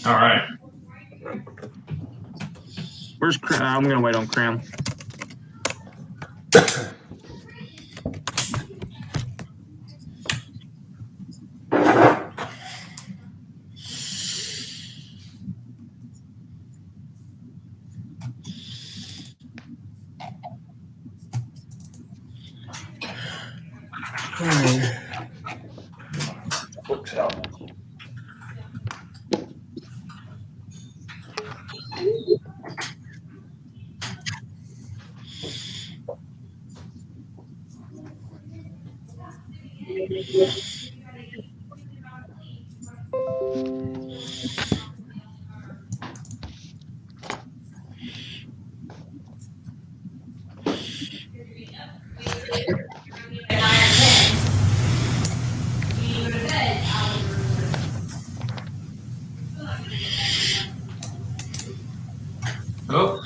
All right. Where's Cram? I'm going to wait on Cram. Books out. Oh,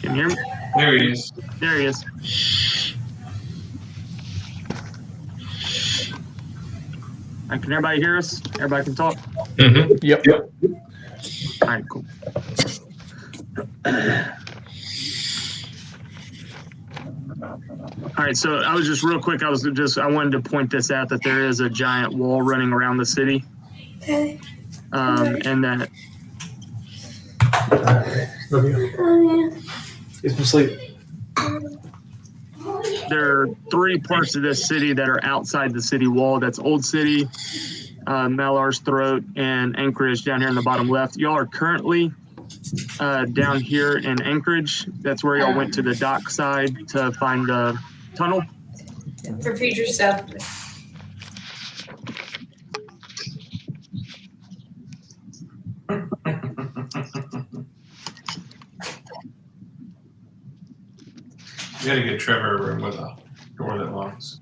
Can you hear me? there he is. There he is. Can everybody hear us? Everybody can talk? Mm-hmm. Yep. All right, cool. All right, so I was just real quick. I wanted to point this out that there is a giant wall running around the city, and that He's asleep. there are 3 parts of this city that are outside the city wall. That's Old City, Mallar's Throat, and Anchorage down here in the bottom left. Y'all are currently down here in Anchorage. That's where y'all went to the dock side to find a tunnel. For future stuff. You gotta get Trevor a room with a door that locks.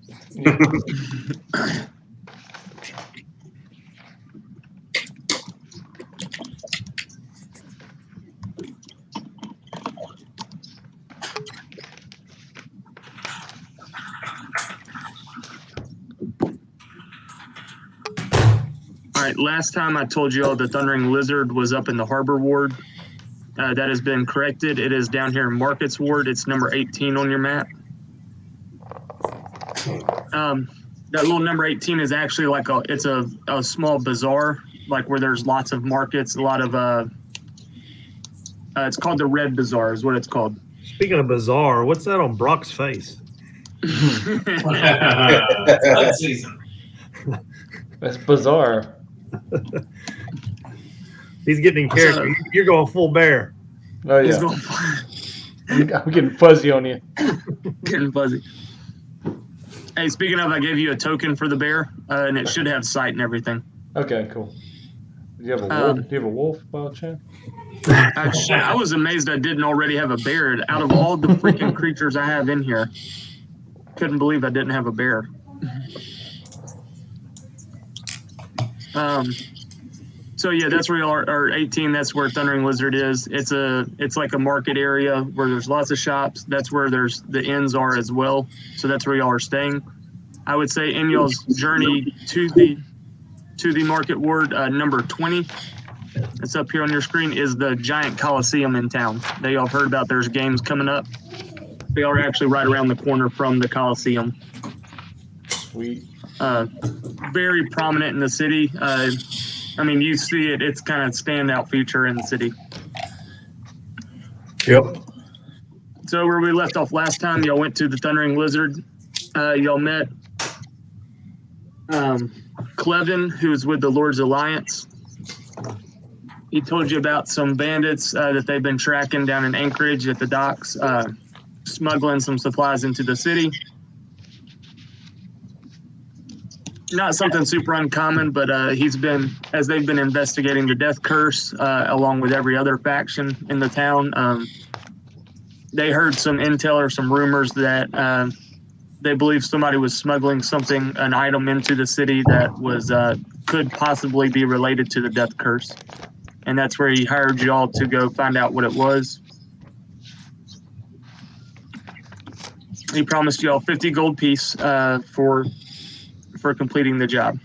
All right, last time I told you all the Thundering Lizard was up in the Harbor Ward. That has been corrected. It is down here in Markets Ward. It's number 18 on your map. That little number 18 is actually like it's a small bazaar, like where there's lots of markets, a lot of it's called the Red Bazaar is what it's called. Speaking of bizarre, what's that on Brock's face? Flood season. That's bizarre. He's getting in character. You're going full bear. Oh He's yeah. going I'm getting fuzzy on you. getting fuzzy. Hey, speaking of, I gave you a token for the bear, and it should have sight and everything. Okay, cool. Do you have a wolf? Do you have a wolf by chance? I was amazed I didn't already have a bear. Out of all the freaking creatures I have in here, couldn't believe I didn't have a bear. So yeah, that's where our 18. That's where Thundering Lizard is. It's like a market area where there's lots of shops. That's where the inns are as well. So that's where y'all are staying. I would say in y'all's journey to the market ward, number 20. It's up here on your screen, is the giant Coliseum in town that y'all heard about. There's games coming up. They are actually right around the corner from the Coliseum. Sweet. Very prominent in the city. I mean, you see it. It's kind of standout feature in the city. Yep. So where we left off last time, y'all went to the Thundering Lizard. Y'all met Clevin, who's with the Lord's Alliance. He told you about some bandits that they've been tracking down in Anchorage at the docks, smuggling some supplies into the city. Not something super uncommon, but as they've been investigating the Death Curse, along with every other faction in the town, they heard some intel or some rumors that they believe somebody was smuggling an item into the city that was could possibly be related to the Death Curse. And that's where he hired y'all to go find out what it was. He promised y'all 50 gold piece for completing the job.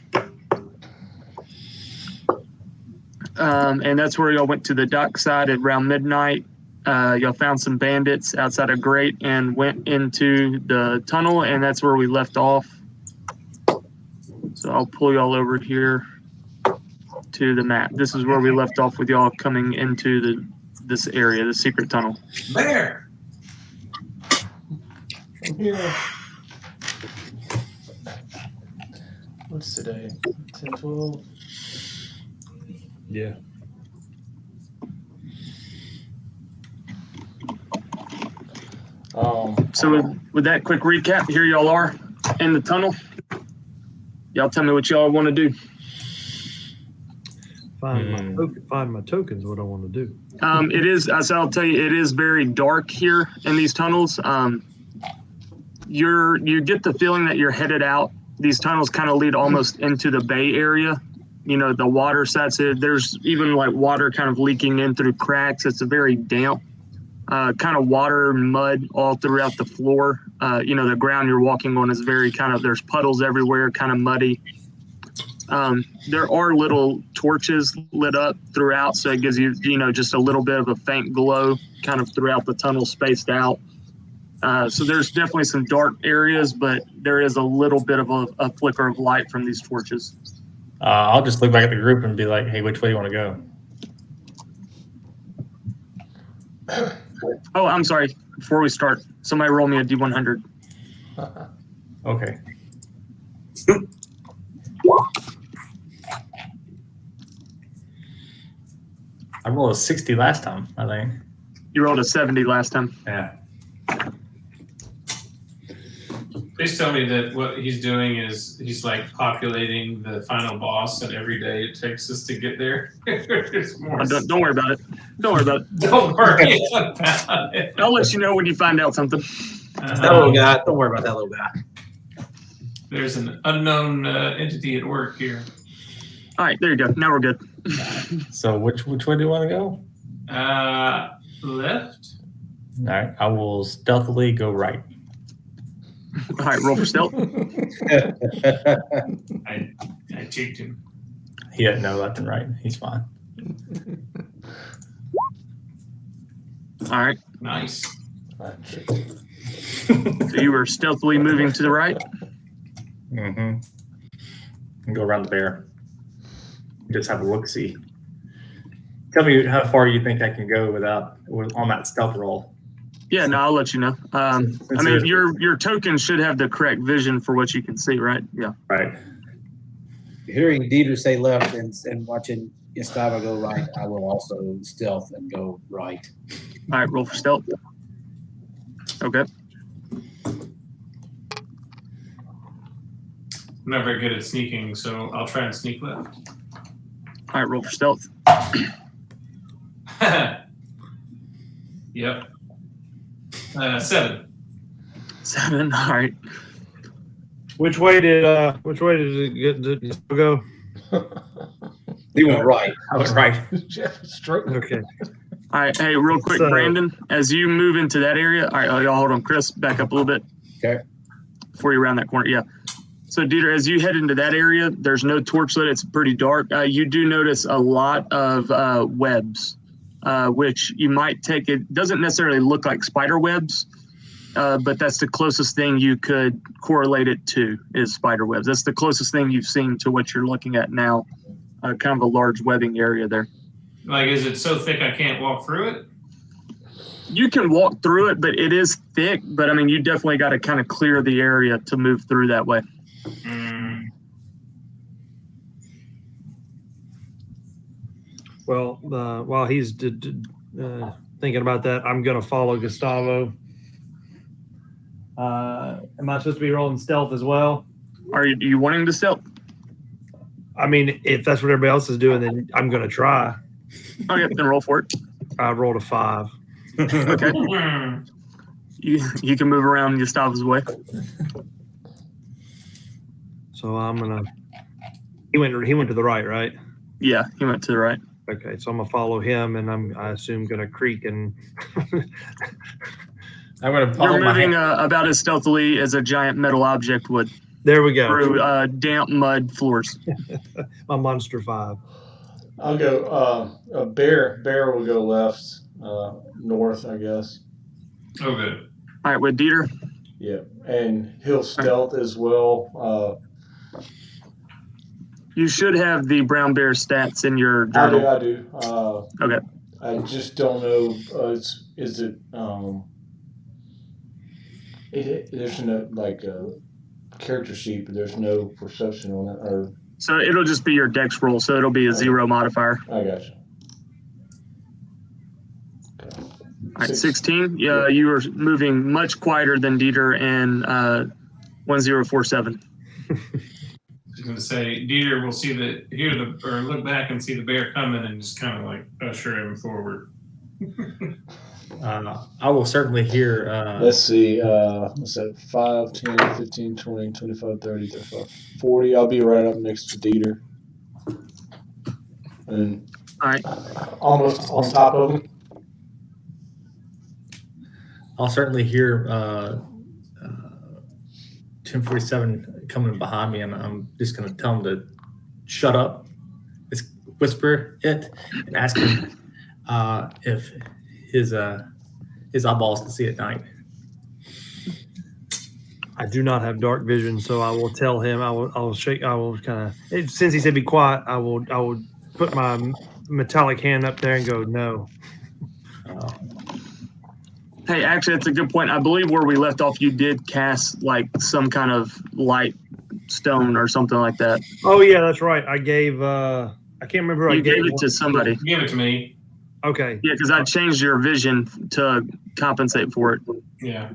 and that's where y'all went to the dock side at around midnight. Y'all found some bandits outside of Great and went into the tunnel, and that's where we left off. So I'll pull y'all over here to the map. This is where we left off with y'all coming into this area, the secret tunnel. There. From here. What's today? 10/12. Yeah. So with that quick recap, here y'all are in the tunnel. Y'all tell me what y'all want to do. Find my tokens. What I want to do. It is, as I'll tell you, it is very dark here in these tunnels. You get the feeling that you're headed out. These tunnels kind of lead almost into the bay area. You know, the water sets it. There's even like water kind of leaking in through cracks. It's a very damp kind of water and mud all throughout the floor. You know, the ground you're walking on is very kind of, there's puddles everywhere, kind of muddy. There are little torches lit up throughout, so it gives you, you know, just a little bit of a faint glow kind of throughout the tunnel spaced out. So there's definitely some dark areas, but there is a little bit of a flicker of light from these torches. I'll just look back at the group and be like, hey, which way do you want to go? Oh, I'm sorry. Before we start, somebody roll me a D100. Okay. I rolled a 60 last time, I think. You rolled a 70 last time. Yeah. Please tell me that what he's doing is he's like populating the final boss, and every day it takes us to get there. There's more. Oh, don't worry about it. Don't worry about it. Don't worry about it. I'll let you know when you find out something. That little guy. Don't worry about that little guy. There's an unknown entity at work here. All right, there you go. Now we're good. So which way do you want to go? Left. All right. I will stealthily go right. All right, roll for stealth. I cheeked him. He doesn't know left and right. He's fine. All right. Nice. So you were stealthily moving to the right. Mm-hmm. And go around the bear. Just have a look-see. Tell me how far you think I can go on that stealth roll. Yeah, no, I'll let you know. I mean, your token should have the correct vision for what you can see, right? Yeah. Right. Hearing Dieter say left and watching Gustavo go right, I will also stealth and go right. All right, roll for stealth. Okay. I'm not very good at sneaking, so I'll try and sneak left. All right, roll for stealth. Yep. 7. 7. All right. Which way did it go? He went right. I was right. Okay. All right. Hey, real quick, So- Brandon, as you move into that area, all right, y'all hold on. Chris, back up a little bit. Okay. Before you round that corner. Yeah. So, Dieter, as you head into that area, there's no torch lit. It's pretty dark. You do notice a lot of webs, which you might take. It doesn't necessarily look like spider webs, but that's the closest thing you could correlate it to is spider webs. That's the closest thing you've seen to what you're looking at now, kind of a large webbing area there. Like, is it so thick I can't walk through it? You can walk through it, but it is thick. But, I mean, you definitely got to kind of clear the area to move through that way. Well, while he's thinking about that, I'm going to follow Gustavo. Am I supposed to be rolling stealth as well? Are you wanting to stealth? I mean, if that's what everybody else is doing, then I'm going to try. Oh, yeah, then roll for it. I rolled a 5. Okay. You can move around Gustavo's way. So I'm gonna. He went to the right, right? Yeah, he went to the right. Okay, so I'm gonna follow him, and I assume gonna creak and. I'm going to follow You're my moving hand. about as stealthily as a giant metal object would There we go. through damp mud floors. My monster 5. I'll go. A bear. Bear will go left, north, I guess. Oh, good. All right, with Dieter. Yeah, and he'll stealth as well. You should have the brown bear stats in your journal. I do. Okay. I just don't know. Is it? There's no like character sheet, but there's no perception on it. Or So it'll just be your dex roll. So it'll be a 0 modifier. I got you. All right, 16. Yeah, you are moving much quieter than Dieter and 1047. I was going to say, Dieter will look back and see the bear coming and just kind of like usher him forward. I will certainly hear. Let's see. What's that? 5, 10, 15, 20, 25, 30, 35, 40. I'll be right up next to Dieter. And All right. almost on top of him. I'll certainly hear 1047 coming behind me, and I'm just going to tell him to shut up, just whisper it, and ask him if his eyeballs can see at night. I do not have dark vision, so I will tell him. I will kind of, since he said be quiet, I will put my metallic hand up there and go no. Hey, actually, that's a good point. I believe where we left off, you did cast like some kind of light stone or something like that. Oh yeah, that's right. I gave. I can't remember. You I gave it to somebody. Give it to me. Okay. Yeah, because I changed your vision to compensate for it. Yeah.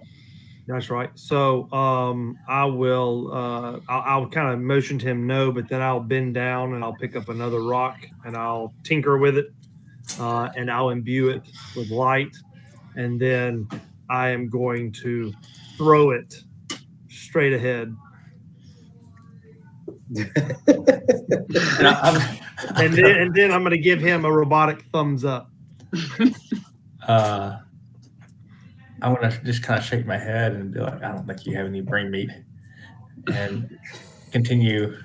That's right. So I will. I'll kind of motion to him no, but then I'll bend down and I'll pick up another rock and I'll tinker with it, and I'll imbue it with light, and then I am going to throw it straight ahead. And then I'm going to give him a robotic thumbs up. I'm going to just kind of shake my head and be like, I don't think you have any brain meat, and continue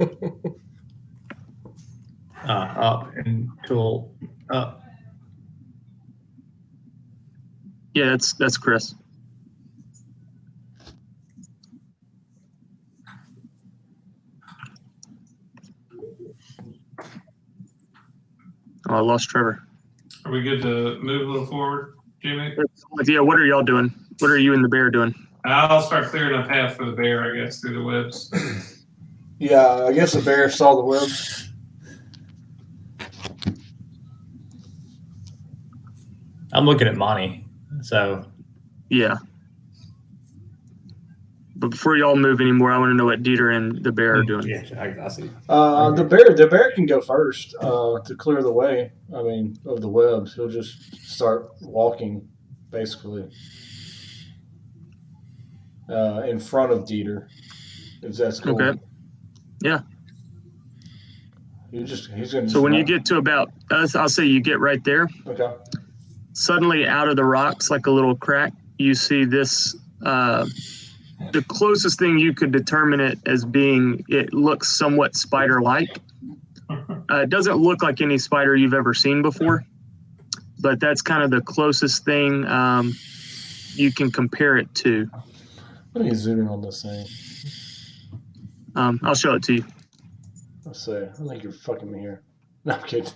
up until up. Yeah, that's Chris. Oh, I lost Trevor. Are we good to move a little forward, Jimmy? Yeah, what are y'all doing? What are you and the bear doing? I'll start clearing a path for the bear, I guess, through the webs. Yeah, I guess the bear saw the webs. I'm looking at Monty, so Yeah. But before y'all move anymore, I want to know what Dieter and the bear are doing. yeah, I see. The bear can go first to clear the way. I mean, of the webs. He'll just start walking, basically, in front of Dieter. If that's cool. Okay. Yeah. He's gonna. So when you get to about, I'll say you get right there. Okay. Suddenly, out of the rocks, like a little crack, you see this. The closest thing you could determine it as being, it looks somewhat spider-like. It doesn't look like any spider you've ever seen before, but that's kind of the closest thing you can compare it to. Let me zoom in on this thing. I'll show it to you. Let's see. I think you're fucking me here. No, I'm kidding.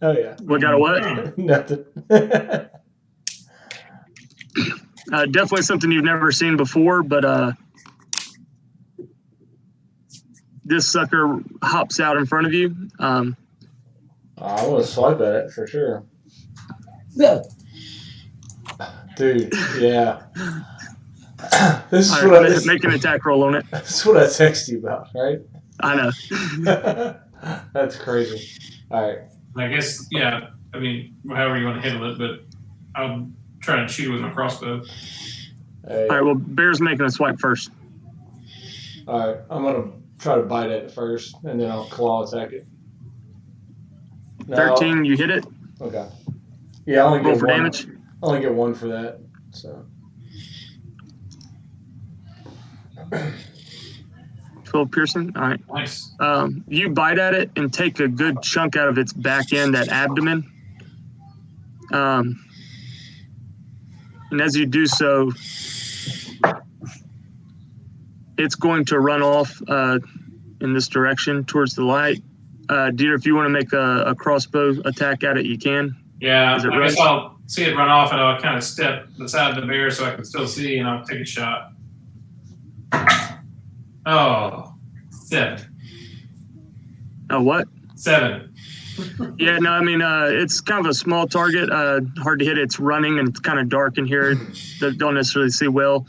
Oh yeah. We got a what? Nothing. Definitely something you've never seen before, but this sucker hops out in front of you. I want to swipe at it for sure. Yeah. Dude, yeah. This is All what right, make an attack roll on it. This is what I text you about, right? I know. That's crazy. All right. I guess, yeah, I mean, however you want to handle it, but I'll try and shoot with my crossbow. Hey, All right, well, bear's making a swipe first. all right. I'm gonna try to bite it first, and then I'll claw attack it. No, 13, you hit it. Okay. Yeah, I only Roll get for one. damage. I only get one for that. So crossbow piercing. All right. Nice. You bite at it and take a good chunk out of its back end, that abdomen. And as you do so, it's going to run off in this direction towards the light. Dieter, if you want to make a crossbow attack at it, you can. Yeah, Is it I guess right? I'll see it run off, and I'll kind of step beside the bear so I can still see, and I'll take a shot. Oh, 7. Oh, what? 7. Yeah, no, I mean, it's kind of a small target, hard to hit. It's running and it's kind of dark in here. Don't necessarily see well.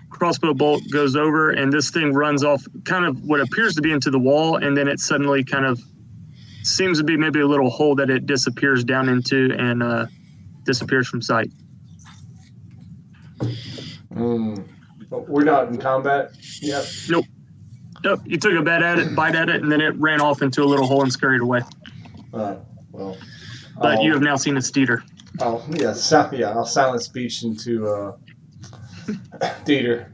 Crossbow bolt goes over, and this thing runs off kind of what appears to be into the wall, and then it suddenly kind of seems to be maybe a little hole that it disappears down into and disappears from sight. We're not in combat yet. Nope, you took a bite at it, and then it ran off into a little hole and scurried away. Well, But you have now seen its Dieter. Oh yeah, I'll silent speech into Dieter.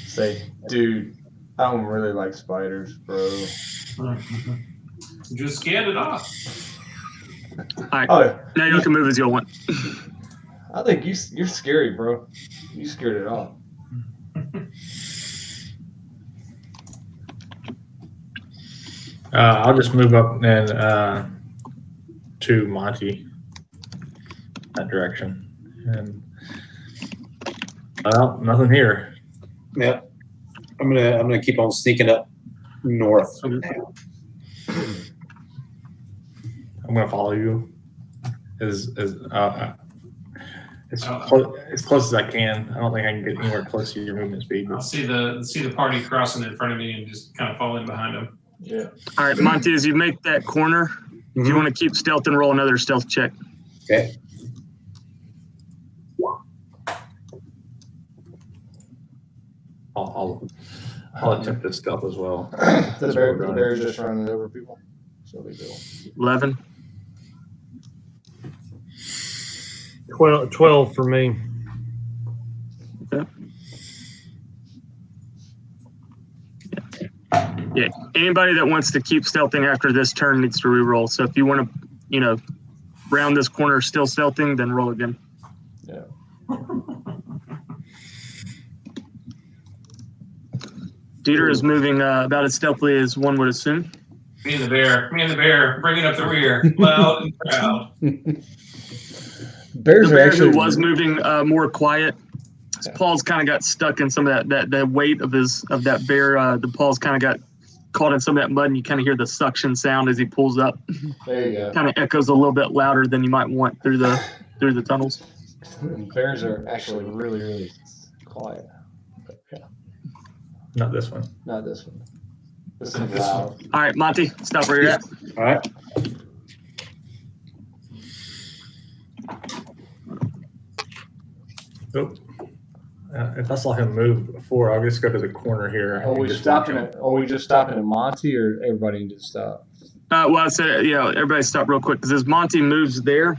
Say, dude, I don't really like spiders, bro. Just scared it off. All right, Oh, now you can move as you want. I think you're scary, bro. You scared it off. I'll just move up and to Monty, that direction, and well, nothing here. Yeah, I'm gonna keep on sneaking up north now. I'm gonna follow you as close as I can. I don't think I can get anywhere close to your movement speed. I'll see the party crossing in front of me and just kind of fall in behind them. Yeah. All right, Monty, as you make that corner, if you want to keep stealth and roll another stealth check. Okay. I'll attempt this stealth as well. The bear's just running over people. So we do. 11. 12 for me. Yeah, anybody that wants to keep stealthing after this turn needs to re-roll. So if you want to, round this corner still stealthing, then roll again. Yeah. Dieter is moving about as stealthily as one would assume. Me and the bear, bringing up the rear, loud and proud. Bears The are bear actually who was moving more quiet, his paws kind of got stuck in some of that weight of that bear. The paws kind of got caught in some of that mud, and you kind of hear the suction sound as he pulls up. There you go. Kind of echoes a little bit louder than you might want through the tunnels. Bears are actually really, really quiet. But yeah, Not this one. not this one. This Not is this loud. All right, Monty, stop where you're at. All right. Nope. If I saw him move before, I'll just go to the corner here. Are we just stopping at Monty, or everybody need to stop? Well, I said, everybody stop real quick because as Monty moves there,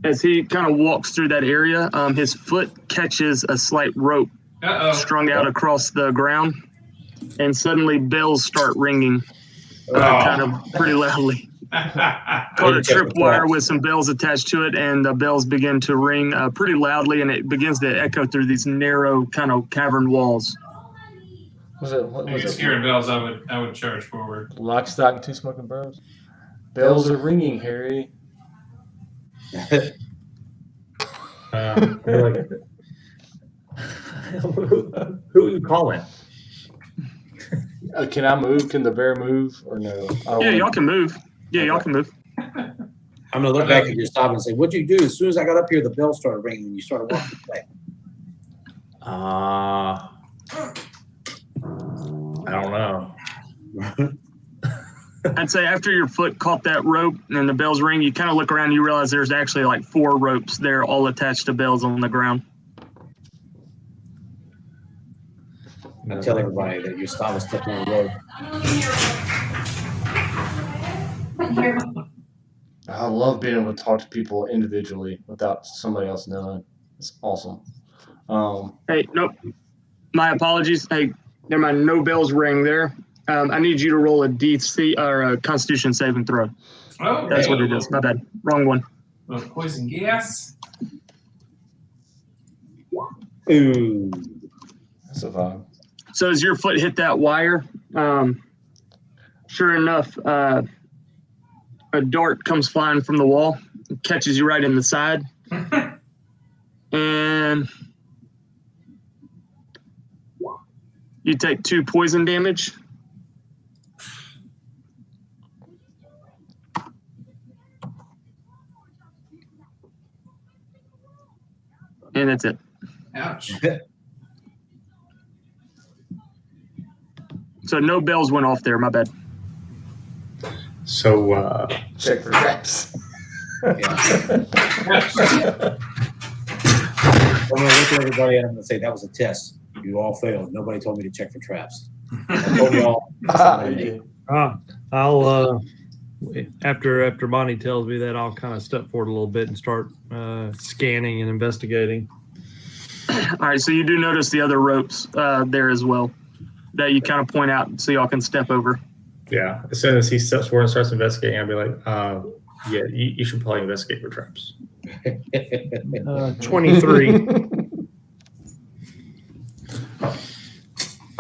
as he kind of walks through that area, his foot catches a slight rope strung out across the ground, and suddenly bells start ringing kind of pretty loudly. Caught a tripwire with some bells attached to it, and the bells begin to ring pretty loudly, and it begins to echo through these narrow kind of cavern walls. What was it? Hearing bells, I would charge forward. Lock, stock, and two smoking barrels. Bells are ringing, Harry. They're like, who are you calling? Can I move? Can the bear move, or no? Yeah, y'all can move. Yeah, y'all can move. I'm gonna look back at your stop and say, "What'd you do?" As soon as I got up here, the bell started ringing, and you started walking away. I don't know. I'd say after your foot caught that rope and the bells ring, you kind of look around, you realize there's actually like 4 ropes there, all attached to bells on the ground. I tell everybody that your stop was stepping on the road. I love being able to talk to people individually without somebody else knowing. It's awesome. Hey, nope. My apologies. Hey, never mind. No bells ring there. I need you to roll a DC or a Constitution saving throw. Oh, That's what it is. My bad. Wrong one. Poison gas. Ooh. That's a vibe. So as your foot hit that wire, sure enough, a dart comes flying from the wall, catches you right in the side, and you take 2 poison damage. And that's it. Ouch. So no bells went off there. My bad. So Check for traps. I'm gonna look at everybody and I'm gonna say that was a test. You all failed. Nobody told me to check for traps. I told y'all. I'll after Bonnie tells me that, I'll kind of step forward a little bit and start scanning and investigating. All right. So you do notice the other ropes there as well that you kind of point out so y'all can step over. yeah, as soon as he steps forward and starts investigating, I'll be like, yeah, you should probably investigate for traps. 23.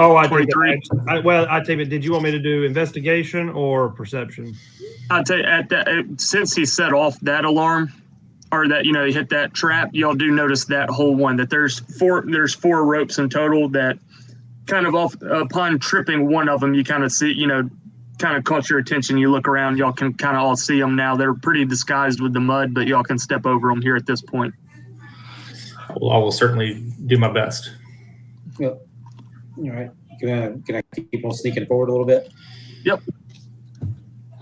Oh, I take 23. it. I take it. Did you want me to do investigation or perception? I'll tell you, since he set off that alarm, or that he hit that trap, y'all do notice that whole one. That there's 4 ropes in total. That kind of upon tripping one of them, you kind of see, kind of caught your attention. You look around, y'all can kind of all see them now. They're pretty disguised with the mud, but y'all can step over them here at this point. Well, I will certainly do my best. Yep. All right. Can I keep on sneaking forward a little bit? Yep.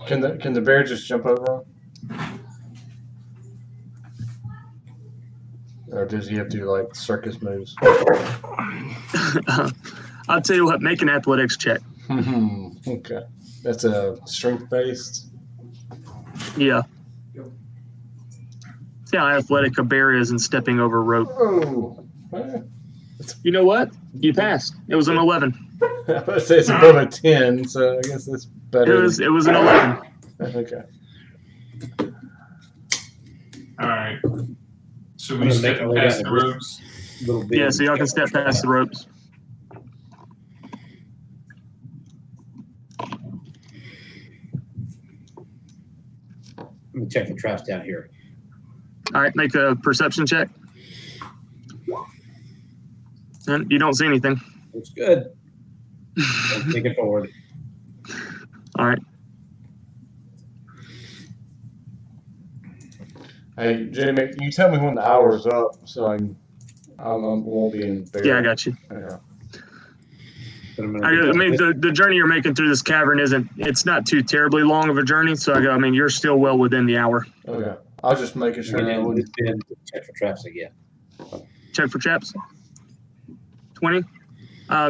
Can the bear just jump over him? Or does he have to do like circus moves? I'll tell you what, make an athletics check. Okay. That's a strength based. Yeah. See how athletic a bear is in stepping over rope. Oh. You know what? You passed. It was an 11. I would say it's above a 10, so I guess that's better. It was an 11. Okay. All right. Should I'm we gonna step make my way past down the the ropes? Little bit. Yeah, so y'all can step past the ropes. Let me check the traps down here. All right, make a perception check. And you don't see anything. Looks good. I'm taking forward. All right. Hey, Jamie, you tell me when the hour's up so I won't be in bear. Yeah, I got you. Yeah. But I'm I gonna mean, the journey you're making through this cavern it's not too terribly long of a journey. So I mean, you're still well within the hour. Okay. I was just making sure that I wouldn't. check for traps again. Check for traps. 20.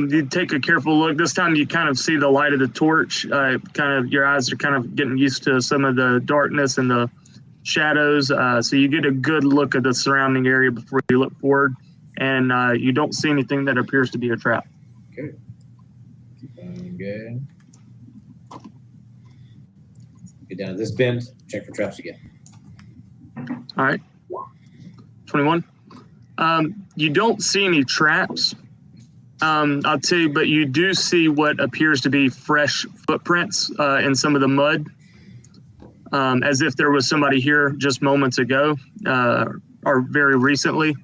You take a careful look. This time you kind of see the light of the torch. Your eyes are kind of getting used to some of the darkness and the shadows. So you get a good look at the surrounding area before you look forward, and you don't see anything that appears to be a trap. Okay. Keep on going. Get down to this bend. Check for traps again. All right. 21. You don't see any traps. I'll tell you, but you do see what appears to be fresh footprints in some of the mud, as if there was somebody here just moments ago or very recently.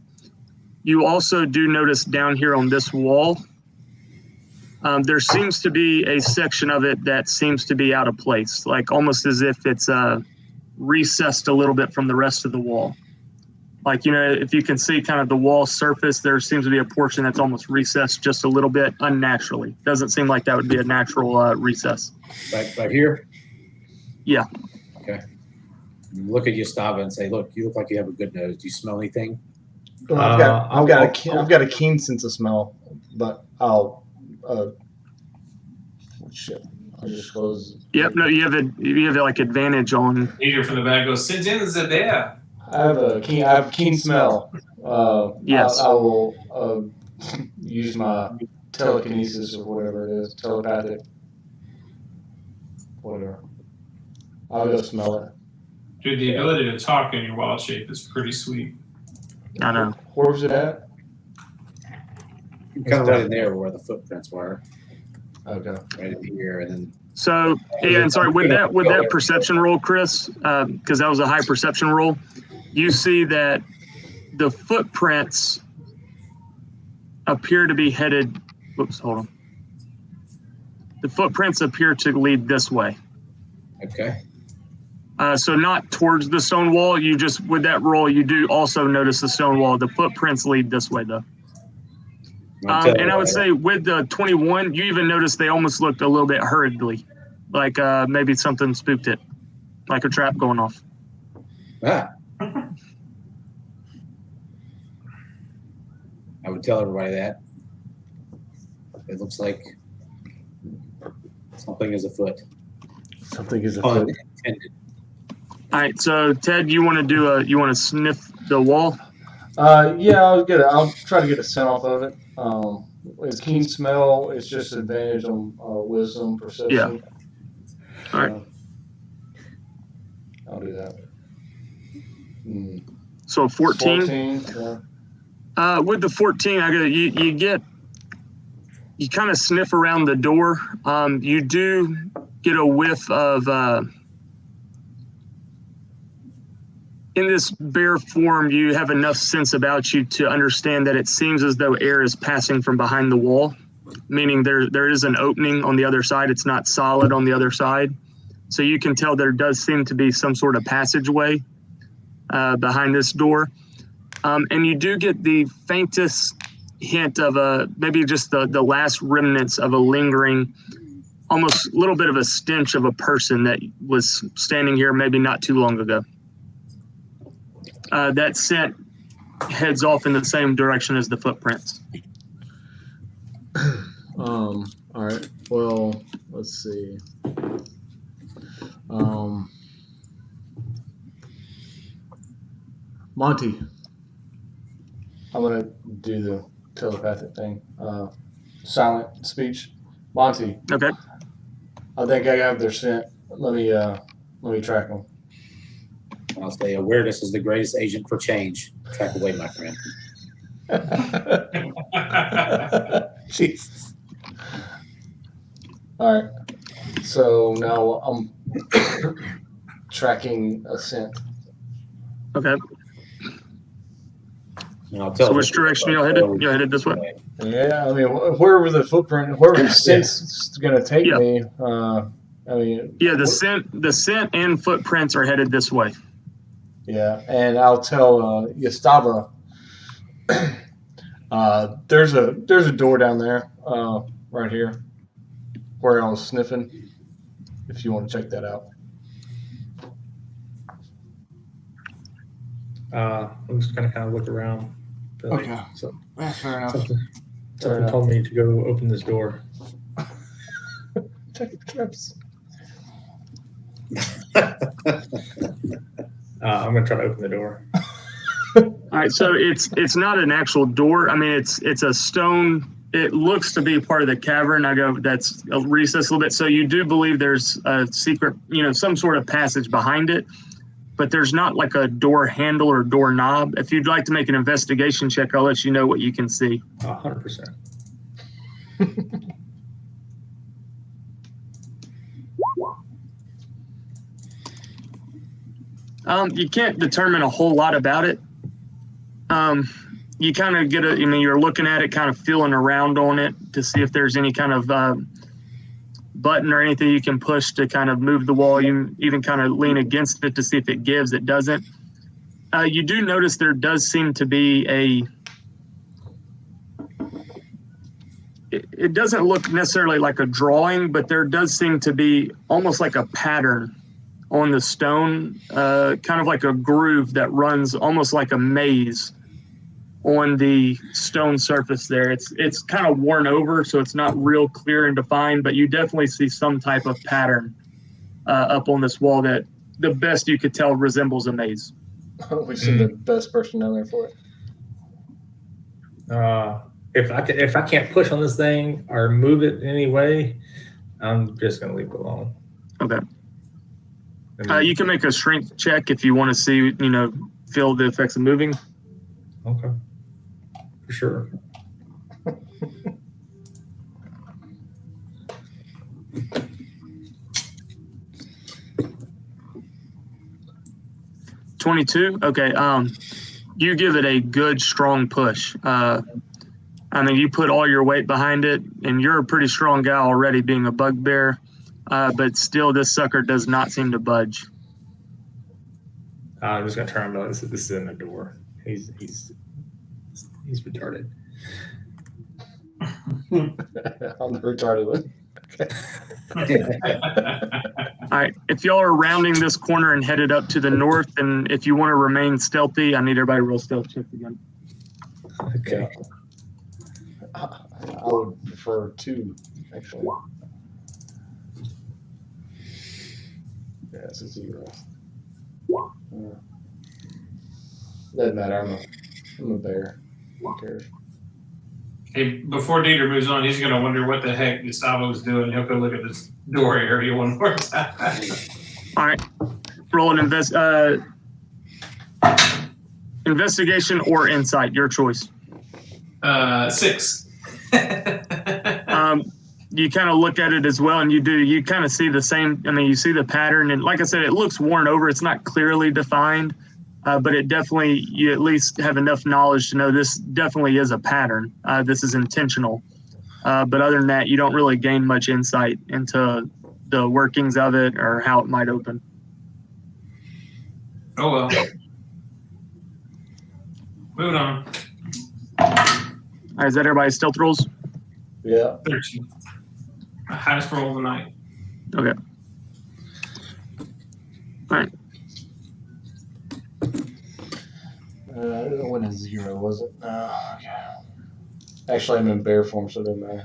You also do notice down here on this wall, there seems to be a section of it that seems to be out of place, like almost as if it's recessed a little bit from the rest of the wall. Like, if you can see kind of the wall surface, there seems to be a portion that's almost recessed just a little bit unnaturally. Doesn't seem like that would be a natural recess. Right here? Yeah. Okay. Look at Gustavo and say, look, you look like you have a good nose. Do you smell anything? Well, I've got a keen sense of smell, but I'll shit. I'll just close. Yep. No, you have like advantage on. Leader from the back goes, sit in the bear. I have keen smell. Yes. I will use my telekinesis or whatever it is, telepathic, whatever. I'll go smell it. Dude, the ability to talk in your wild shape is pretty sweet. I know. Where's it at? Kind of right in there where the footprints were, Okay. right in here, and then So yeah, and sorry, with that perception roll, Chris, because that was a high perception roll, you see that the footprints appear to be headed. Whoops, hold on. The footprints appear to lead this way. okay. So not towards the stone wall. You just, with that roll, you do also notice the stone wall. The footprints lead this way, though. And I would say with the 21, you even notice they almost looked a little bit hurriedly, like maybe something spooked it, like a trap going off. Ah. I would tell everybody that. It looks like something is afoot. Something is Pun afoot. intended. All right, so Ted, you want to sniff the wall? Yeah, I'll try to get a scent off of it. It's keen smell. It's just advantage on wisdom, perception. All right. I'll do that. So 14. 14, yeah. With the 14, you kind of sniff around the door. You do get a whiff of. In this bare form, you have enough sense about you to understand that it seems as though air is passing from behind the wall, meaning there is an opening on the other side. It's not solid on the other side. So you can tell there does seem to be some sort of passageway behind this door. And you do get the faintest hint of maybe just the last remnants of a lingering, almost a little bit of a stench of a person that was standing here maybe not too long ago. That scent heads off in the same direction as the footprints. All right. Well, let's see. Monty. I'm gonna do the telepathic thing. Silent speech. Monty. Okay. I think I have their scent. Let me track them. I'll say awareness is the greatest agent for change. Track away, my friend. Jesus. All right. So now I'm tracking a scent. Okay. And I'll tell So which direction y'all headed? Y'all headed this way? Yeah, I mean, wherever the scent's going to take Yeah. me. I mean, Yeah, the scent and footprints are headed this way. yeah, and I'll tell Yastava. There's a door down there, right here, where I was sniffing. If you want to check that out. I'm just gonna kind of look around. Feel like Okay. So, Fair enough. something told me to go open this door. Check the traps. I'm gonna try to open the door. All right, so it's not an actual door. I mean, it's a stone. It looks to be part of the cavern. That's a recess a little bit. So you do believe there's a secret, some sort of passage behind it, but there's not like a door handle or door knob. If you'd like to make an investigation check, I'll let you know what you can see. 100%. You can't determine a whole lot about it. You kind of get you're looking at it, kind of feeling around on it to see if there's any kind of button or anything you can push to kind of move the wall. You even kind of lean against it to see if it gives. It doesn't. You do notice there does seem to be it doesn't look necessarily like a drawing, but there does seem to be almost like a pattern on the stone, kind of like a groove that runs almost like a maze on the stone surface there. It's kind of worn over, so it's not real clear and defined, but you definitely see some type of pattern up on this wall that the best you could tell resembles a maze. We send the best person down there for it. if I can't push on this thing or move it in any way, I'm just gonna leave it alone. Okay. I mean, You can make a strength check if you want to see, feel the effects of moving. okay, for sure. $22. Okay. You give it a good strong push. You put all your weight behind it, and you're a pretty strong guy already, being a bugbear. But still, this sucker does not seem to budge. I'm just gonna turn him. This is in the door. He's retarded. I'm the retarded one. All right. If y'all are rounding this corner and headed up to the north, and if you want to remain stealthy, I need everybody to roll stealth check again. Okay. I would prefer 2, actually. Yeah, it's a 0. Doesn't matter. I'm a bear. Who cares? Hey, before Dieter moves on, he's gonna wonder what the heck Gustavo's doing. He'll go look at this door area one more time. All right. Roll an investigation or insight, your choice. 6. You kind of look at it as well, and you kind of see the same. You see the pattern, and like I said, it looks worn over. It's not clearly defined, but it definitely, you at least have enough knowledge to know this definitely is a pattern. This is intentional. But other than that, you don't really gain much insight into the workings of it or how it might open. Oh well. Moving on. All right, is that everybody's stealth rolls? Yeah. 13. Highest roll of the night. Okay. All right. It wasn't a 0, was it? No. Okay. Actually, I'm in bear form, so it doesn't matter.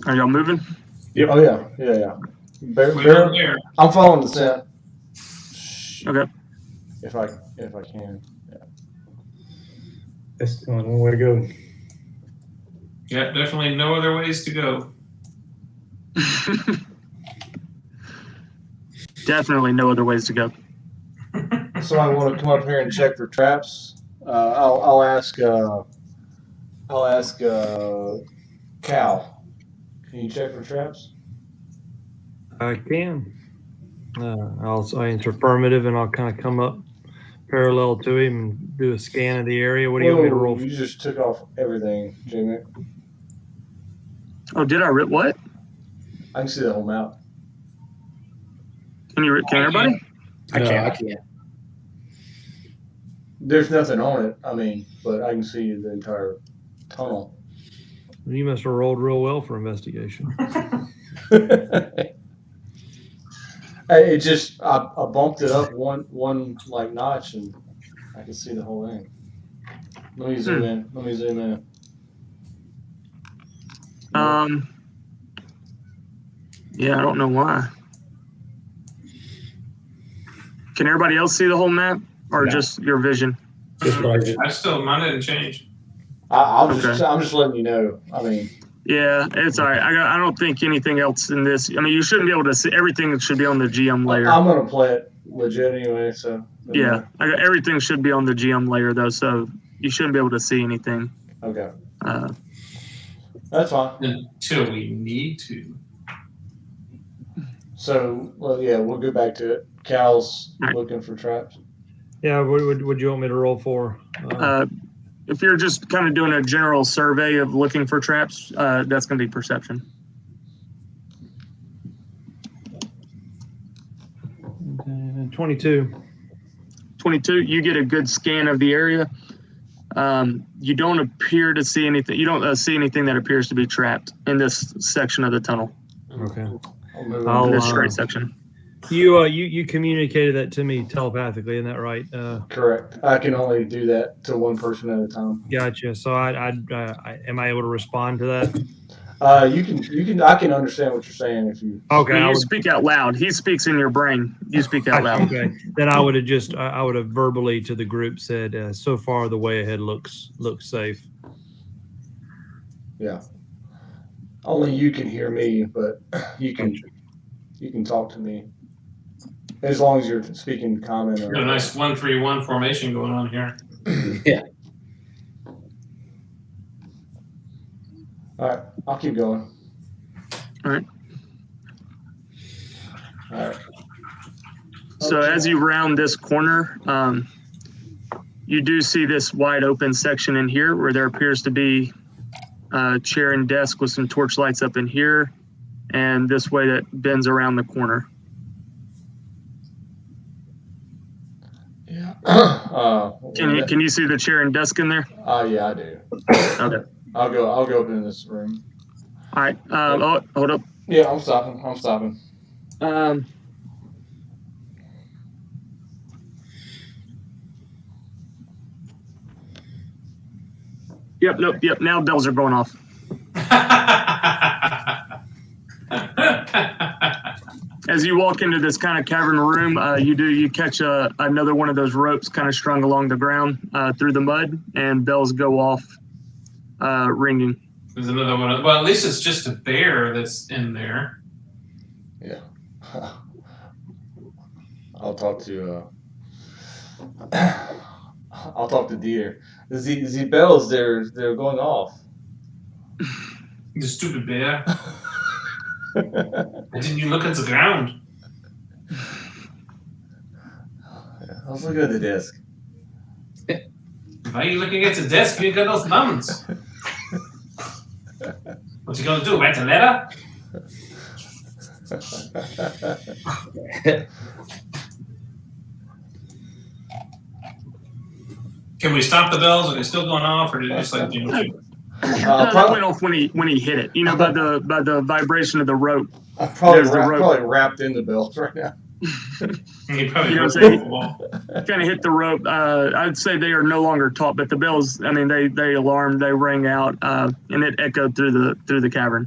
Are y'all moving? Yep. Oh yeah. Bear, We're bear. there. I'm following the scent. Okay. If I can. That's the only one way to go. Yeah, definitely no other ways to go. Definitely no other ways to go. So I want to come up here and check for traps. I'll ask Cal. Can you check for traps? I can. I'll answer affirmative, and I'll kind of come up parallel to him and do a scan of the area. What do you want me to roll? You just took off everything, Jamie. Oh, did I rip what? I can see the whole map. Can everybody? I can't. There's nothing on it. But I can see the entire tunnel. You must have rolled real well for investigation. It just I bumped it up one like notch, and I can see the whole thing. Let me zoom in. Yeah, I don't know why. Can everybody else see the whole map, or just your vision? Mine didn't change. I'm just letting you know. Yeah, it's all right. I don't think anything else in this. You shouldn't be able to see everything. That should be on the GM layer. I'm gonna play it legit anyway. So yeah, everything should be on the GM layer though, so you shouldn't be able to see anything. Okay. That's fine. Until we need to. So, we'll go back to it. Cal's right. looking for traps. Yeah, what would you want me to roll for? If you're just kind of doing a general survey of looking for traps, that's going to be perception. Okay, 22. 22, you get a good scan of the area. You don't appear to see anything. You don't see anything that appears to be trapped in this section of the tunnel. Okay. I'll move I'll, In this straight section. You communicated that to me telepathically, isn't that right? Correct. I can only do that to one person at a time. Gotcha. So I am I able to respond to that? You can. I can understand what you're saying if you. Okay. I mean, I you would, speak out loud. He speaks in your brain. You speak out loud. okay. Then I would have I would have verbally to the group said, so far the way ahead looks safe. Yeah. Only you can hear me, but you can talk to me as long as you're speaking common. Got a nice 1-3-1 formation going on here. Yeah. All right, I'll keep going. All right. All right. So as you round this corner, you do see this wide open section in here where there appears to be a chair and desk with some torch lights up in here, and this way that bends around the corner. Yeah. Can you see the chair and desk in there? Yeah, I do. Okay. I'll go up in this room. All right. Oh, hold up. Yeah, I'm stopping. Yep. Nope. Yep. Now bells are going off. As you walk into this kind of cavern room, you catch another one of those ropes kind of strung along the ground through the mud, and bells go off, ringing. There's another one. Well, at least it's just a bear that's in there. Yeah. I'll talk to Dieter. The bells they're going off. The stupid bear. Why didn't you look at the ground? I was looking at the desk. Why are you looking at the desk? You got those thumbs. What you gonna do? Write a letter? Can we stop the bells? Are they still going off, or did it just like jingle? That went off when he hit it. You know, by the vibration of the rope. I'm probably, rope. probably wrapped in the bells right now. He probably You know ripped what I'm the wall. Kind of hit the rope. I'd say they are no longer taut, but the bells. I mean, they alarmed, they rang out, and it echoed through the cavern.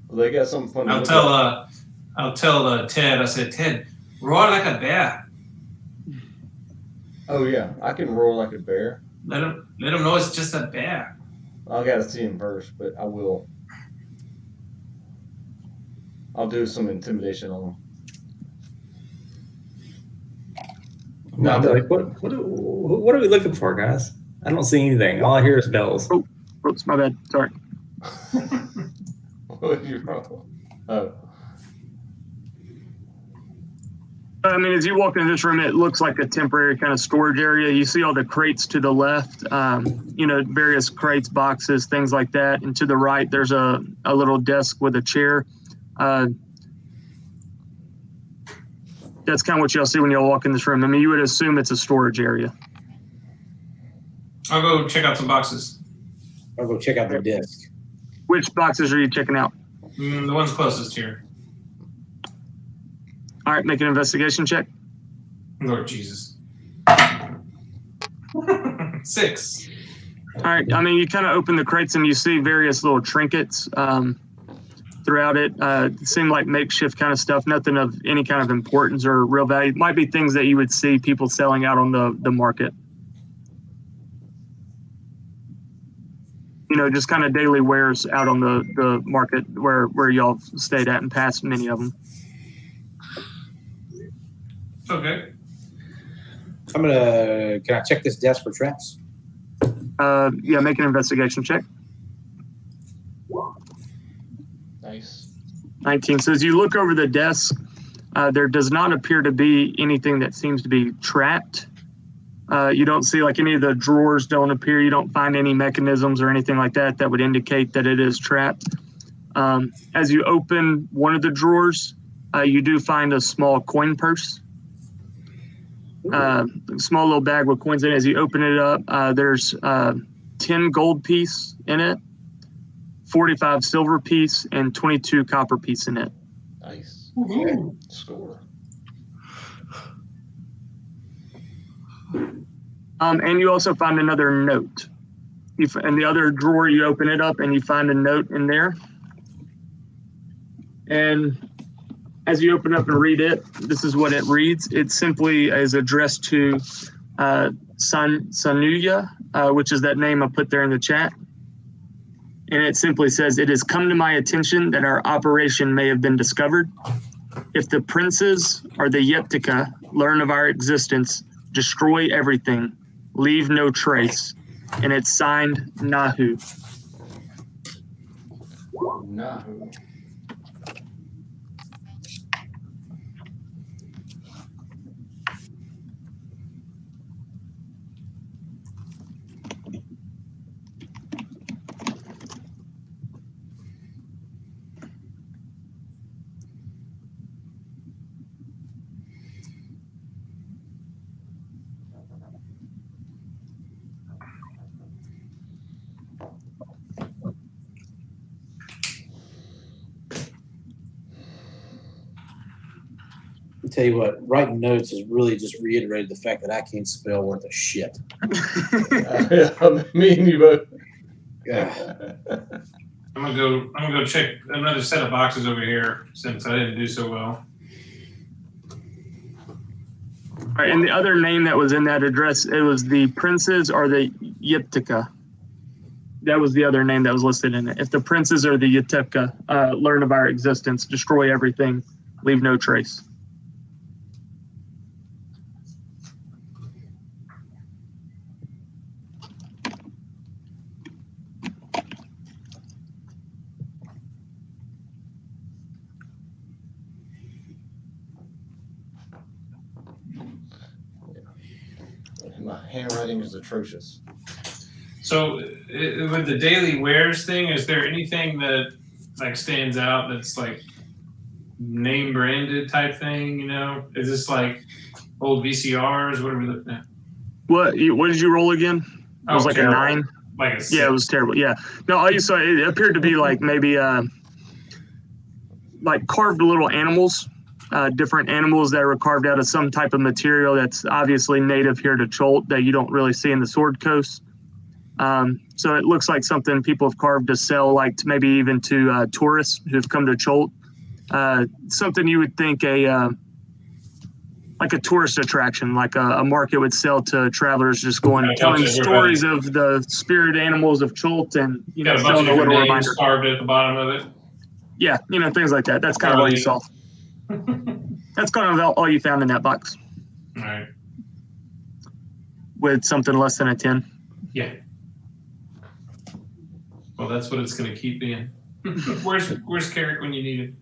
Well, they got something funny. I'll tell Ted. I said, Ted, roar like a bear. Oh yeah, I can roar like a bear. Let him know it's just a bear. I gotta see him first, but I will. I'll do some intimidation on him. No, I'm like, what are we looking for, guys? I don't see anything. All I hear is bells. Oops, my bad. Sorry. What did you roll? Oh. I mean, as you walk into this room, it looks like a temporary kind of storage area. You see all the crates to the left, various crates, boxes, things like that. And to the right, there's a little desk with a chair. That's kind of what you'll see when you walk in this room. I mean, you would assume it's a storage area. I'll go check out some boxes. I'll go check out the disc. Which boxes are you checking out? The ones closest here. All right, make an investigation check. Lord Jesus. 6. All right, I mean, you kind of open the crates and you see various little trinkets throughout it. Seem like makeshift kind of stuff, nothing of any kind of importance or real value. Might be things that you would see people selling out on the market. You know, just kind of daily wares out on the market where y'all stayed at and passed many of them. Okay. Can I check this desk for traps? Yeah, make an investigation check. Nice. 19. So as you look over the desk, there does not appear to be anything that seems to be trapped. You don't see like any of the drawers don't appear. You don't find any mechanisms or anything like that that would indicate that it is trapped. As you open one of the drawers, you do find a small coin purse. Small little bag with coins in it. As you open it up, there's 10 gold piece in it, 45 silver piece, and 22 copper piece in it. Nice. Score. And you also find another note. In the other drawer, you open it up and you find a note in there. And as you open up and read it, this is what it reads. It simply is addressed to Sanuya, which is that name I put there in the chat. And it simply says, "It has come to my attention that our operation may have been discovered. If the princes or the Yeptika learn of our existence, destroy everything, leave no trace." And it's signed Nahu. Nahu. I'll tell you what, writing notes has really just reiterated the fact that I can't spell worth a shit. Me and you both. Yeah. I'm gonna go check another set of boxes over here since I didn't do so well. All right, and the other name that was in that address, it was the princes or the Yeptika. That was the other name that was listed in it. If the princes or the Yeptika learn of our existence, destroy everything, leave no trace. My handwriting is atrocious. So with the daily wares thing, is there anything that like stands out that's like name branded type thing? You know, is this like old VCRs? What are we looking at? What did you roll again? It was like terrible. a 9. Like a 6. Yeah, it was terrible. Yeah. No, I saw it appeared to be like maybe like carved little animals, different animals that were carved out of some type of material that's obviously native here to Cholt that you don't really see in the Sword Coast. So it looks like something people have carved to sell, like to maybe even to tourists who've come to Cholt. Something you would think like a tourist attraction, like a market would sell to travelers, just going telling stories of the spirit animals of Cholt, and got a bunch of different names carved at the bottom of it. Yeah, things like that. That's kind of all you saw. That's kind of all you found in that box. All right. With something less than a 10. Yeah. Well, that's what it's going to keep being. Where's Carrick when you need it?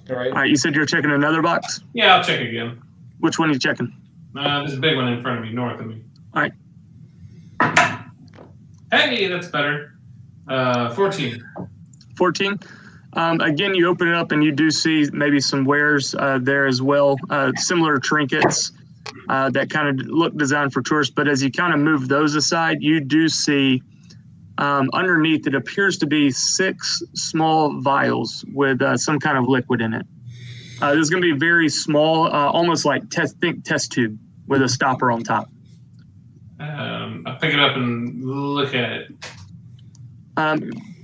All right. All right, you said you're checking another box? Yeah, I'll check again. Which one are you checking? There's a big one in front of me, north of me. All right. Hey, that's better. 14. 14. Again, you open it up and you do see maybe some wares there as well, similar trinkets that kind of look designed for tourists. But as you kind of move those aside, you do see underneath it appears to be 6 small vials with some kind of liquid in it. This is going to be very small, almost like test tube with a stopper on top. I'll pick it up and look at it.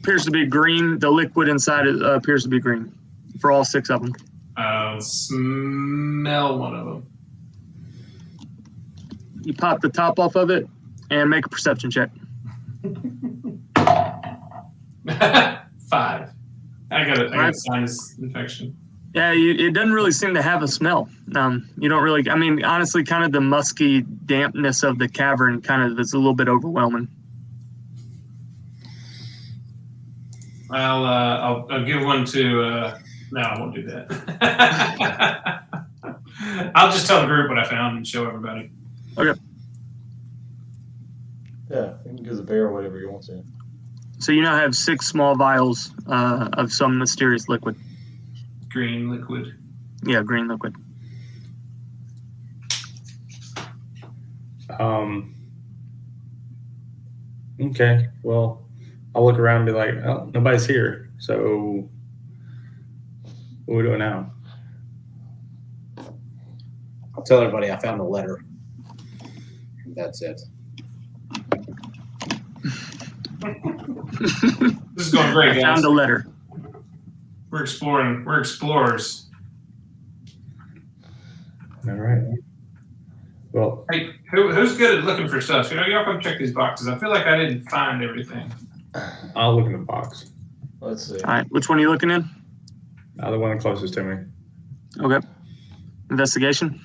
Appears to be green. The liquid inside it appears to be green for all 6 of them. I'll smell one of them. You pop the top off of it and make a perception check. 5. I got a sinus infection. Yeah, it doesn't really seem to have a smell. You don't really, I mean, honestly, kind of the musky dampness of the cavern kind of is a little bit overwhelming. I'll give one to, no, I won't do that. I'll just tell the group what I found and show everybody. Okay. Yeah, you can give the bear whatever you want to. So you now have 6 small vials of some mysterious liquid. Green liquid. Yeah, green liquid. Okay, well, I'll look around and be like, oh, nobody's here. So What are we doing now? I'll tell everybody I found a letter. That's it. This is going great, I guys. found a letter. We're exploring. We're explorers. All right. Well, Hey, who's good at looking for stuff? Y'all come check these boxes. I feel like I didn't find everything. I'll look in the box. Let's see. All right, which one are you looking in? The one closest to me. Okay. Investigation.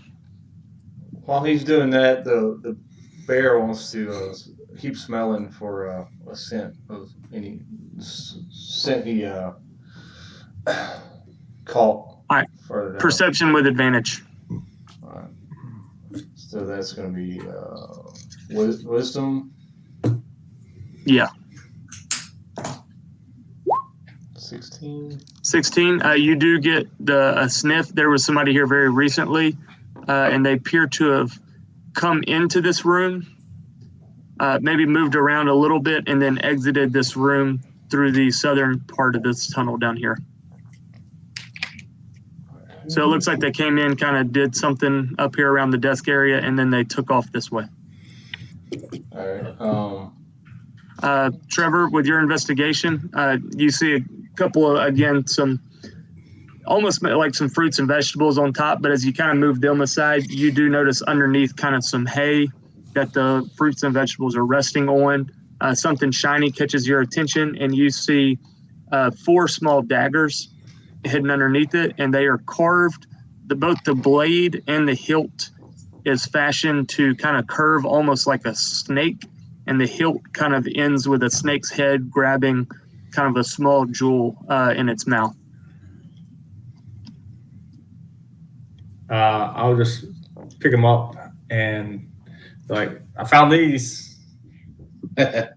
While he's doing that, the bear wants to keep smelling for a scent of any scent he caught. Alright. Further down. Perception with advantage. Alright. So that's going to be wisdom. Yeah. 16. 16. You do get a sniff. There was somebody here very recently, and they appear to have come into this room, maybe moved around a little bit, and then exited this room through the southern part of this tunnel down here. So it looks like they came in, kind of did something up here around the desk area, and then they took off this way. All right. Trevor, with your investigation, you see a couple of, again, some almost like some fruits and vegetables on top, but as you kind of move them aside, you do notice underneath kind of some hay that the fruits and vegetables are resting on. Something shiny catches your attention, and you see 4 small daggers hidden underneath it, and they are carved. Both the blade and the hilt is fashioned to kind of curve almost like a snake, and the hilt kind of ends with a snake's head grabbing kind of a small jewel in its mouth. I'll just pick them up and like, I found these, and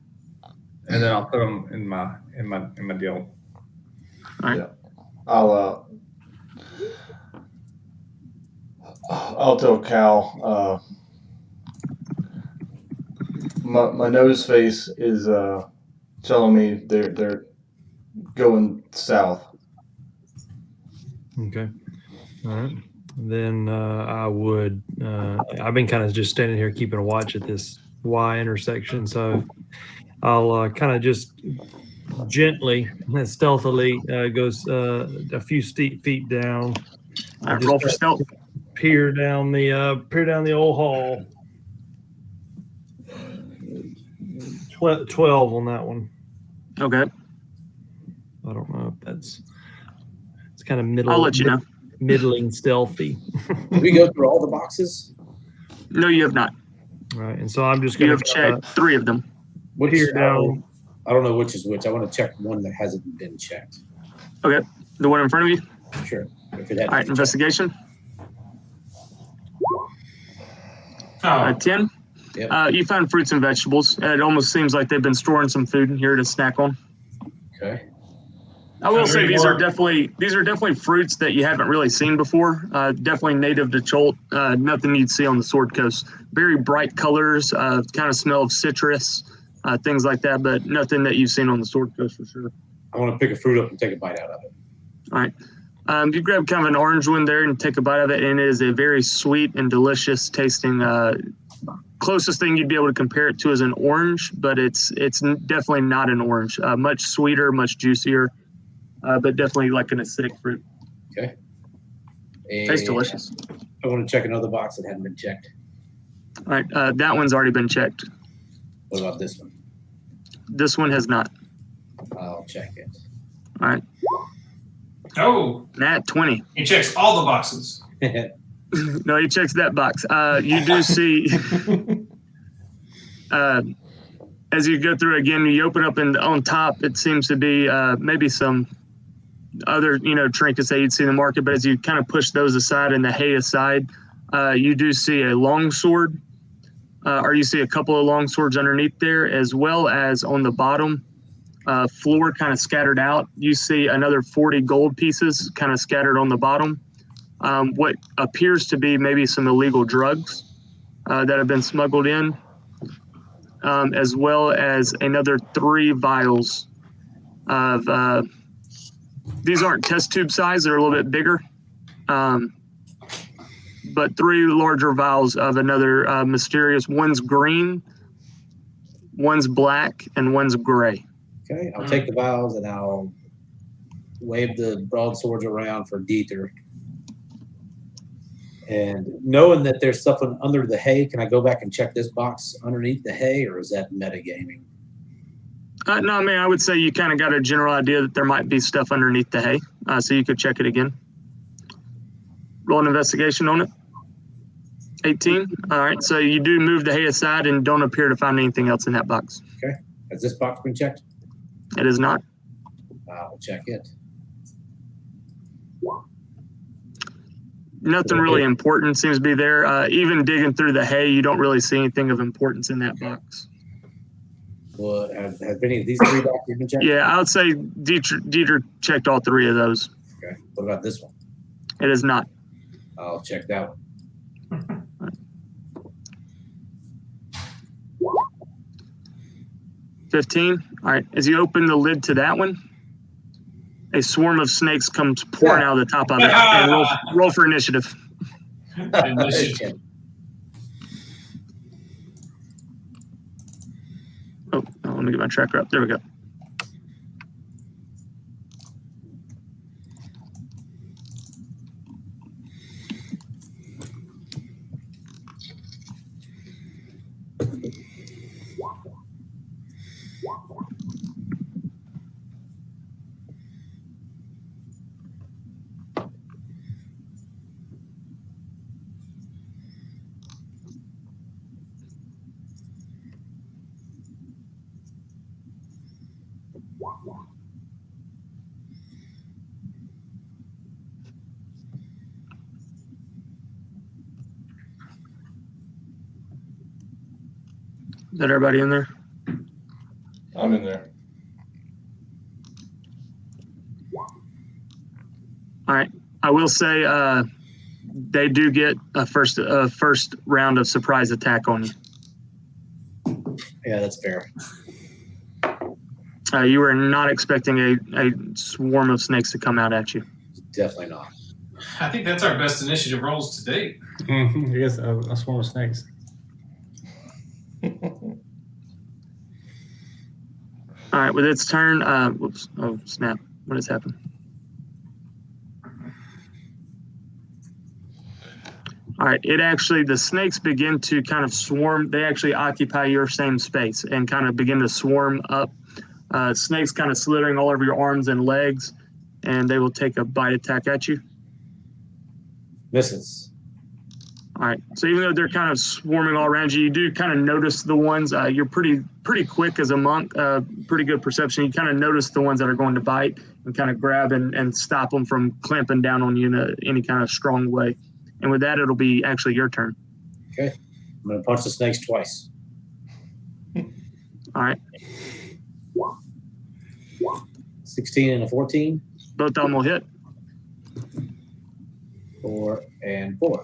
then I'll put them in my deal. I'll tell Cal. My nose face is telling me they're going south. Okay. All right. Then I would. I've been kind of just standing here keeping a watch at this Y intersection, so I'll kind of just gently, stealthily goes a few steep feet down. All right, roll for stealth. Peer down the old hall. 12 on that one. Okay. I don't know if it's kind of middle. I'll let you know. Middling stealthy. Did we go through all the boxes? No, you have not. All right, and so I'm just You going have checked 3 of them. Which peer down. I don't know which is which. I want to check one that hasn't been checked. Okay. The one in front of you? Sure. If it had All right, investigation. 10. Yep. You found fruits and vegetables. It almost seems like they've been storing some food in here to snack on. Okay. I will say these are definitely fruits that you haven't really seen before. Definitely native to Cholt. Nothing you'd see on the Sword Coast. Very bright colors, kind of smell of citrus, things like that, but nothing that you've seen on the Sword Coast for sure. I want to pick a fruit up and take a bite out of it. All right. You grab kind of an orange one there and take a bite of it, and it is a very sweet and delicious tasting. Closest thing you'd be able to compare it to is an orange, but it's definitely not an orange. Much sweeter, much juicier, but definitely like an acidic fruit. Okay. Tastes delicious. I want to check another box that hadn't been checked. All right, that one's already been checked. What about this one? This one has not. I'll check it. All right. Oh, Nat 20. he checks all the boxes. No, he checks that box. You do see, as you go through again, you open up and on top, it seems to be maybe some other, trinkets that you'd see in the market. But as you kind of push those aside and the hay aside, you do see a long sword, or you see a couple of long swords underneath there, as well as on the bottom floor kind of scattered out. You see another 40 gold pieces kind of scattered on the bottom. What appears to be maybe some illegal drugs that have been smuggled in, as well as another 3 vials of These aren't test tube size; they're a little bit bigger. But 3 larger vials of another mysterious. One's green, one's black, and one's gray. Okay, I'll take the vials and I'll wave the broadswords around for Dieter. And knowing that there's something under the hay, can I go back and check this box underneath the hay, or is that metagaming? No, I mean, I would say you kind of got a general idea that there might be stuff underneath the hay, so you could check it again. Roll an investigation on it. 18. All right, so you do move the hay aside and don't appear to find anything else in that box. Okay, has this box been checked? It is not. I'll check it. Nothing really important seems to be there. Even digging through the hay, you don't really see anything of importance in that box. Well, have any of these 3 boxes been checked? Yeah, I would say Dieter checked all 3 of those. Okay, what about this one? It is not. I'll check that one. 15. All right. As you open the lid to that one, a swarm of snakes comes pouring out of the top of it. And roll for initiative. Initiative. Oh, let me get my tracker up. There we go. Is that everybody in there? I'm in there. All right. I will say they do get a first round of surprise attack on you. Yeah, that's fair. You were not expecting a swarm of snakes to come out at you. Definitely not. I think that's our best initiative rolls to date. I guess a swarm of snakes. All right, with its turn, whoops, oh snap, what has happened? All right, the snakes begin to kind of swarm. They actually occupy your same space and kind of begin to swarm up. Snakes kind of slithering all over your arms and legs, and they will take a bite attack at you. Misses. All right, so even though they're kind of swarming all around you, you do kind of notice the ones, you're pretty quick as a monk, pretty good perception. You kind of notice the ones that are going to bite and kind of grab and stop them from clamping down on you in any kind of strong way. And with that, it'll be actually your turn. Okay. I'm going to punch the snakes twice. All right. 16 and a 14. Both of them will hit. 4 and 4.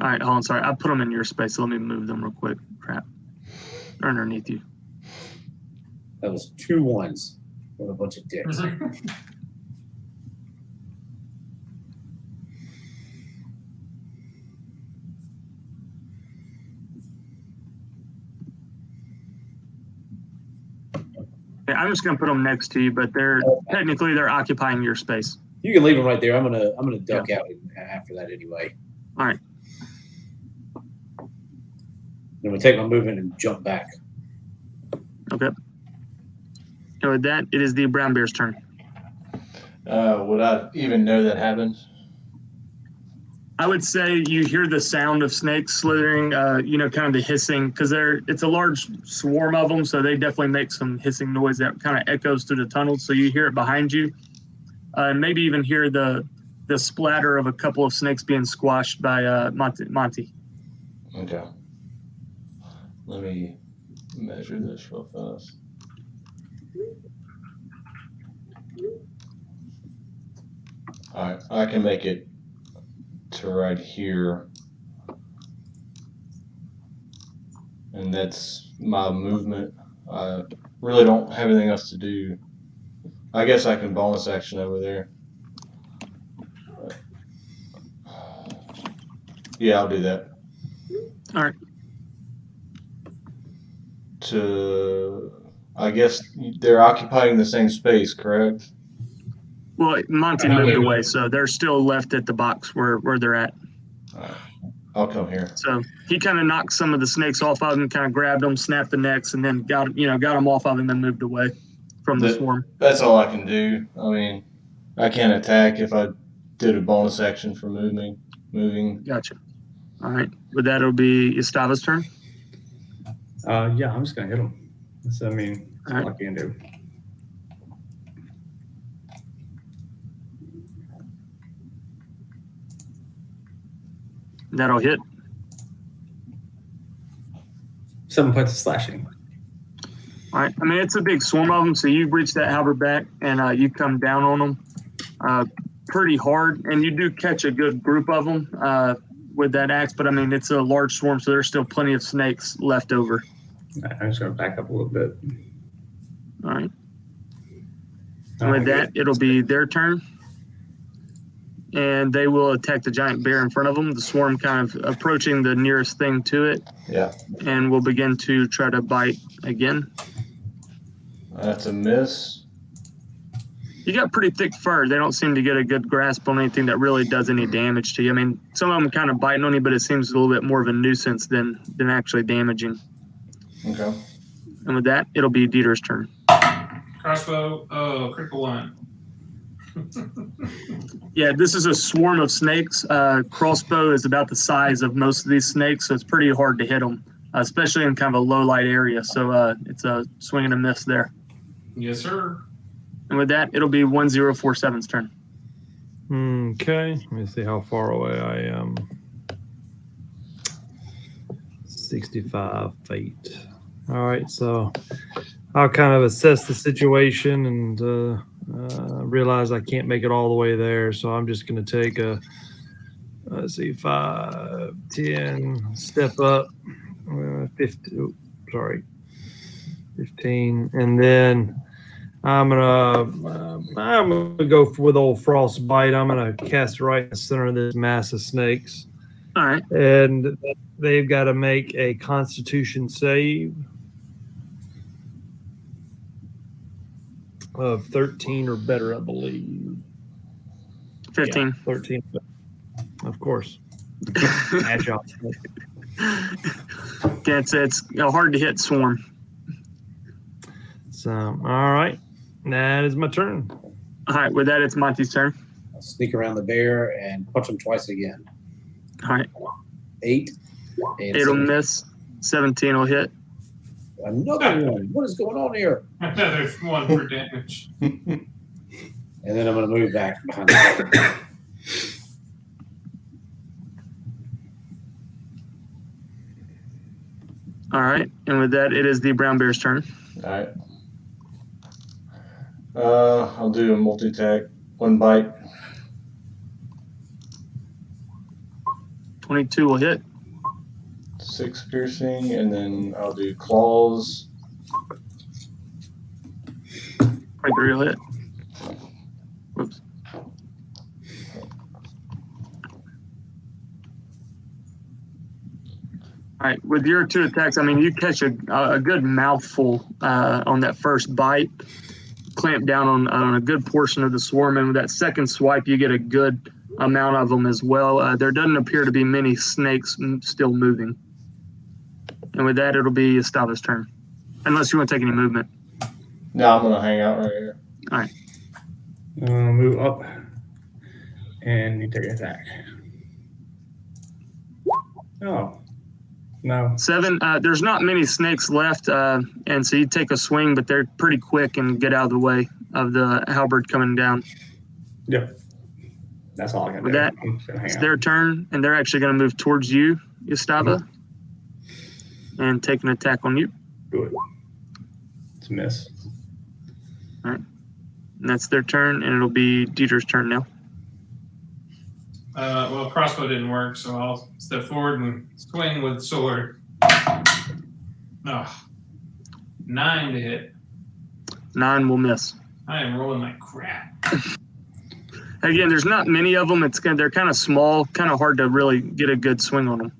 All right, hold on. Sorry, I put them in your space, so let me move them real quick. Crap. They're underneath you. That was 2 ones. What a bunch of dicks. Yeah, I'm just gonna put them next to you, but technically they're occupying your space. You can leave them right there. I'm gonna duck out after that anyway. All right. I'm gonna take my movement and jump back. Okay. And with that, it is the brown bear's turn. Would I even know that happened? I would say you hear the sound of snakes slithering, kind of the hissing, because it's a large swarm of them, so they definitely make some hissing noise that kind of echoes through the tunnels. So you hear it behind you, and maybe even hear the splatter of a couple of snakes being squashed by Monty. Okay. Let me measure this real fast. All right, I can make it to right here, and that's my movement. I really don't have anything else to do I guess I can bonus action over there. Yeah, I'll do that. All right. I guess they're occupying the same space, correct? Well, Monty moved away, so they're still left at the box where they're at. All right. I'll come here. So he kind of knocked some of the snakes off of him, kind of grabbed them, snapped the necks, and then got them off of him and moved away from the swarm. That's all I can do. I mean, I can't attack if I did a bonus action for moving. Gotcha. All right. With that, it'll be Estava's turn. Yeah, I'm just gonna hit him. That's, I mean, that's all I can do. That'll hit. 7 points of slashing. All right. I mean, it's a big swarm of them, so you reach that halberd back and you come down on them pretty hard, and you do catch a good group of them with that axe. But I mean, it's a large swarm, so there's still plenty of snakes left over. I'm just gonna back up a little bit. All right. And with that, it'll be their turn. And they will attack the giant bear in front of them. The swarm kind of approaching the nearest thing to it. Yeah. And will begin to try to bite again. That's a miss. You got pretty thick fur. They don't seem to get a good grasp on anything that really does any damage to you. I mean, some of them kind of biting on you, but it seems a little bit more of a nuisance than actually damaging. Okay. And with that, it'll be Dieter's turn. Crossbow. Oh, critical one. Yeah, this is a swarm of snakes. Crossbow is about the size of most of these snakes, so it's pretty hard to hit them, especially in kind of a low light area. So it's a swing and a miss there. Yes, sir. And with that, it'll be 1047's turn. Okay, let me see how far away I am. 65 feet. All right, so I'll kind of assess the situation and realize I can't make it all the way there. So I'm just going to take a, 5, 10, step up, 15, 15. And then I'm gonna go with old frostbite. I'm gonna cast it right in the center of this mass of snakes. All right. And they've got to make a Constitution save of 13 or better, I believe. 15. Yeah, 13. Of course. Agile. It's a hard to hit swarm. So, all right. That is my turn. All right. With that, it's Monty's turn. I'll sneak around the bear and punch him twice again. All right. 8. And It'll 17. miss. 17 will hit. Another one. What is going on here? Another one for damage. And then I'm going to move back behind the bear. All right. And with that, it is the brown bear's turn. All right. I'll do a multi-attack. 1 bite. 22 will hit. 6 piercing, and then I'll do claws. 23 will hit. Whoops. All right, with your 2 attacks, I mean, you catch a good mouthful on that first bite, clamp down on a good portion of the swarm, and with that second swipe, you get a good amount of them as well. There doesn't appear to be many snakes still moving. And with that, it'll be Estava's turn, unless you want to take any movement. No, I'm going to hang out right here. All right. Move up, and you take an attack. Oh, no. 7. There's not many snakes left, and so you take a swing, but they're pretty quick and get out of the way of the halberd coming down. Yep. That's all I can With do. that, I'm just gonna hang it's out. their turn, and they're actually going to move towards you, Estava, and take an attack on you. Do it. It's a miss. And that's their turn, and it'll be Dieter's turn now. Well, crossbow didn't work, so I'll step forward and swing with sword. Oh, 9 to hit. 9 will miss. I am rolling like crap. Again, there's not many of them. They're kind of small, kind of hard to really get a good swing on them.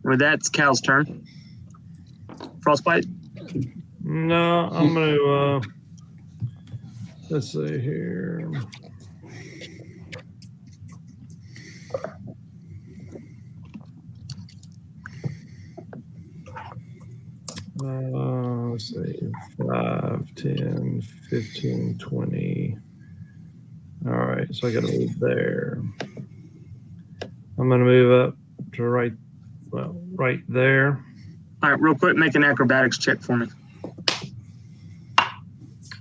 With that, it's Cal's turn. Frostbite. No, I'm gonna. Let's see here. Let's see, 5, 10, 15, 20. All right, so I got to move there. I'm going to move up to right there. All right, real quick, make an acrobatics check for me.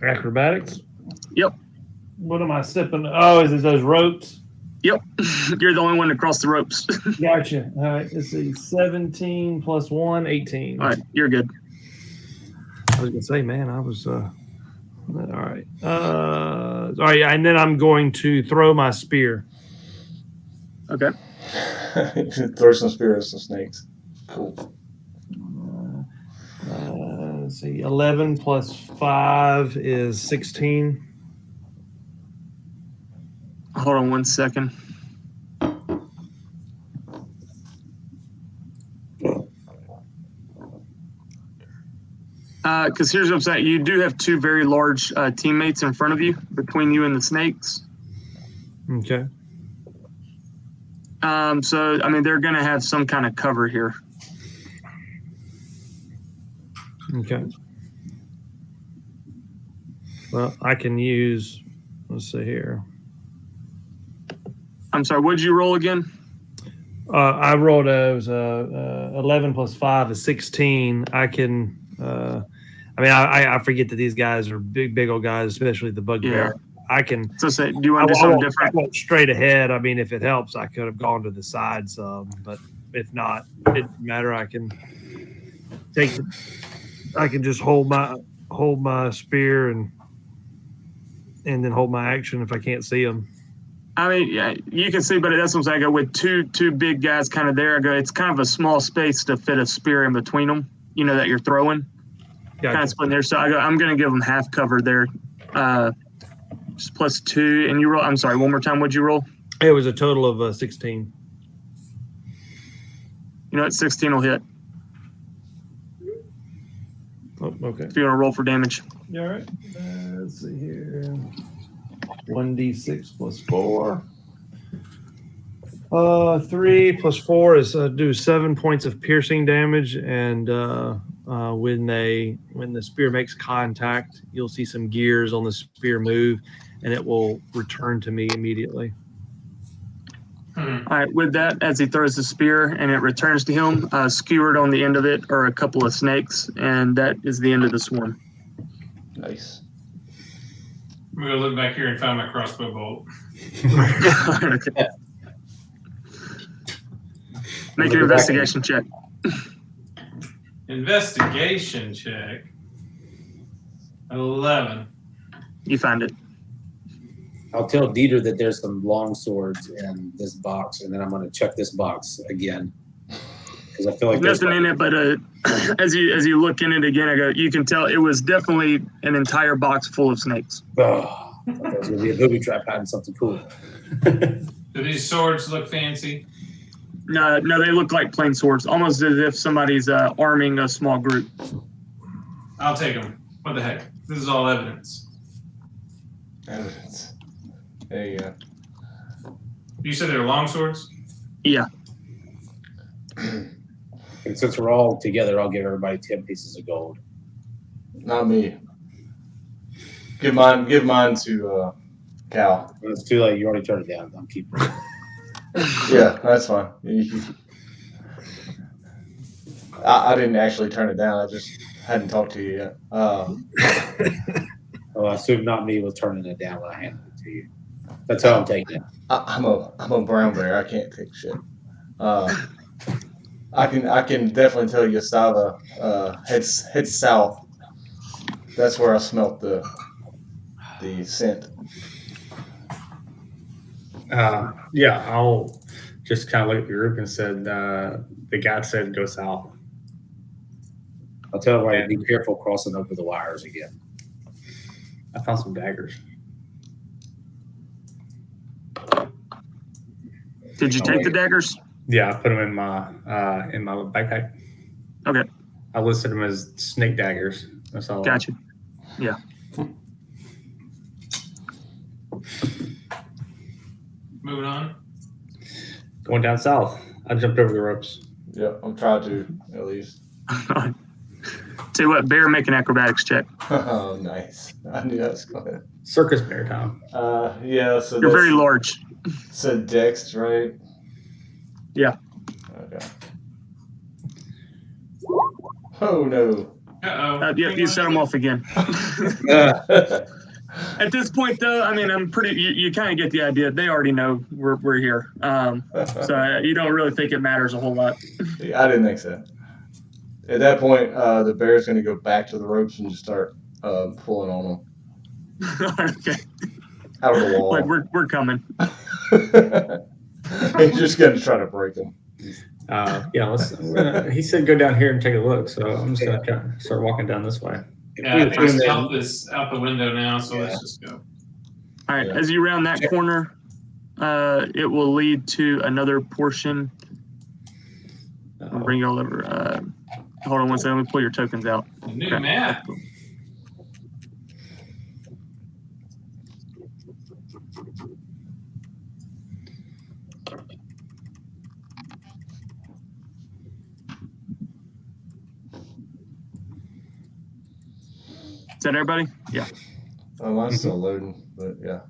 Acrobatics? Yep. What am I stepping? Oh, is it those ropes? Yep. You're the only one to cross the ropes. Gotcha. All right, let's see, 17 plus 1, 18. All right, you're good. I was gonna say, man, I was all right. All right, and then I'm going to throw my spear. Okay. Throw some spear at some snakes. Cool. Let's see, 11 plus 5 is 16. Hold on 1 second. Because here's what I'm saying. You do have two very large teammates in front of you, between you and the snakes. Okay. So, I mean, they're going to have some kind of cover here. Okay. Well, I can use, let's see here. I'm sorry, what did you roll again? I rolled it was 11 plus 5 is 16. I can, I forget that these guys are big old guys, especially the bugbear. I can. So say, do you want to do something different? I went straight ahead. I mean, if it helps, I could have gone to the side some, but if not, it doesn't matter. I can I can just hold my spear and then hold my action if I can't see them. I mean, yeah, you can see, but that's what I'm saying. I go with two big guys kind of there. I go, it's kind of a small space to fit a spear in between them, that you're throwing. Gotcha. Kind of splitting there. So I go, I'm going to give them half cover there. Just plus 2. And you roll, I'm sorry, one more time. What'd you roll? It was a total of 16. You know what? 16 will hit. Oh, okay. If you want to roll for damage. Yeah, all right. Let's see here. 1d6 plus 4. 3 plus 4 is do 7 points of piercing damage, and when the spear makes contact, you'll see some gears on the spear move, and it will return to me immediately. All right. With that, as he throws the spear and it returns to him, skewered on the end of it are a couple of snakes, and that is the end of the swarm. Nice. I'm gonna look back here and find my crossbow bolt. Okay. Make an investigation check. Investigation check. 11. You find it. I'll tell Dieter that there's some long swords in this box, and then I'm going to check this box again because I feel like There's nothing in it, but as you look in it again, you can tell it was definitely an entire box full of snakes. Oh, I thought that was going to be a booby trap hiding something cool. Do these swords look fancy? No, they look like plain swords, almost as if somebody's arming a small group. I'll take them. What the heck? This is all evidence. Evidence. There you go. You said they're long swords? Yeah. And since we're all together, I'll give everybody 10 pieces of gold. Not me. Give mine to Cal. It's too late. You already turned it down. I'm keeping it. Yeah, that's fine. I didn't actually turn it down. I just hadn't talked to you yet. Well, I assume not me was turning it down when I handed it to you. That's how I'm taking it. I'm a brown bear. I can't take shit. I can definitely tell you Gustava heads south. That's where I smelt the scent. Yeah, I'll just kind of look at the group and said, the guy said go south. I'll tell everybody to be careful crossing over the wires again. I found some daggers. Did you take the daggers? Yeah, I put them in my backpack. Okay. I listed them as snake daggers. That's all. Gotcha. Yeah. Moving on. Going down south. I jumped over the ropes. Yep, I'm trying to at least. Tell you what, bear, make an acrobatics check. Oh, nice. I knew that was going. Circus bear time. Yeah. So You're that's- very large. So Dex, right? Yeah. Okay. Oh no. Uh-oh. Yep, you set them off again. Yeah. At this point, though, I mean, I'm pretty. You kind of get the idea. They already know we're here, so you don't really think it matters a whole lot. I didn't think so. At that point, the bear's going to go back to the ropes and just start pulling on them Okay, out of the wall. like we're coming. He's just going to try to break them. He said go down here and take a look. So I'm just gonna start walking down this way. Yeah, I think stealth is out the window now, so let's just go. All right, Yeah. as you round that corner, it will lead to another portion. I'll bring y'all over. Hold on one second. Let me pull your tokens out. A new Okay. map. Is that everybody? Yeah. Mine's still loading, but yeah.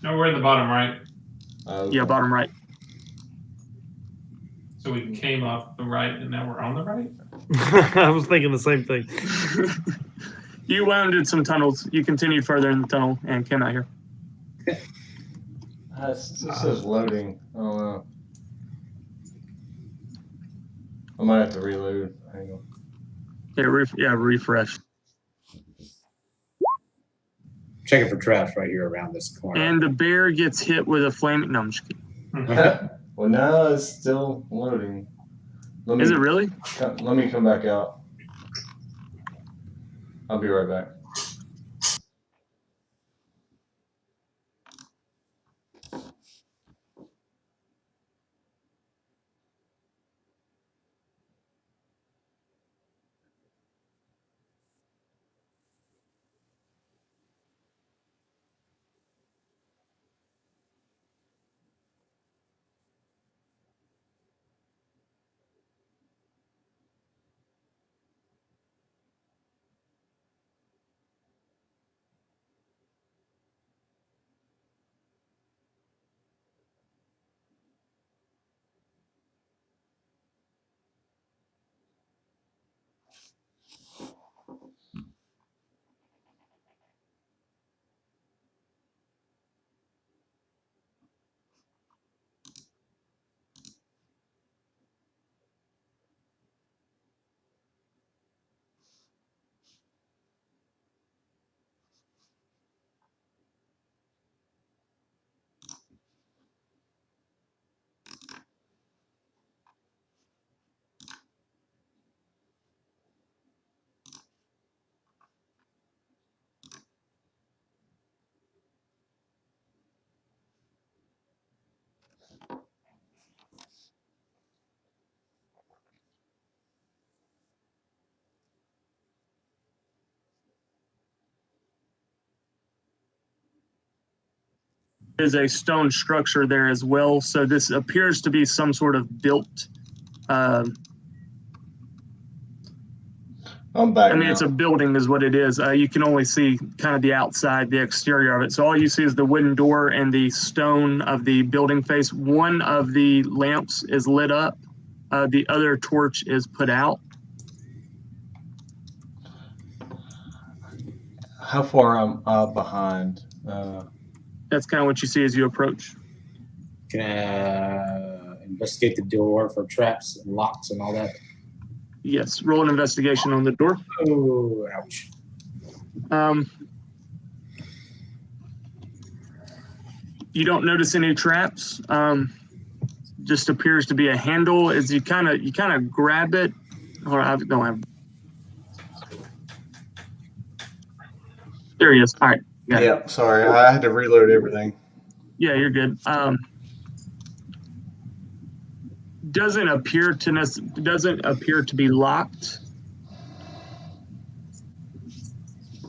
No, we're in the bottom right. Yeah, bottom right. So we came off the right and now we're on the right? I was thinking the same thing. You wound in some tunnels. You continued further in the tunnel and came out here. It says loading. I don't know. I might have to reload. Hang on. Yeah, refresh. Checking for traps right here around this corner. And the bear gets hit with a flame. No, I'm just kidding. Well, now it's still loading. Is it really? Let me come back out. I'll be right back. There's a stone structure there as well. So this appears to be some sort of built. I'm back. I mean, now. it's a building, is what it is. You can only see kind of the outside, the exterior of it. So all you see is the wooden door and the stone of the building face. One of the lamps is lit up. The other torch is put out. How far I'm behind? That's kind of what you see as you approach. Can I investigate the door for traps and locks and all that? Yes, roll an investigation on the door. Oh, ouch. You don't notice any traps. Just appears to be a handle. As you kind of grab it. Hold on, I don't have. There he is. All right. Got it. Yep. Sorry, I had to reload everything. Yeah, you're good. doesn't appear to be locked.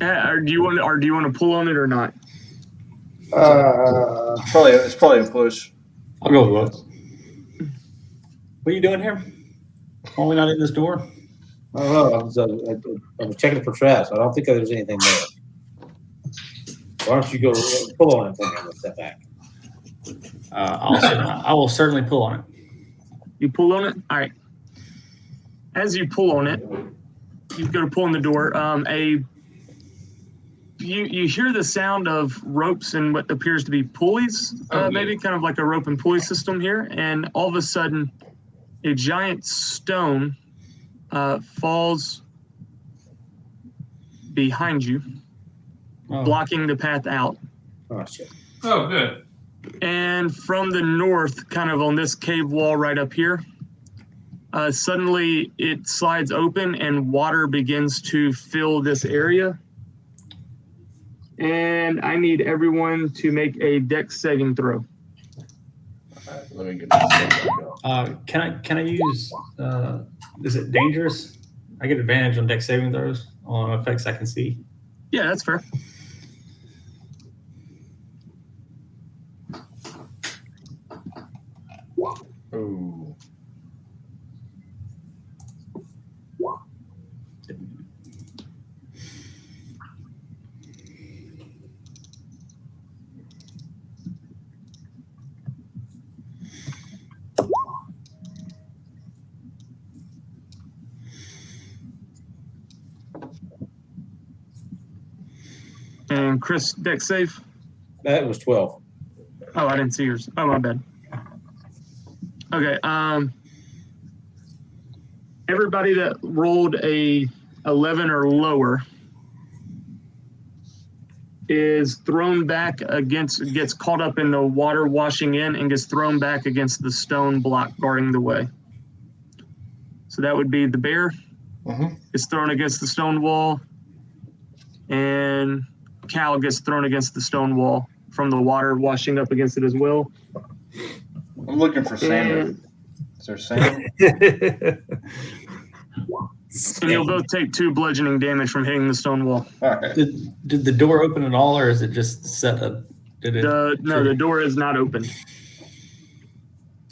Or do you want to pull on it or not? It's probably a push. I'll go with it. What are you doing here? Why are we not in this door? I don't know. I was checking for traps. I don't think there's anything there. Why don't you go pull on it for me? I'm gonna step back. I will certainly pull on it. You pull on it? All right. As you pull on it, you go to pull on the door. You hear the sound of ropes and what appears to be pulleys, maybe kind of like a rope and pulley system here. And all of a sudden, a giant stone falls behind you, blocking the path out. Oh, shit. Oh, good. And from the north, kind of on this cave wall right up here, suddenly it slides open and water begins to fill this area. And I need everyone to make a dex saving throw. All right, let me get this go. Can I use? Is it dangerous? I get advantage on dex saving throws on effects I can see. Yeah, that's fair. Ooh. And Chris, dex save. That was 12. Oh, I didn't see yours. Oh, my bad. Okay. Everybody that rolled a 11 or lower is thrown back gets caught up in the water washing in and gets thrown back against the stone block guarding the way. So that would be the bear is thrown against the stone wall, and Cal gets thrown against the stone wall from the water washing up against it as well. I'm looking for sand. Is there sand? And you'll both take 2 bludgeoning damage from hitting the stone wall. All right. Did the door open at all, or is it just set up? No, the door is not open.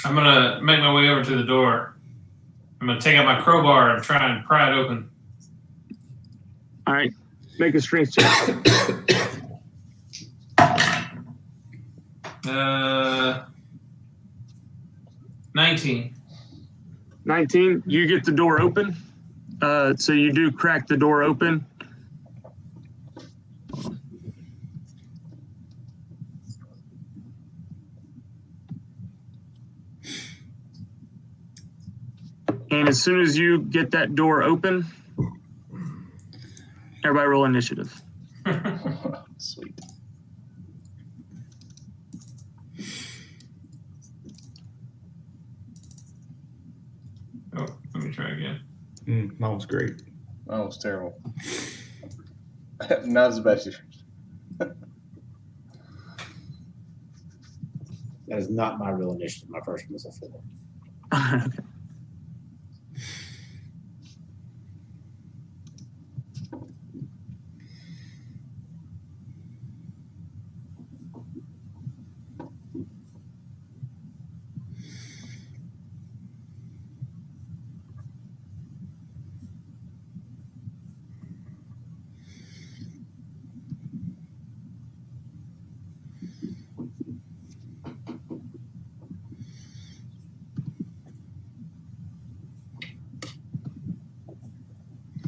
I'm gonna make my way over to the door. I'm gonna take out my crowbar and try and pry it open. All right, make a strength check. 19. 19. You get the door open. So you do crack the door open. And as soon as you get that door open, everybody roll initiative. Sweet. Oh, let me try again. Mine was great. That was terrible. Not as bad as yours. That is not my real initiative. My first one was a 4. Okay.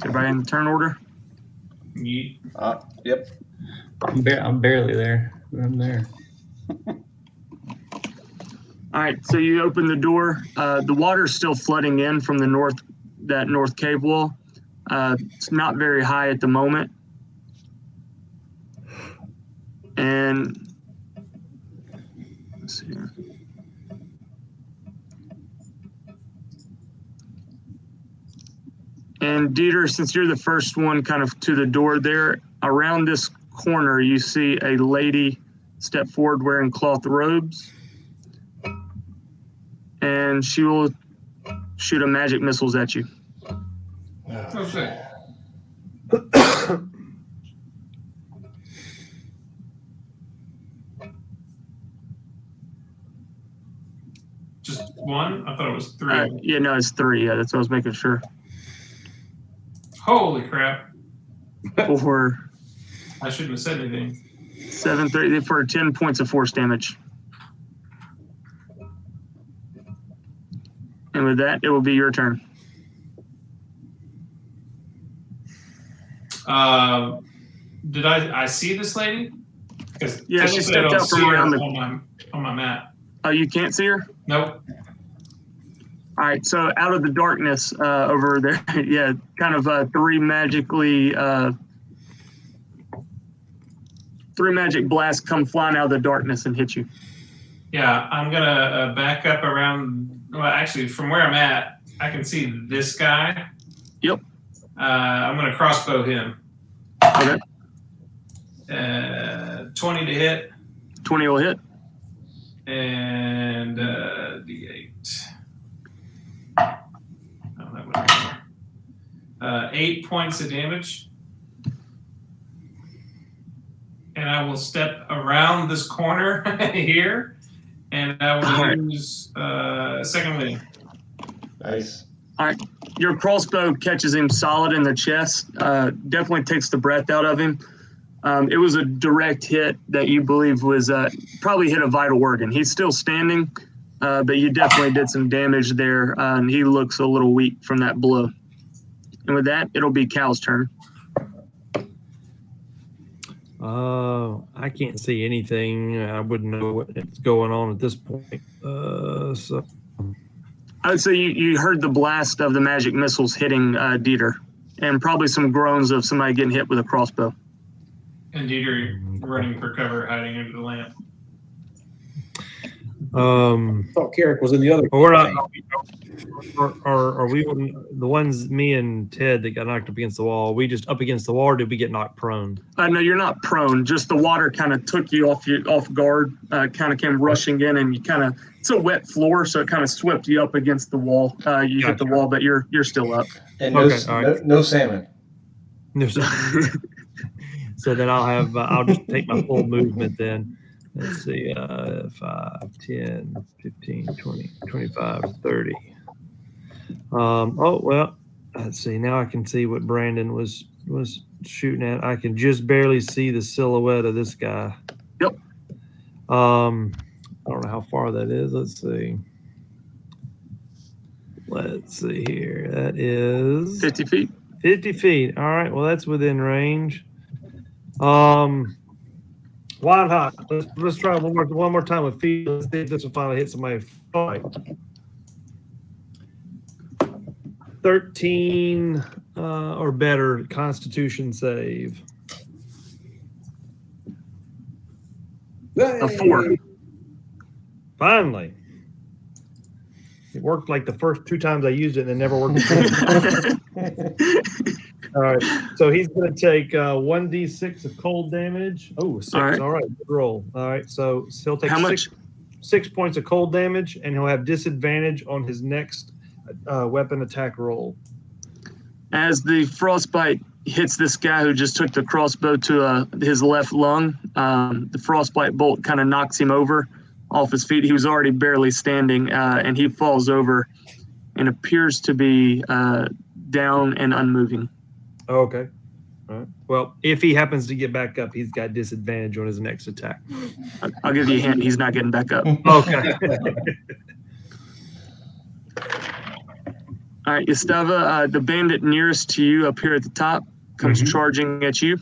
Everybody in the turn order? Yeet. Yep. I'm barely there. I'm there. All right, so you open the door. The water's still flooding in from the north, that north cave wall. It's not very high at the moment. And let's see here. And Dieter, since you're the first one kind of to the door there, around this corner, you see a lady step forward wearing cloth robes. And she will shoot a magic missiles at you. Okay. Just one? I thought it was three. Yeah, no, it's 3. Yeah, that's what I was making sure. Holy crap. 4, I shouldn't have said anything. 7, 3 for 10 points of force damage. And with that, it will be your turn. Did I see this lady? Yeah, she stepped out from around on my map. Oh, you can't see her? Nope. All right, so out of the darkness over there, yeah, kind of 3 magic blasts come flying out of the darkness and hit you. Yeah, I'm gonna back up around. Well, actually, from where I'm at, I can see this guy. Yep. I'm gonna crossbow him. Okay. 20 to hit. 20 will hit. And D8. I don't have what anymore. 8 points of damage. And I will step around this corner here, and I will use second wind. Nice. All right. Your crossbow catches him solid in the chest. Definitely takes the breath out of him. It was a direct hit that you believe was probably hit a vital organ. He's still standing, but you definitely did some damage there, and he looks a little weak from that blow. And with that, it'll be Cal's turn. I can't see anything. I wouldn't know what's going on at this point. So I would say you heard the blast of the magic missiles hitting Dieter, and probably some groans of somebody getting hit with a crossbow. And Dieter running for cover, hiding under the lamp. I thought Carrick was in the other. But we're not. Are we the ones? Me and Ted that got knocked up against the wall. Are we just up against the wall, or did we get knocked prone? No, you're not prone. Just the water kind of took you off guard. Kind of came rushing in, and you kind of. It's a wet floor, so it kind of swept you up against the wall. You hit the wall, but you're still up. And Okay, no salmon. So then I'll just take my full movement then. Let's see, 5, 10, 15, 20, 25, 30. Oh, well, let's see. Now I can see what Brandon was shooting at. I can just barely see the silhouette of this guy. Yep. I don't know how far that is. Let's see. Let's see here. That is 50 feet. 50 feet. All right. Well, that's within range. Why not? Let's try one more time with feet. Let's see if this will finally hit somebody. 13 or better Constitution save. A 4. Finally. It worked like the first 2 times I used it and it never worked again. All right. So he's going to take 1d6 of cold damage. Oh, 6. All right. Good roll. All right. So he'll take How much? 6 points of cold damage, and he'll have disadvantage on his next weapon attack roll. As the frostbite hits this guy who just took the crossbow to his left lung, the frostbite bolt kind of knocks him over off his feet. He was already barely standing, and he falls over and appears to be down and unmoving. Oh, okay. All right. Well, if he happens to get back up, he's got disadvantage on his next attack. I'll give you a hint. He's not getting back up. Okay. All right, Yastava, the bandit nearest to you up here at the top comes charging at you.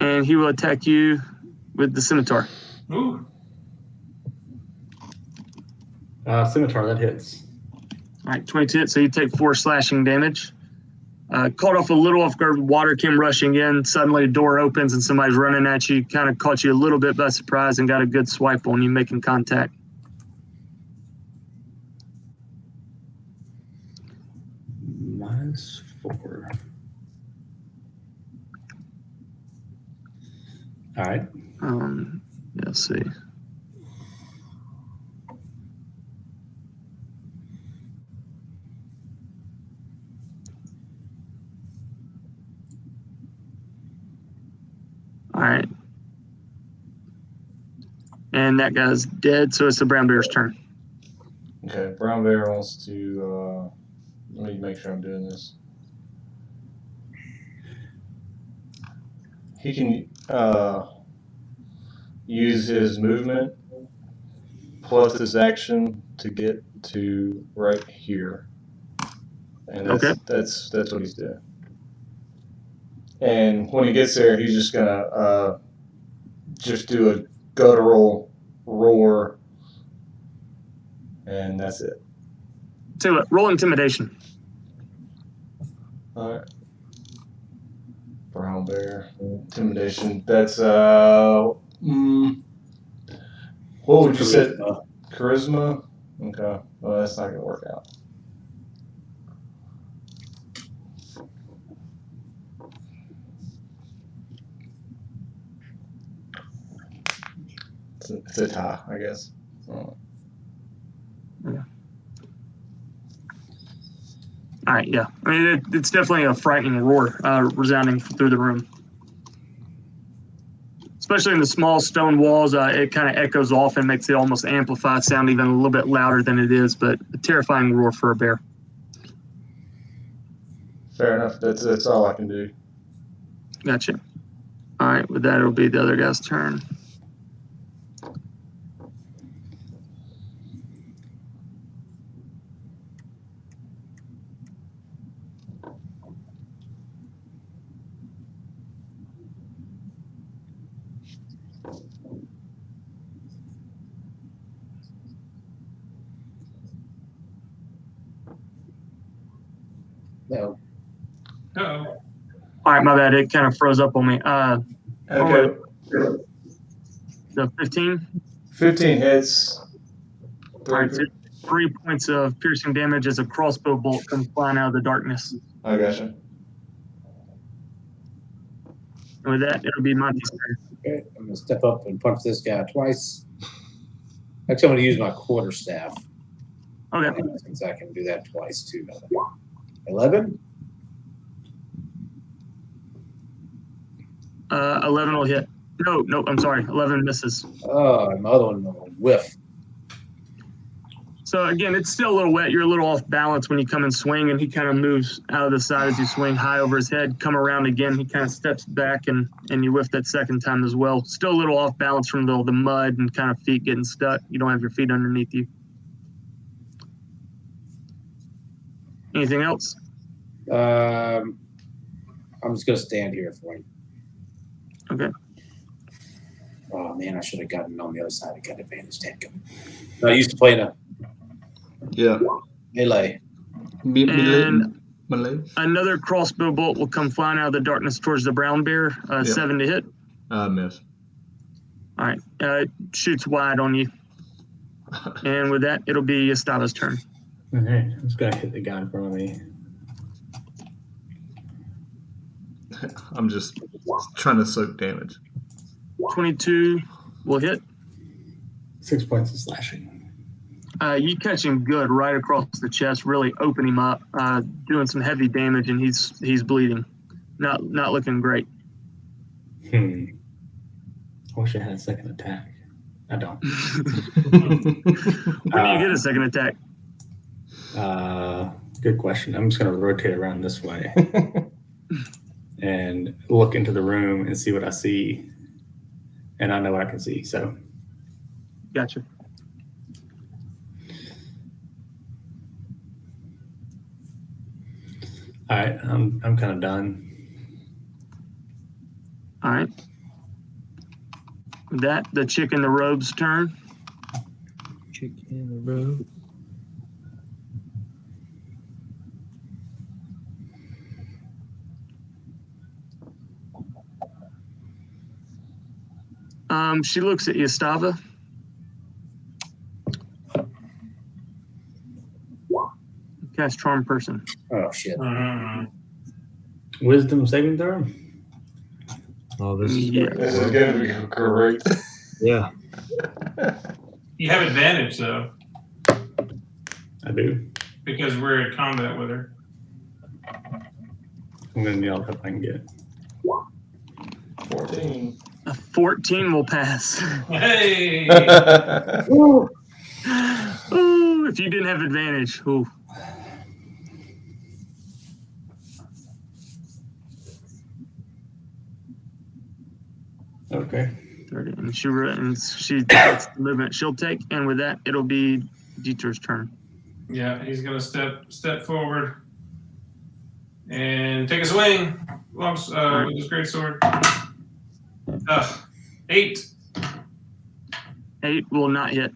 And he will attack you with the scimitar. Ooh. Scimitar, that hits. All right, 22 hits, so you take 4 slashing damage. Caught off a little off guard, water came rushing in. Suddenly a door opens and somebody's running at you. Kind of caught you a little bit by surprise and got a good swipe on you, making contact. -4. All right. Let's see. right. And that guy's dead, so it's the brown bear's turn. Okay, brown bear wants to. Let me make sure I'm doing this. He can use his movement plus his action to get to right here, and that's what he's doing. And when he gets there, he's just gonna just do a guttural roar, and that's it. So roll intimidation. All right. Brown bear intimidation. That's what would you say? Charisma. Okay. Well, that's not gonna work out. It's a tie, I guess. All right, yeah. I mean, it's definitely a frightening roar resounding through the room. Especially in the small stone walls, it kind of echoes off and makes it almost amplify, sound even a little bit louder than it is, but a terrifying roar for a bear. Fair enough. That's all I can do. Gotcha. All right, with that, it'll be the other guy's turn. No. Uh-oh. All right, my bad. It kind of froze up on me. Okay. The 15. 15 hits. All right, so 3 points of piercing damage as a crossbow bolt comes flying out of the darkness. I gotcha. And with that, it'll be Monty's turn. Okay, I'm gonna step up and punch this guy twice. Actually, I'm gonna use my quarterstaff. Okay. Since I can do that twice too. 11. 11 will hit. No, I'm sorry. 11 misses. Oh, my other one will whiff. So again, it's still a little wet. You're a little off balance when you come and swing, and he kind of moves out of the side as you swing high over his head. Come around again, he kind of steps back, and you whiff that second time as well. Still a little off balance from the mud and kind of feet getting stuck. You don't have your feet underneath you. Anything else? I'm just gonna stand here for you. Okay. Oh man, I should have gotten on the other side. I got advantage. I used to play in a melee. And another crossbow bolt will come flying out of the darkness towards the brown bear. 7 to hit. Miss. All right. It shoots wide on you. And with that, it'll be Estava's turn. All right, I'm just gonna hit the guy in front of me. I'm just trying to soak damage. 22 will hit. 6 points of slashing. You catch him good right across the chest, really open him up, doing some heavy damage, and he's bleeding. Not looking great. I wish I had a second attack. I don't. When do you get a second attack? Good question. I'm just going to rotate around this way and look into the room and see what I see. And I know what I can see, so. Gotcha. All right, I'm kind of done. All right. With that, the chick in the robe's turn. Chick in the robe. She looks at Estava. Cast Charm Person. Oh shit. Wisdom saving throw? Oh, this is This is going to be great. yeah. You have advantage though, I do. because we're in combat with her. I'm going to need all the help I can get. 14. 14 will pass. Hey. Ooh, if you didn't have advantage. Ooh. Okay. 30, and she that's the movement she'll take, and with that, it'll be Dieter's turn. Yeah, he's gonna step forward and take a swing. With his great sword. 8. 8 will not hit.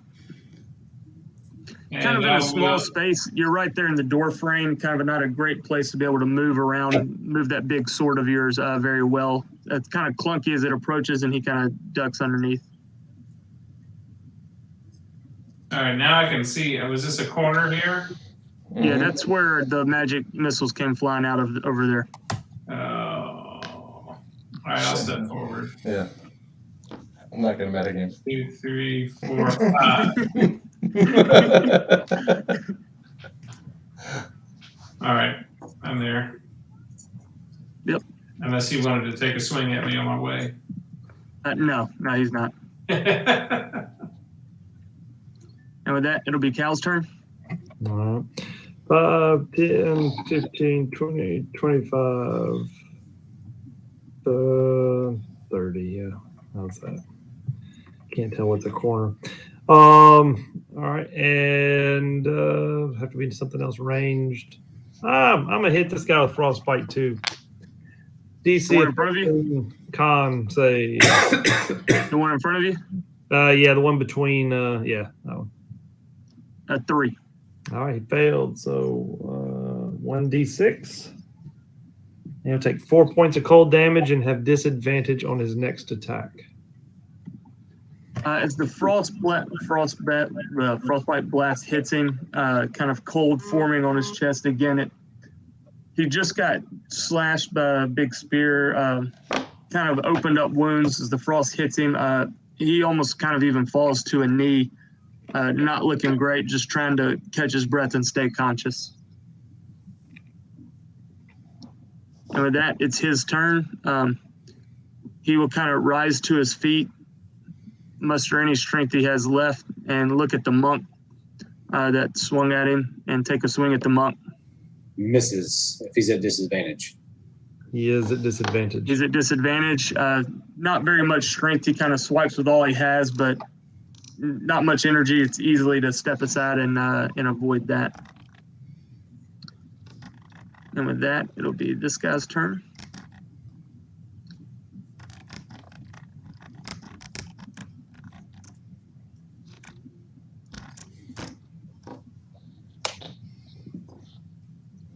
And Kind of in I a small will- space. You're right there in the door frame. Kind of not a great place to be able to move around, move that big sword of yours very well. It's kind of clunky as it approaches, and he kind of ducks underneath. All right, now I can see. Was this a corner here? Yeah, that's where the magic missiles came flying out of over there. Oh. All right, I'll step forward. Yeah. I'm not gonna metagame. 2, 3, 4, 5. All right, I'm there. Yep. Unless he wanted to take a swing at me on my way. No, he's not. And with that, it'll be Cal's turn. All right. 5, 10, 15, 20, 25, 30. Yeah, how's that? Can't tell what's a corner. All right, and have to be something else ranged. I'm gonna hit this guy with frostbite too. DC The one in front of you? Con say The one in front of you? yeah, the one between yeah, that one. 3. All right, he failed. So 1d6. He'll take 4 points of cold damage and have disadvantage on his next attack. As the frostbite blast hits him, kind of cold forming on his chest again. He just got slashed by a big spear, kind of opened up wounds as the frost hits him. He almost kind of even falls to a knee, not looking great, just trying to catch his breath and stay conscious. And with that, it's his turn. He will kind of rise to his feet, muster any strength he has left, and look at the monk that swung at him and take a swing at the monk. Misses if he's at disadvantage. He is at disadvantage. He's at disadvantage. Not very much strength. He kind of swipes with all he has, but not much energy. It's easily to step aside and avoid that. And with that, it'll be this guy's turn.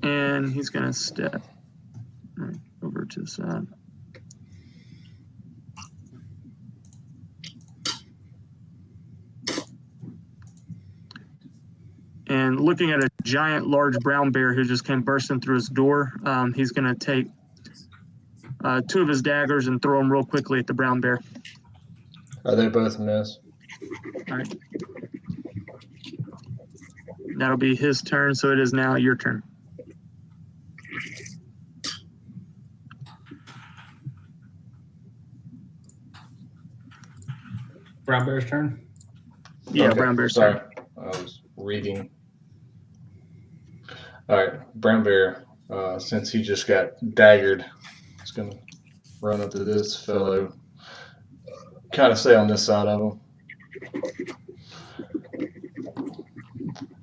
And he's going to step right over to the side. And looking at a giant, large brown bear who just came bursting through his door, he's going to take 2 of his daggers and throw them real quickly at the brown bear. Are they both miss? All right. That'll be his turn, so it is now your turn. Brown Bear's turn. Yeah, Okay, brown bear's sorry. turn. I was reading. All right, brown bear. Since he just got daggered, he's gonna run up to this fellow. Kind of stay on this side of him,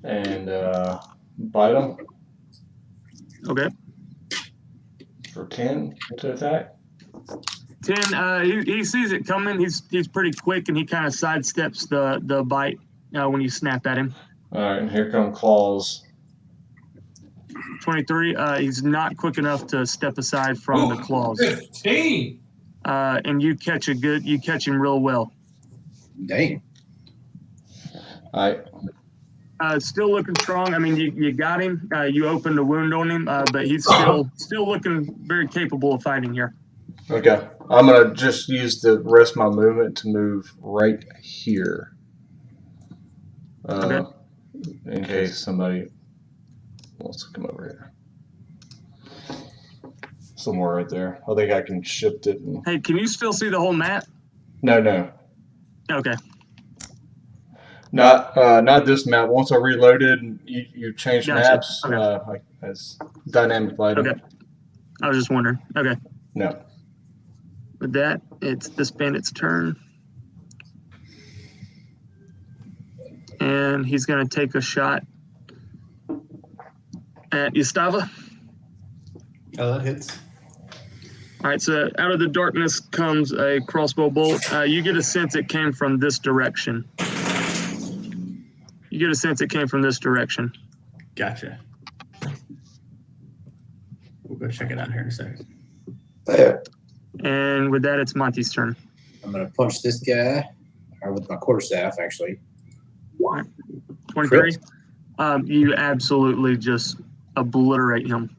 and bite him Okay. for 10 to attack. 10, he sees it coming. He's pretty quick, and he kind of sidesteps the bite when you snap at him. All right, and here come claws. 23, he's not quick enough to step aside from the claws. 15. And you catch him real well. Dang. All right, Still looking strong. I mean, you got him. You opened a wound on him, but he's still looking very capable of fighting here. okay. I'm gonna just use the rest of my movement to move right here. Okay. In case somebody wants to come over here. Somewhere right there. I think I can shift it. And, Hey, can you still see the whole map? No. Okay. Not this map. Once I reloaded, you changed Gotcha. maps. Okay. Like as dynamic lighting. Okay. I was just wondering. Okay. No. With that, it's this bandit's turn. And he's going to take a shot at Yastava. Oh, that hits. All right, so out of the darkness comes a crossbow bolt. You get a sense it came from this direction. Gotcha. We'll go check it out here in a second. And with that, it's Monty's turn. I'm gonna punch this guy, or with my quarterstaff, actually. 23. You absolutely just obliterate him.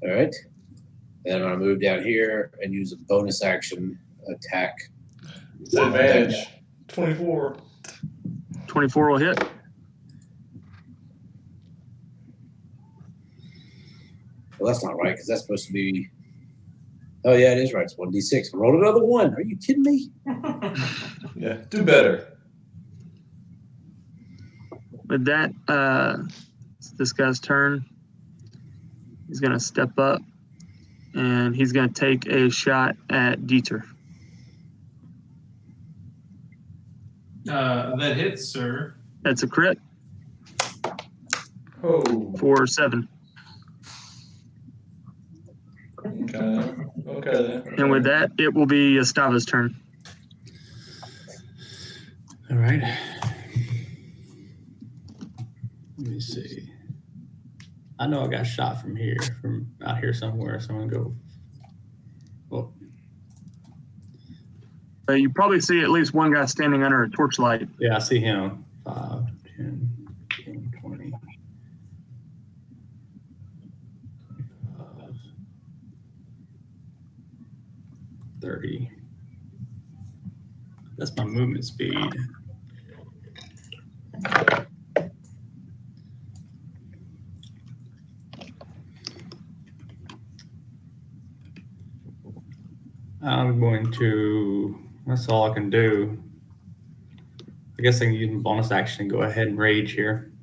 All right. Then I'm gonna move down here and use a bonus action attack. It's an advantage. 24. 24 will hit. Well, that's not right because that's supposed to be. Oh yeah, it is right. It's 1d6. Roll another one. Are you kidding me? Yeah, do better. With that, it's this guy's turn. He's going to step up, and he's going to take a shot at Dieter. That hits, sir. That's a crit Oh. for 7. Okay then. And with that, it will be Yastava's turn. All right. Let me see. I know I got shot from out here somewhere. So I'm gonna go. Well, You probably see at least one guy standing under a torchlight. yeah, I see him. 5, 10, 15, 20. 25, 30. That's my movement speed. I'm going to, that's all I can do. I guess I can use my bonus action and go ahead and rage here.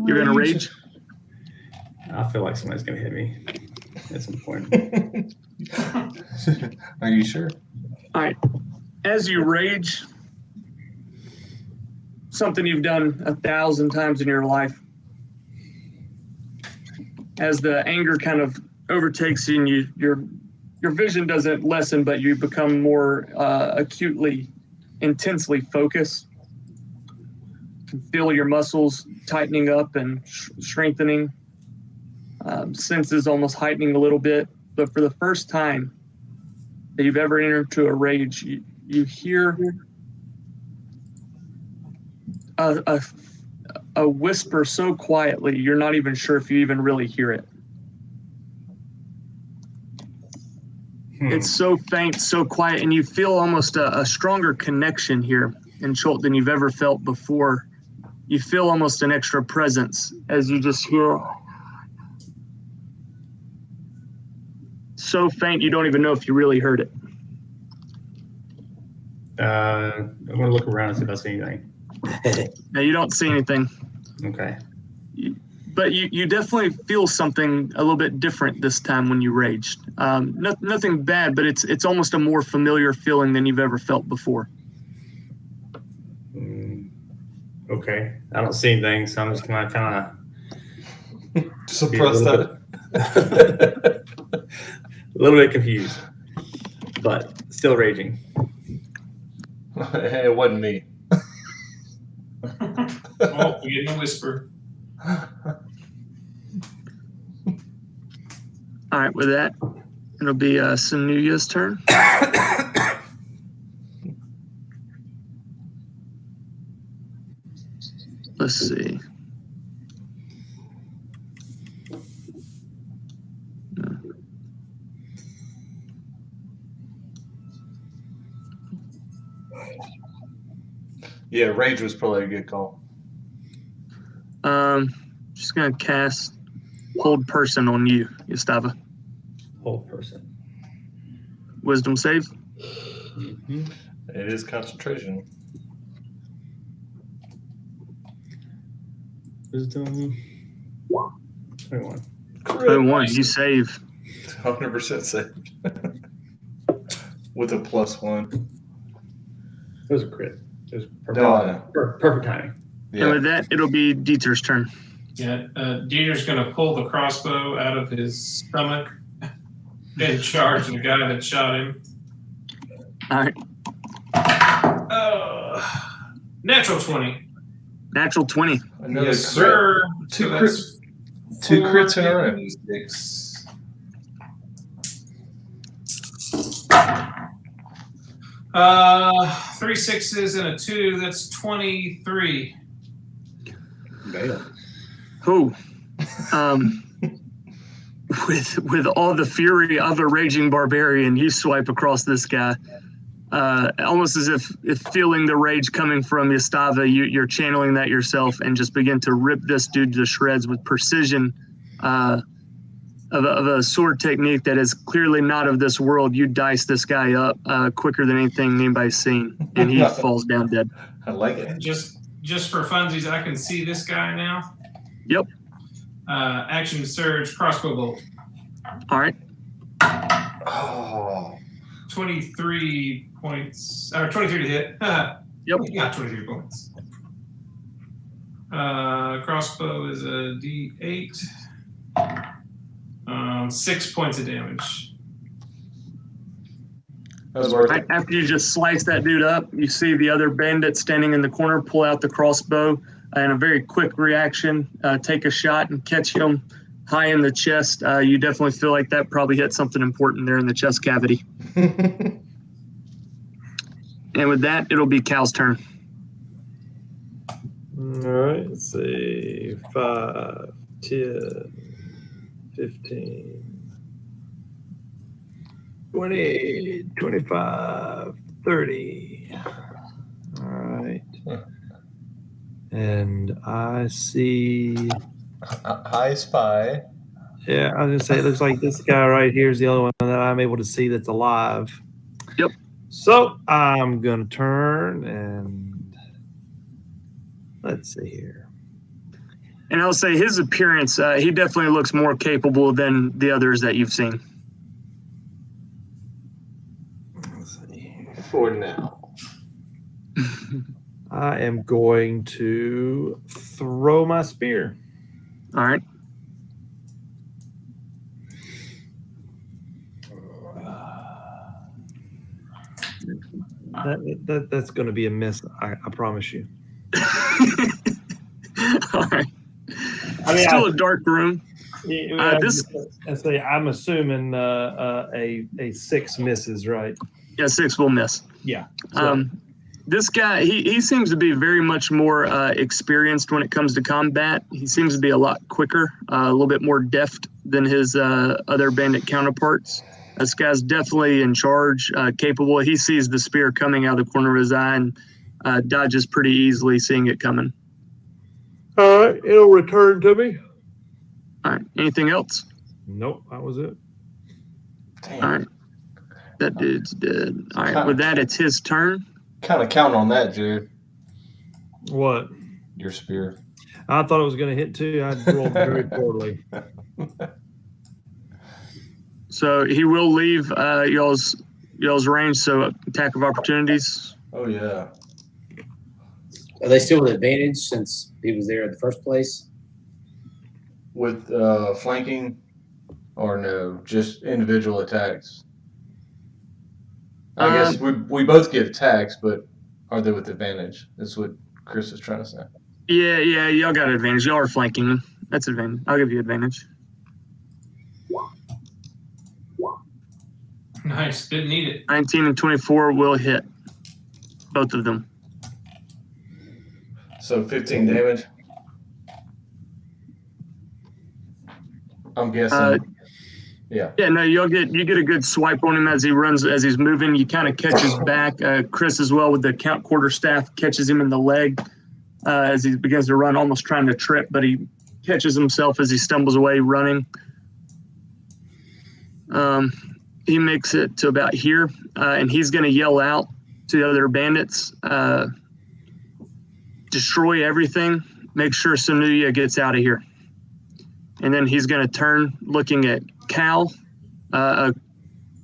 You're going to rage? I feel like somebody's going to hit me at some point. Are you sure? All right. As you rage, something you've done 1,000 times in your life, as the anger kind of overtakes you and your vision doesn't lessen, but you become more acutely, intensely focused. You can feel your muscles tightening up and strengthening, senses almost heightening a little bit. But for the first time that you've ever entered into a rage, you hear a whisper so quietly you're not even sure if you even really hear it. It's so faint, so quiet, and you feel almost a stronger connection here in Chult than you've ever felt before. You feel almost an extra presence as you just hear so faint you don't even know if you really heard it. I'm going to look around and see if I see anything. Now, you don't see anything. Okay. But you definitely feel something a little bit different this time when you raged. Nothing bad, but it's almost a more familiar feeling than you've ever felt before. Okay. I don't see anything, so I'm just going to kind of Suppress that. a little bit confused, but still raging. It wasn't me. Oh, we get a whisper. All right, with that, it'll be Sanuya's turn. Let's see. Yeah, rage was probably a good call. Just gonna cast Hold Person on you, Yastava. Whole person. Wisdom save. It is concentration. Wisdom. 21. 21. You save. 100% safe. With a +1. It was a crit. It was perfect, No, I know. perfect timing. And with that, it'll be Dieter's turn. Yeah, Dieter's going to pull the crossbow out of his stomach and charge the guy that shot him. All right. Natural 20. Natural 20. Another Yes, crit. sir. Two So crits. that's Two crits in a row. 4d6. Three sixes and a 2. That's 23. Damn. Oh. With all the fury of a raging barbarian, you swipe across this guy. Almost as if feeling the rage coming from Yastava, you're channeling that yourself and just begin to rip this dude to shreds with precision of a sword technique that is clearly not of this world. You dice this guy up quicker than anything anybody's seen, and he falls down dead. I like it. Just for funsies, I can see this guy now. Yep. Action surge, crossbow bolt. All right. Oh. 23 points. Or 23 to hit. Yep. Yeah, 23 points. Crossbow is a D8. 6 points of damage. That was worth Right it. after you just slice that dude up, you see the other bandit standing in the corner pull out the crossbow and a very quick reaction, take a shot and catch him high in the chest. You definitely feel like that probably hit something important there in the chest cavity. And with that, it'll be Cal's turn. All right, let's see. 5, 10, 15, 20, 25, 30. All right. And I see. High spy. Yeah, I was gonna say it looks like this guy right here is the only one that I'm able to see that's alive. Yep. So I'm gonna turn and let's see here. And I'll say his appearance, he definitely looks more capable than the others that you've seen. Let's see here. For now. I am going to throw my spear. All right. That's going to be a miss. I promise you. All right. I mean, Still a dark room. I say I'm assuming a 6 misses, right? Yeah, 6 will miss. Yeah. So, This guy, he seems to be very much more experienced when it comes to combat. He seems to be a lot quicker, a little bit more deft than his other bandit counterparts. This guy's definitely in charge, capable. He sees the spear coming out of the corner of his eye and dodges pretty easily, seeing it coming. all right, it'll return to me. All right. Anything else? Nope, that was it. Damn. All right. That dude's dead. All right. With that, it's his turn. Kind of count on that, Jared. What? Your spear. I thought it was going to hit too. I rolled very poorly. So he will leave y'all's range. So attack of opportunities. Oh, yeah. Are they still with advantage since he was there in the first place? With flanking or no, just individual attacks? I guess we both get attacks, but are they with advantage? That's what Chris is trying to say. Yeah, y'all got advantage. Y'all are flanking him. That's advantage. I'll give you advantage. Nice. Didn't need it. 19 and 24 will hit. Both of them. So 15 damage. I'm guessing. Yeah. Yeah, no, you get a good swipe on him as he runs, as he's moving. You kind of catch his back. Chris as well with the quarterstaff catches him in the leg as he begins to run, almost trying to trip, but he catches himself as he stumbles away running. he makes it to about here, and he's going to yell out to the other bandits, destroy everything, make sure Sanuya gets out of here. And then he's going to turn, looking at Cal,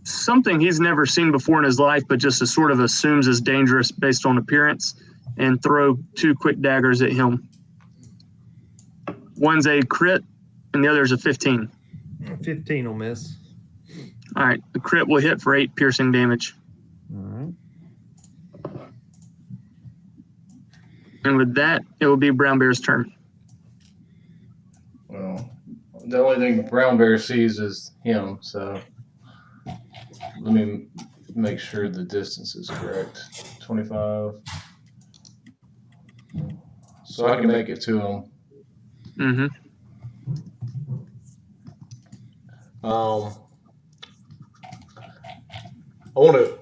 something he's never seen before in his life, but just sort of assumes is dangerous based on appearance, and throw 2 quick daggers at him. One's a crit, and the other's a 15. 15 will miss. All right, the crit will hit for 8 piercing damage. All right. And with that, it will be Brown Bear's turn. Well, the only thing Brown Bear sees is him, so let me make sure the distance is correct. 25. So I can make it to him. Mm-hmm. I want to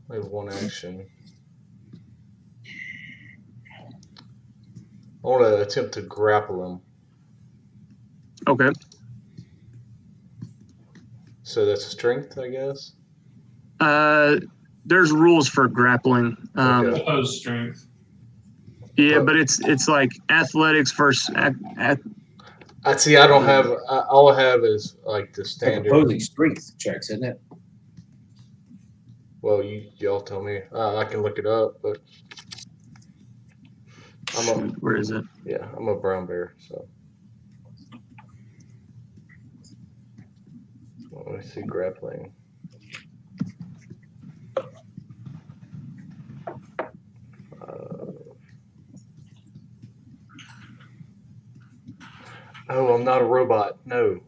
maybe one action. I want to attempt to grapple him. Okay. So that's strength, I guess. There's rules for grappling. Okay. Opposed strength. Yeah, but it's like athletics versus. I see. I don't have. All I have is like the It's like standard. opposing strength checks, isn't it? Well, y'all tell me. I can look it up, but Where is it? I'm a brown bear. So let me see grappling. Oh, I'm not a robot. No.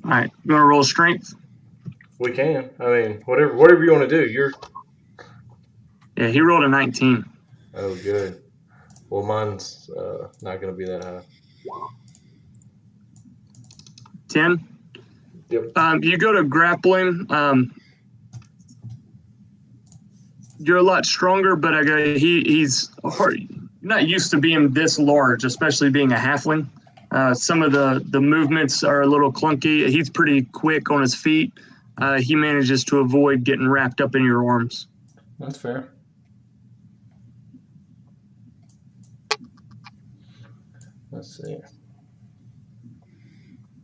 All right, you want to roll strength? We can. I mean, whatever you want to do. You're. Yeah, he rolled a 19. Oh, good. Well, mine's not going to be that high. 10. Yep. You go to grappling. You're a lot stronger, but he's hard. Not used to being this large, especially being a halfling. Some of the movements are a little clunky. He's pretty quick on his feet. He manages to avoid getting wrapped up in your arms. That's fair. Let's see.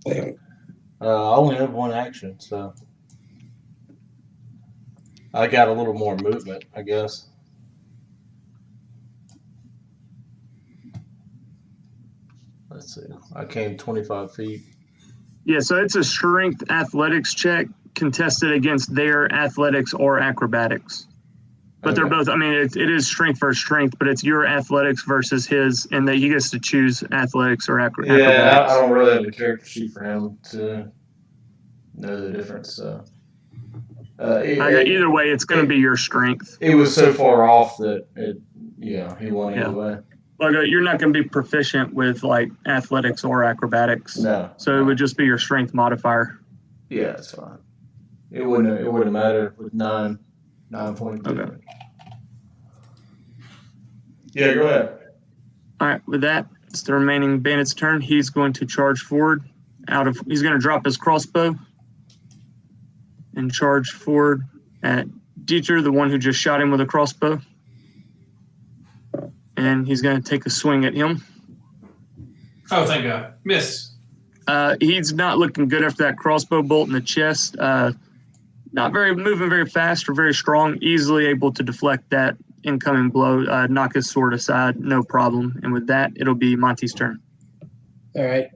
I only have one action, so I got a little more movement, I guess. Let's see. I came 25 feet. Yeah, so it's a strength athletics check contested against their athletics or acrobatics. But they're Okay. both, I mean, it is strength versus strength, but it's your athletics versus his, and that he gets to choose athletics or acrobatics. Yeah, I don't really have a character sheet for him to know the difference. So. Either way, it's going to be your strength. It was so far off that he won Yeah. anyway. Like you're not going to be proficient with like athletics or acrobatics. No. So it would just be your strength modifier. Yeah, it's fine. It wouldn't matter with 9 point Okay. difference. Yeah, go ahead. All right, with that, it's the remaining bandit's turn. He's going to charge forward. He's going to drop his crossbow and charge forward at Dieter, the one who just shot him with a crossbow. And he's going to take a swing at him. Oh, thank God. Miss. He's not looking good after that crossbow bolt in the chest. Not moving very fast or very strong. Easily able to deflect that incoming blow. Knock his sword aside, no problem. And with that, it'll be Monty's turn. All right.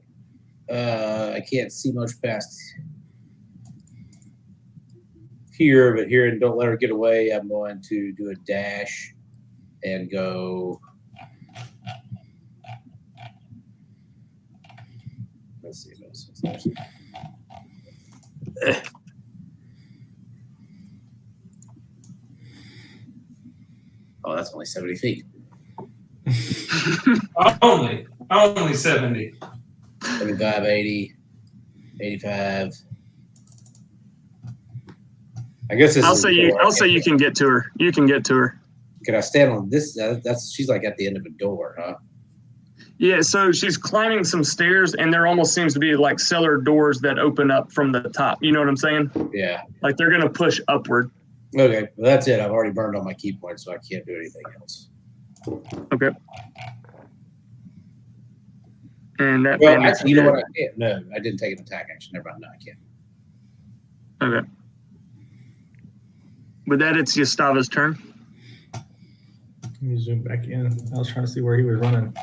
I can't see much past here, but here and don't let her get away. I'm going to do a dash and go. Let's see. Oh, that's only 70 feet. Only 70. 75, 80, 85. I guess this I'll say you can get to her. You can get to her. Can I stand on this? That's she's like at the end of a door, huh? Yeah, so she's climbing some stairs, and there almost seems to be like cellar doors that open up from the top. You know what I'm saying? Yeah. Like they're gonna push upward. Okay, well, that's it. I've already burned all my key points, so I can't do anything else. Okay. And that Well, bandit's actually, you know dead. what? I can't. No, I didn't take an attack action. Never mind. No, I can't. Okay. With that, it's Yastava's turn. Let me zoom back in. I was trying to see where he was running.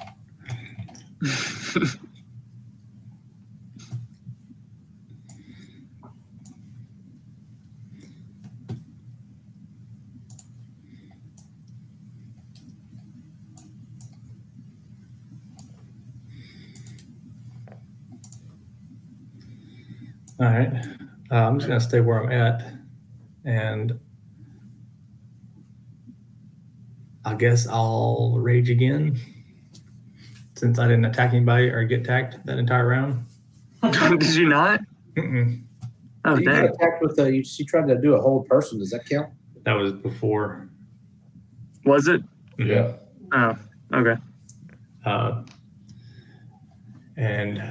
All right. I'm just going to stay where I'm at. And I guess I'll rage again since I didn't attack anybody or get attacked that entire round. Did you not? Mm-mm. Oh, You got dang. attacked with a. She tried to do a whole person. Does that count? That was before. Was it? Yeah. Oh, okay. And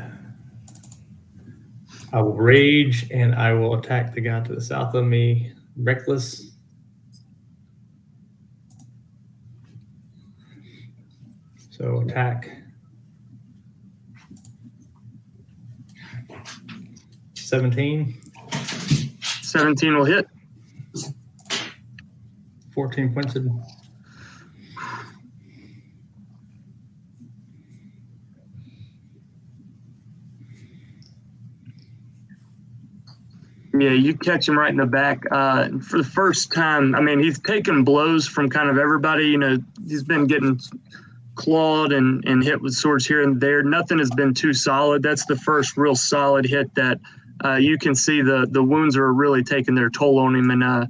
I will rage and I will attack the guy to the south of me, reckless. So attack. 17, 17 will hit. 14 points of Yeah, you catch him right in the back. For the first time, I mean, he's taken blows from kind of everybody. You know, he's been getting clawed and hit with swords here and there. Nothing has been too solid. That's the first real solid hit that you can see the wounds are really taking their toll on him, and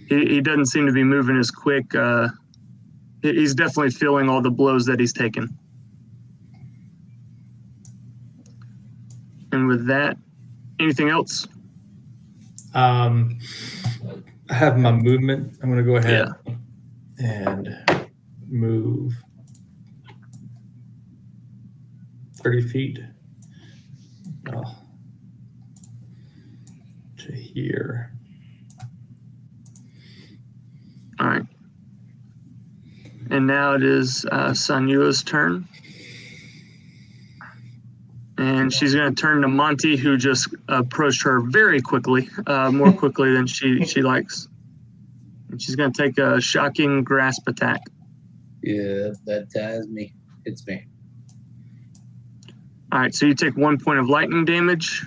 he doesn't seem to be moving as quick. He's definitely feeling all the blows that he's taken. And with that, anything else? I have my movement. I'm going to go ahead and move 30 feet to here. All right. And now it is Sanyua's turn. And she's going to turn to Monty, who just approached her very quickly, more quickly than she likes. And she's going to take a shocking grasp attack. Yeah, that ties me. It's me. All right, so you take 1 point of lightning damage.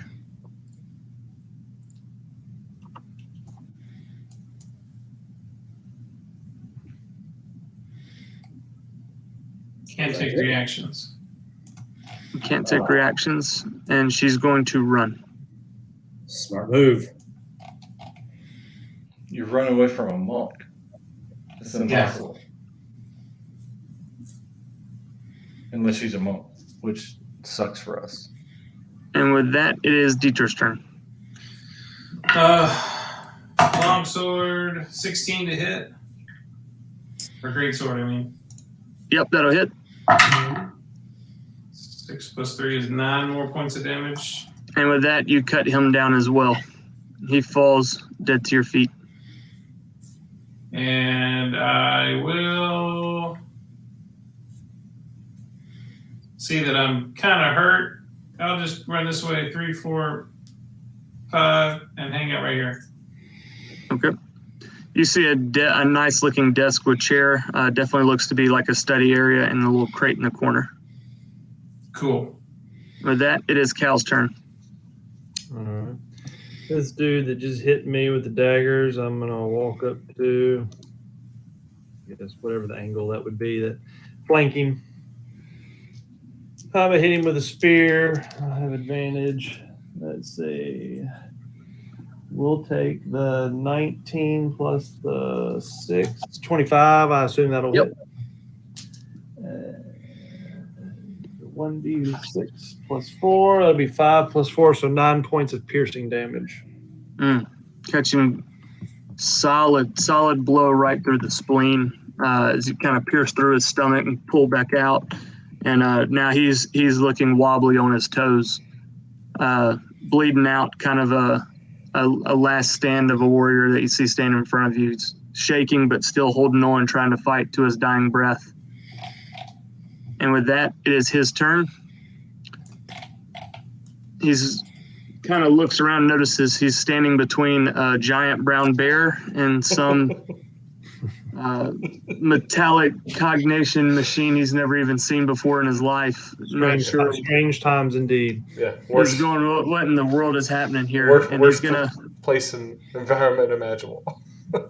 Can't take reactions. You can't take reactions, and she's going to run. Smart move. You run away from a monk. It's impossible. Unless she's a monk, which sucks for us. And with that, it is Dietrich's turn. Longsword, 16 to hit. Or greatsword, I mean. Yep, that'll hit. 6 plus 3 is 9 more points of damage. And with that, you cut him down as well. He falls dead to your feet. And I will see that I'm kind of hurt. I'll just run this way 3, 4, 5, and hang out right here. Okay. You see a nice looking desk with chair. Definitely looks to be like a study area and a little crate in the corner. Cool. With that, it is Cal's turn. All right. This dude that just hit me with the daggers, I'm going to walk up to, I guess, whatever the angle that would be, that flank him. I'm going to hit him with a spear. I have advantage. Let's see. We'll take the 19 plus the 6, 25. I assume that'll hit. 1d6 plus 4. That'll be 5 plus 4, so 9 points of piercing damage. Catching solid blow right through the spleen. as you kind of pierce through his stomach and pull back out. And now he's looking wobbly on his toes, bleeding out, kind of a last stand of a warrior that you see standing in front of you. He's shaking, but still holding on, trying to fight to his dying breath. And with that, it is his turn. He's kind of looks around and notices he's standing between a giant brown bear and some metallic cognation machine he's never even seen before in his life. Not sure. Strange times indeed. Yeah. He's going, what in the world is happening here? And he's Worst going to place and environment imaginable.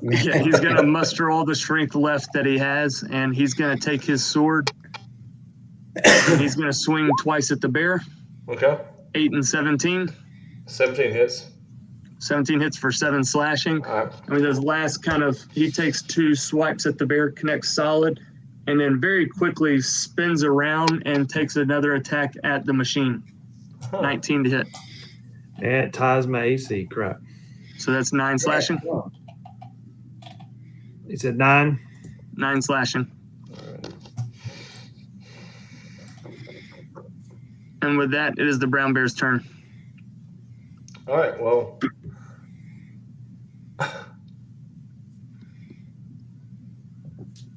Yeah, he's going to muster all the strength left that he has, and he's going to take his sword, and he's going to swing twice at the bear. Okay. 8 and 17. 17 hits. 17 hits for 7 slashing. All right. And with his last he takes 2 swipes at the bear, connects solid, and then very quickly spins around and takes another attack at the machine. 19 to hit. And it ties my AC. Crap. So that's 9 slashing. He said 9. 9 slashing. And with that, it is the brown bear's turn. All right. Well.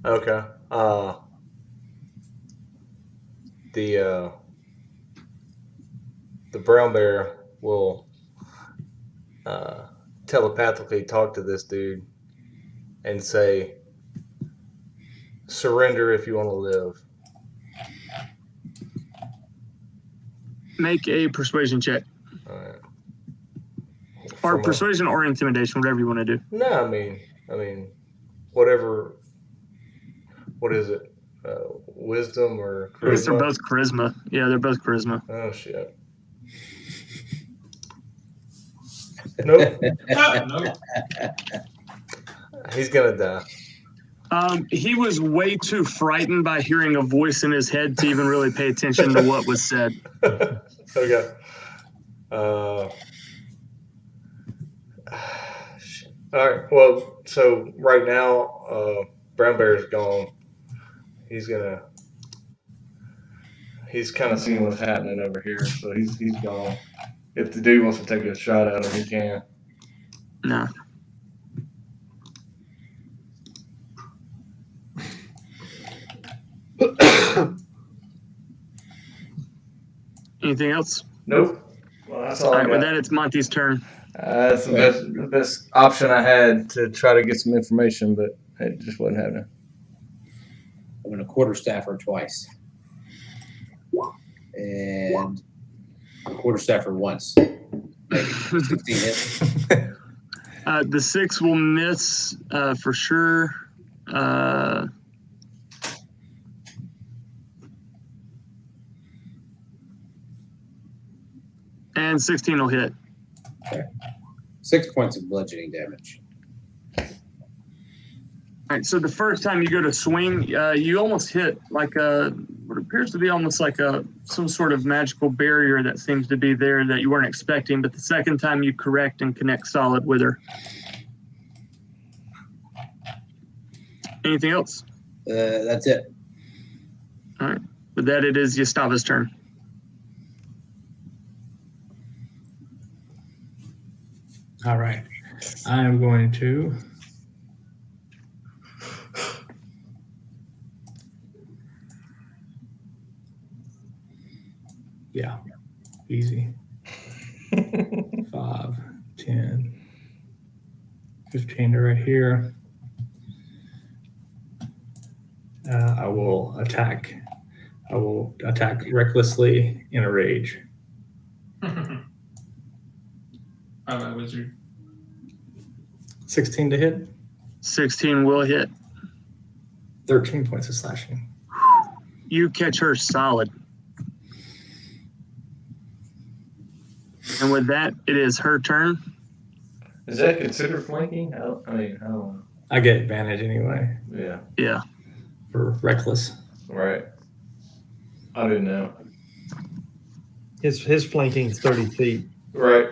Okay. The brown bear will telepathically talk to this dude and say, "Surrender if you want to live." Make a persuasion check. All right. Or persuasion or intimidation, whatever you want to do. No, I mean, whatever. What is it? Wisdom or I guess they're charisma? both charisma. Yeah, they're both charisma. Oh shit. Nope. No. He's gonna die. He was way too frightened by hearing a voice in his head to even really pay attention to what was said. Okay. Shit. All right. Well, so right now, Brown Bear's gone. He's kind of seeing what's happening over here, so he's gone. If the dude wants to take a shot at him, he can. No. Anything else? Nope. Well, that's all All I right, with got. that, it's Monty's turn. That's the best option I had to try to get some information, but it just wasn't happening. I'm going to quarterstaff her twice. And quarterstaff her once. 16 hits. The 6 will miss for sure. And 16 will hit. 6 points of bludgeoning damage. All right, so the first time you go to swing, you almost hit like what appears to be almost like some sort of magical barrier that seems to be there that you weren't expecting. But the second time you correct and connect solid with her. Anything else? That's it. All right. With that, it is Yastava's turn. All right. I'm going to yeah, easy. 5, 10, 15 to right here. I will attack recklessly in a rage. Bye-bye, wizard. 16 to hit, 16 will hit. 13 points of slashing. You catch her solid. And with that, it is her turn. Is that considered flanking? I don't know. I get advantage anyway Yeah, Yeah. for reckless. right. I didn't know. His flanking's 30 feet. Right.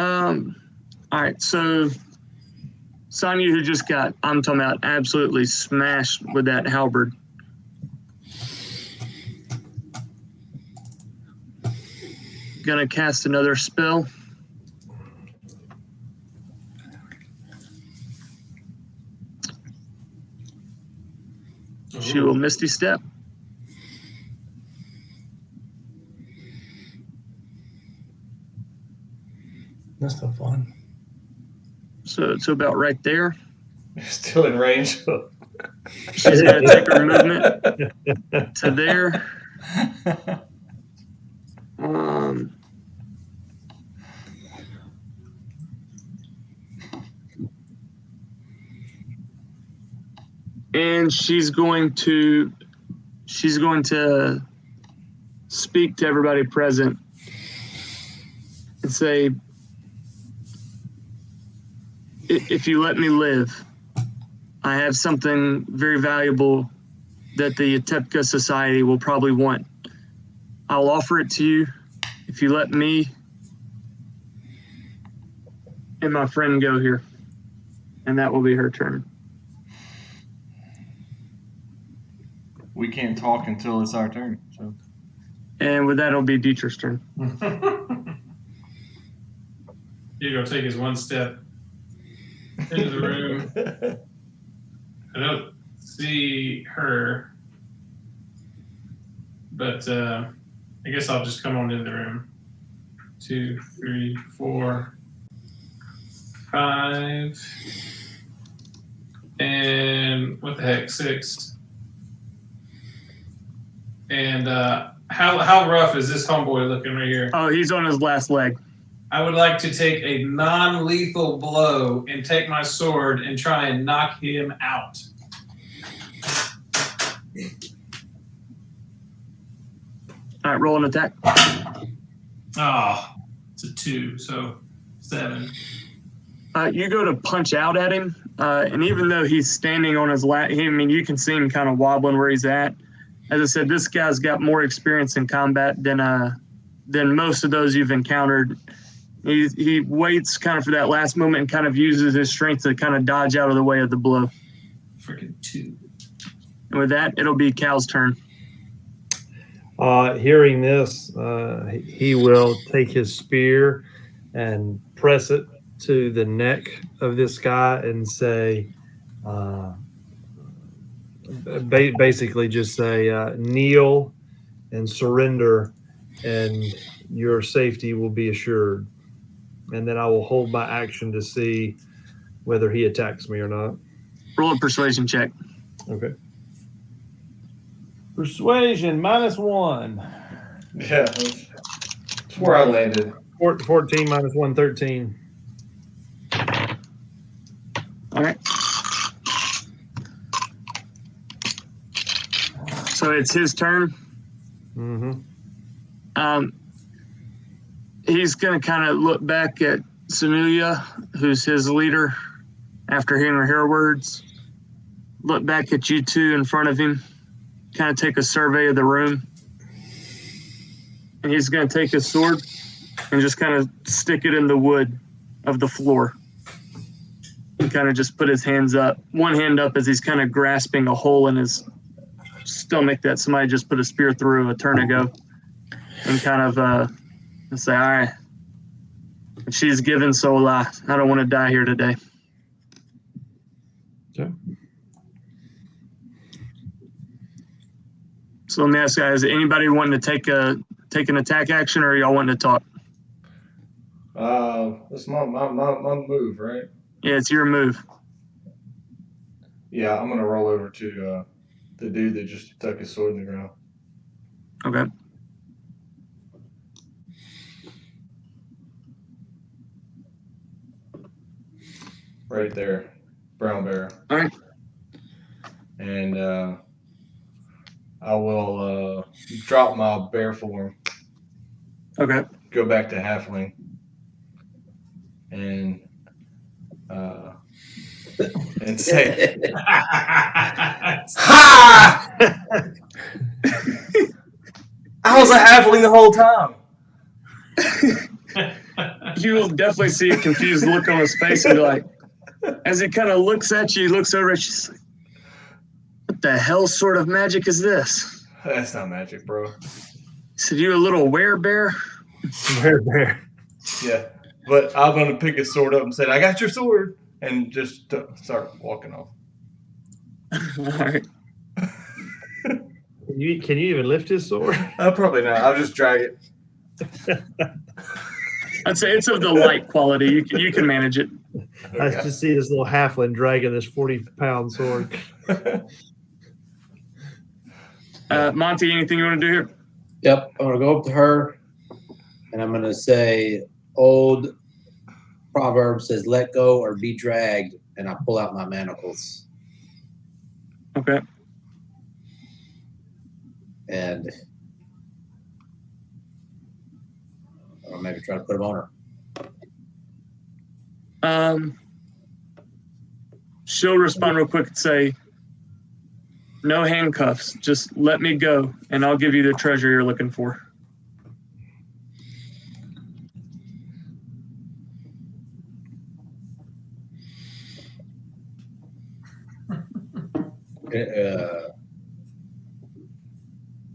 All right, so Sonya, who just got, I'm talking about, absolutely smashed with that halberd. Gonna cast another spell. She will Misty Step. That's so fun. So it's about right there. Still in range. She's gonna take her movement to there. And she's going to speak to everybody present and say, if you let me live, I have something very valuable that the Atepka Society will probably want. I'll offer it to you if you let me and my friend go here. And that will be her turn. We can't talk until it's our turn. So. And with that, it'll be Dietrich's turn. Hugo take his one step into the room. I don't see her, but I guess I'll just come on into the room. 2, 3, 4, 5, and what the heck, 6. And how rough is this homeboy looking right here? Oh, he's on his last leg. I would like to take a non-lethal blow and take my sword and try and knock him out. All right, roll an attack. Oh, it's a 2, so 7. You go to punch out at him, and even though he's standing on his lap, I mean, you can see him kind of wobbling where he's at. As I said, this guy's got more experience in combat than most of those you've encountered. He waits kind of for that last moment and kind of uses his strength to kind of dodge out of the way of the blow. Freaking 2. And with that, it'll be Cal's turn. Hearing this, he will take his spear and press it to the neck of this guy and say, basically just say, kneel and surrender, and your safety will be assured. And then I will hold my action to see whether he attacks me or not. Roll a persuasion check. Okay. Persuasion -1. Yeah, that's where I landed. 14 minus 1, 13. All right. So it's his turn. Mm-hmm. He's going to kind of look back at Sanuya, who's his leader, after hearing her words. Look back at you two in front of him. Kind of take a survey of the room. And he's going to take his sword and just kind of stick it in the wood of the floor. And kind of just put his hands up. One hand up as he's kind of grasping a hole in his stomach that somebody just put a spear through a turn ago. And kind of say, all right, if she's given, so will I. I don't want to die here today. Okay. So let me ask guys, anybody wanting to take an attack action, or y'all wanting to talk? That's my move, right? Yeah, it's your move. Yeah, I'm gonna roll over to the dude that just stuck his sword in the ground. Okay. Right there, brown bear. All right. And I will drop my bear form. Okay. Go back to halfling. And say, "Ha! I was a halfling the whole time." You will definitely see a confused look on his face and be like, as he kind of looks at you, he looks over at you, he's like, what the hell sort of magic is this? That's not magic, bro. He said, you a little werebear? Bear. Yeah, but I'm gonna pick his sword up and say, "I got your sword," and just start walking off. All right. Can you even lift his sword? Probably not. I'll just drag it. I'd say it's of the light quality. You can manage it. I just see this little halfling dragging this 40-pound sword. Monty, anything you want to do here? Yep, I'm gonna go up to her, and I'm gonna say, "Old proverb says, let go or be dragged," and I pull out my manacles Okay. and I'll maybe try to put them on her. She'll respond real quick and say, no handcuffs. Just let me go, and I'll give you the treasure you're looking for.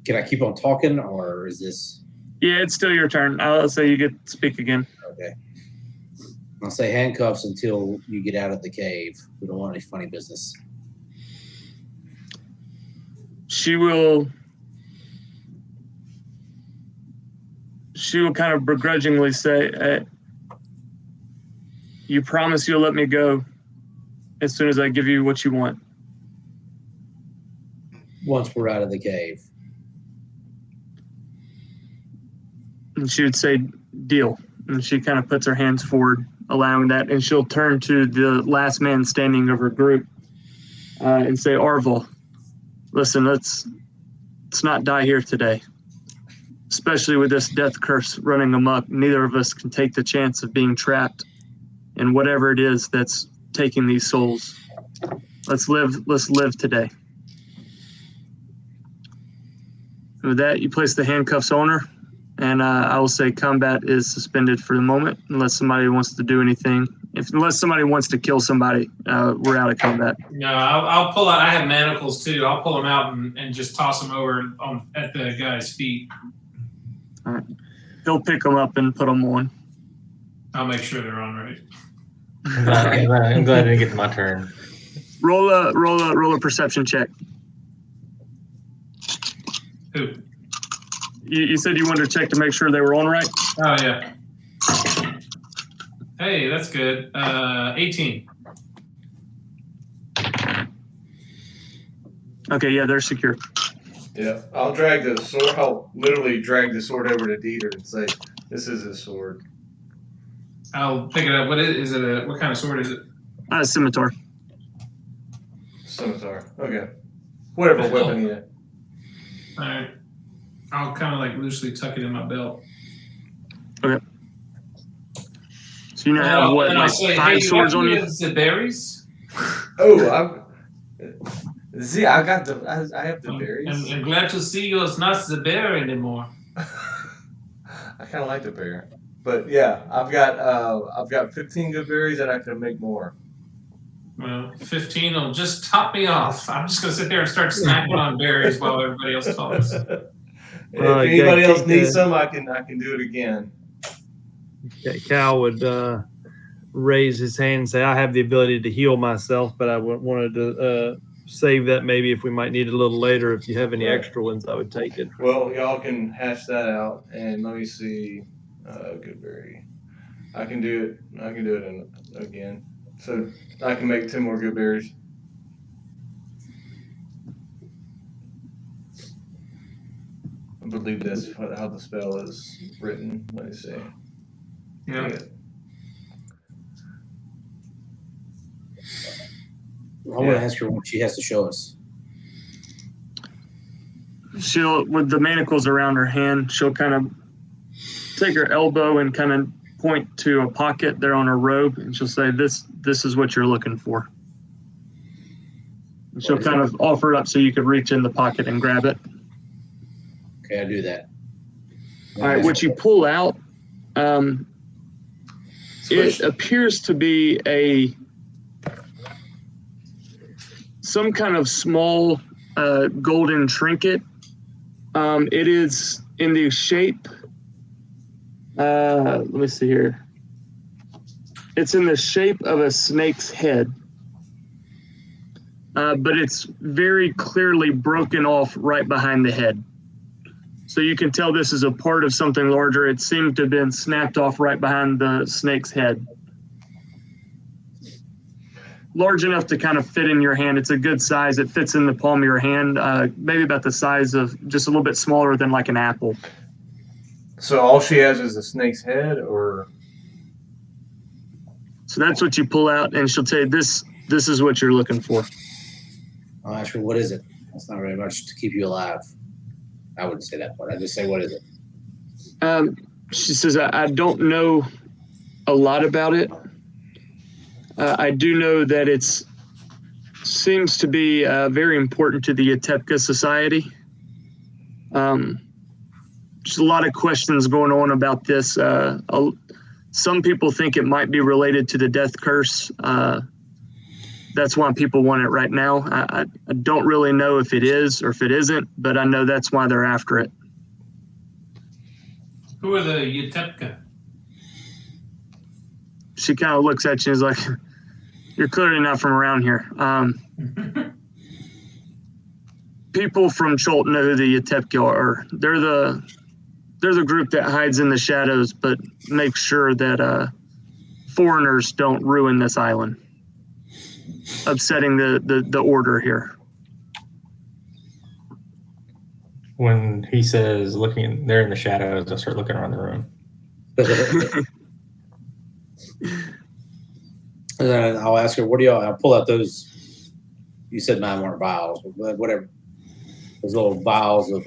Can I keep on talking, or is this Yeah, it's still your turn. I'll say you get to speak again. okay? I'll say handcuffs until you get out of the cave. We don't want any funny business. She will kind of begrudgingly say, you promise you'll let me go as soon as I give you what you want. Once we're out of the cave. And she would say, deal. And she kind of puts her hands forward, allowing that. And she'll turn to the last man standing of her group and say, Arvel, listen, let's not die here today. Especially with this death curse running amok, neither of us can take the chance of being trapped in whatever it is that's taking these souls. Let's live today. With that, you place the handcuffs on her, and I will say combat is suspended for the moment unless somebody wants to do anything. Unless somebody wants to kill somebody, we're out of combat. No, I'll pull out. I have manacles too. I'll pull them out and just toss them over at the guy's feet. All right. He'll pick them up and put them on. I'll make sure they're on right. I'm glad I didn't get to my turn. Roll a perception check. Who? You said you wanted to check to make sure they were on right? Oh yeah. Hey, that's good. 18. Okay, yeah, they're secure. Yeah, I'll drag the sword. I'll literally drag the sword over to Dieter and say, "This is his sword." I'll pick it up. What it? What kind of sword is it? Scimitar. Scimitar. Okay. Whatever weapon he had. All right. I'll kind of like loosely tuck it in my belt. Okay. So you now have what, like 5 swords on you? The berries. Oh, I got the. I have the berries. I'm glad to see you're not the bear anymore. I kind of like the bear, but yeah, I've got 15 good berries, and I can make more. Well, 15 will just top me off. I'm just gonna sit there and start snacking on berries while everybody else talks. If anybody else needs some, I can do it again. Cal would raise his hand and say, I have the ability to heal myself, but I wanted to save that maybe if we might need it a little later. If you have any extra ones, I would take it. Well, y'all can hash that out, and let me see. Goodberry. I can do it again. So I can make 10 more good berries. I believe that's how the spell is written. Let me see. Yeah. I want to ask her what she has to show us. She'll, with the manacles around her hand, she'll kind of take her elbow and kind of point to a pocket there on her robe, and she'll say, this is what you're looking for. And she'll kind of offer it up so you could reach in the pocket and grab it. Okay, I do that. All right, what you pull out, It appears to be some kind of small golden trinket. It is in the shape. Let me see here. It's in the shape of a snake's head, but it's very clearly broken off right behind the head. So you can tell this is a part of something larger. It seemed to have been snapped off right behind the snake's head. Large enough to kind of fit in your hand. It's a good size. It fits in the palm of your hand, maybe about the size of just a little bit smaller than like an apple. So all she has is a snake's head, or So that's what you pull out, and she'll tell you this is what you're looking for. I'll ask her, what is it? That's not very much to keep you alive. I wouldn't say that part. I'd just say, what is it? She says, I don't know a lot about it. I do know that seems to be very important to the Yatepka Society. Just a lot of questions going on about this. Some people think it might be related to the death curse. That's why people want it right now. I don't really know if it is or if it isn't, but I know that's why they're after it. Who are the Yatepka? She kind of looks at you and is like, you're clearly not from around here. People from Cholt know who the Yatepka are. They're the group that hides in the shadows, but make sure that foreigners don't ruin this island, upsetting the order here. When he says looking, they're in the shadows, I start looking around the room. And then I'll ask her, what do y'all, I'll pull out those, you said mine weren't vials, but whatever. Those little vials of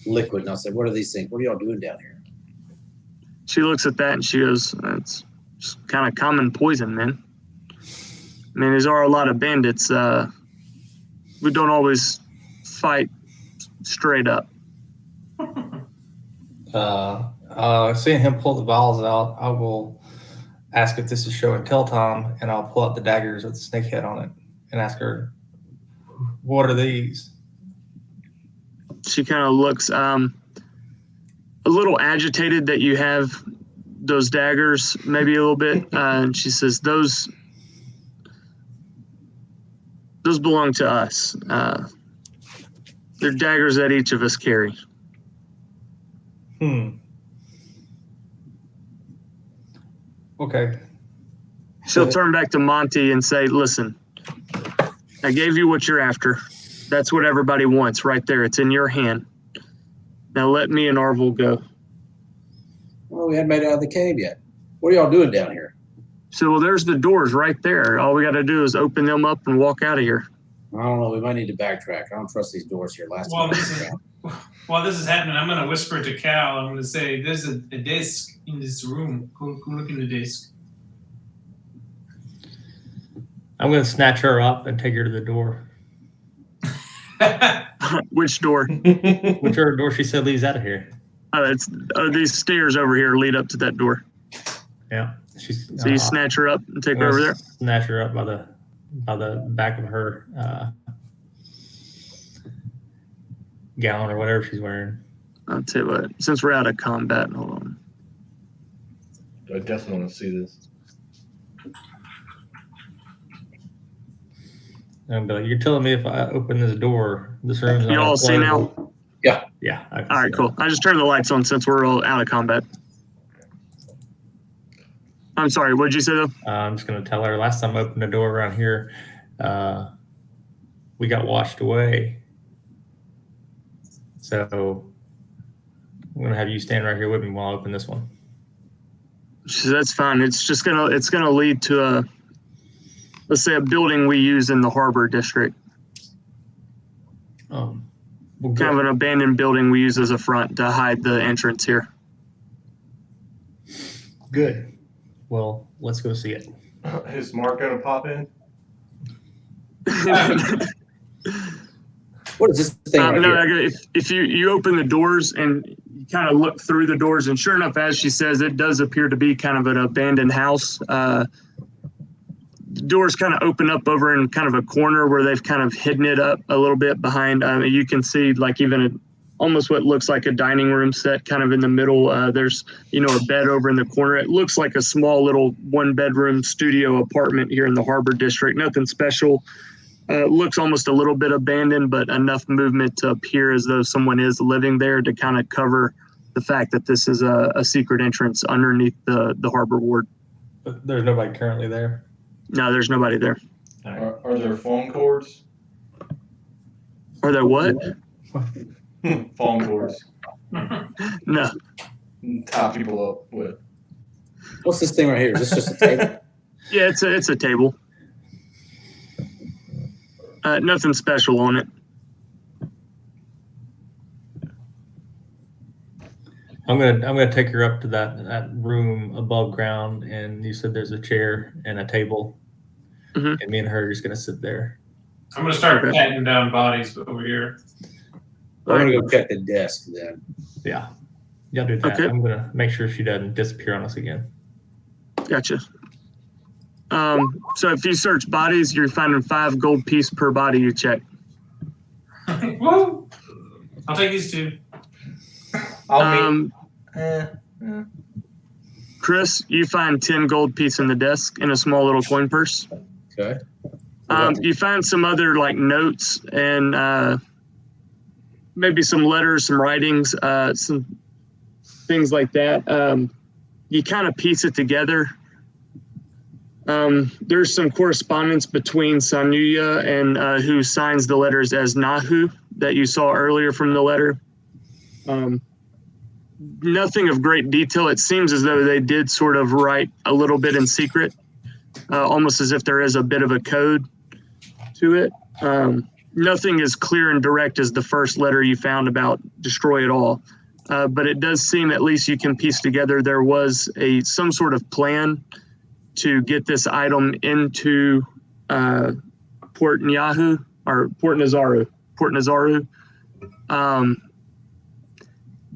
liquid. And I'll say, what are these things? What are y'all doing down here? She looks at that and she goes, it's just kind of common poison, man. I mean, these are a lot of bandits. We don't always fight straight up. Seeing him pull the vials out, I will ask if this is show and tell time, and I'll pull out the daggers with the snake head on it and ask her, what are these? She kind of looks a little agitated that you have those daggers, maybe a little bit. And she says, those belong to us. They're daggers that each of us carry. Okay. She'll turn back to Monty and say, listen, I gave you what you're after. That's what everybody wants right there. It's in your hand. Now let me and Arvel go. Well, we hadn't made it out of the cave yet. What are y'all doing down here? So, well, there's the doors right there. All we got to do is open them up and walk out of here. I don't know. We might need to backtrack. I don't trust these doors here. While this is happening, I'm going to whisper to Cal. I'm going to say, there's a desk in this room. Go look in the desk. I'm going to snatch her up and take her to the door. Which door? Whichever door she said leads out of here. These stairs over here lead up to that door. Yeah. So you snatch her up and take her over there? Snatch her up by the back of her gown or whatever she's wearing. I'll tell you what, since we're out of combat, hold on. I definitely want to see this. And be like, you're telling me if I open this door, this room's not You all see now? Yeah. Yeah. All right, cool. I just turned the lights on since we're all out of combat. I'm sorry, what did you say though? I'm just going to tell her last time I opened the door around here, we got washed away. So I'm going to have you stand right here with me while I open this one. She said, that's fine. It's gonna lead to let's say a building we use in the harbor district. Well, Kind of an abandoned building we use as a front to hide the entrance here. Good. Well, let's go see it. Is Mark going to pop in? What is this thing right here? If you open the doors and you kind of look through the doors, and sure enough, as she says, it does appear to be kind of an abandoned house. The doors kind of open up over in kind of a corner where they've kind of hidden it up a little bit behind. You can see like even almost what looks like a dining room set kind of in the middle. There's, a bed over in the corner. It looks like a small little 1-bedroom studio apartment here in the Harbor District. Nothing special. Looks almost a little bit abandoned, but enough movement to appear as though someone is living there to kind of cover the fact that this is a secret entrance underneath the harbor ward. But there's nobody currently there. No, there's nobody there. Are there phone cords? Are there what? Phone cords. No. Tie people up with. What's this thing right here? Is this just a table? Yeah, it's a table. Nothing special on it. I'm gonna take her up to that room above ground, and you said there's a chair and a table, Mhm. and me and her are just gonna sit there. I'm gonna start patting down bodies over here. I'm gonna go check the desk then. Yeah, y'all do that. Okay. I'm gonna make sure she doesn't disappear on us again. Gotcha. So if you search bodies, you're finding 5 gold piece per body you check. Woo! I'll take these 2. I'll meet. Chris, you find 10 gold piece in the desk in a small little coin purse. Okay. You find some other like notes and maybe some letters, some writings, some things like that. You kind of piece it together. There's some correspondence between Sanuya and who signs the letters as Nahu that you saw earlier from the letter. Nothing of great detail. It seems as though they did sort of write a little bit in secret, almost as if there is a bit of a code to it. Nothing as clear and direct as the first letter you found about destroy it all. But it does seem, at least you can piece together, there was some sort of plan to get this item into Port Nazaru.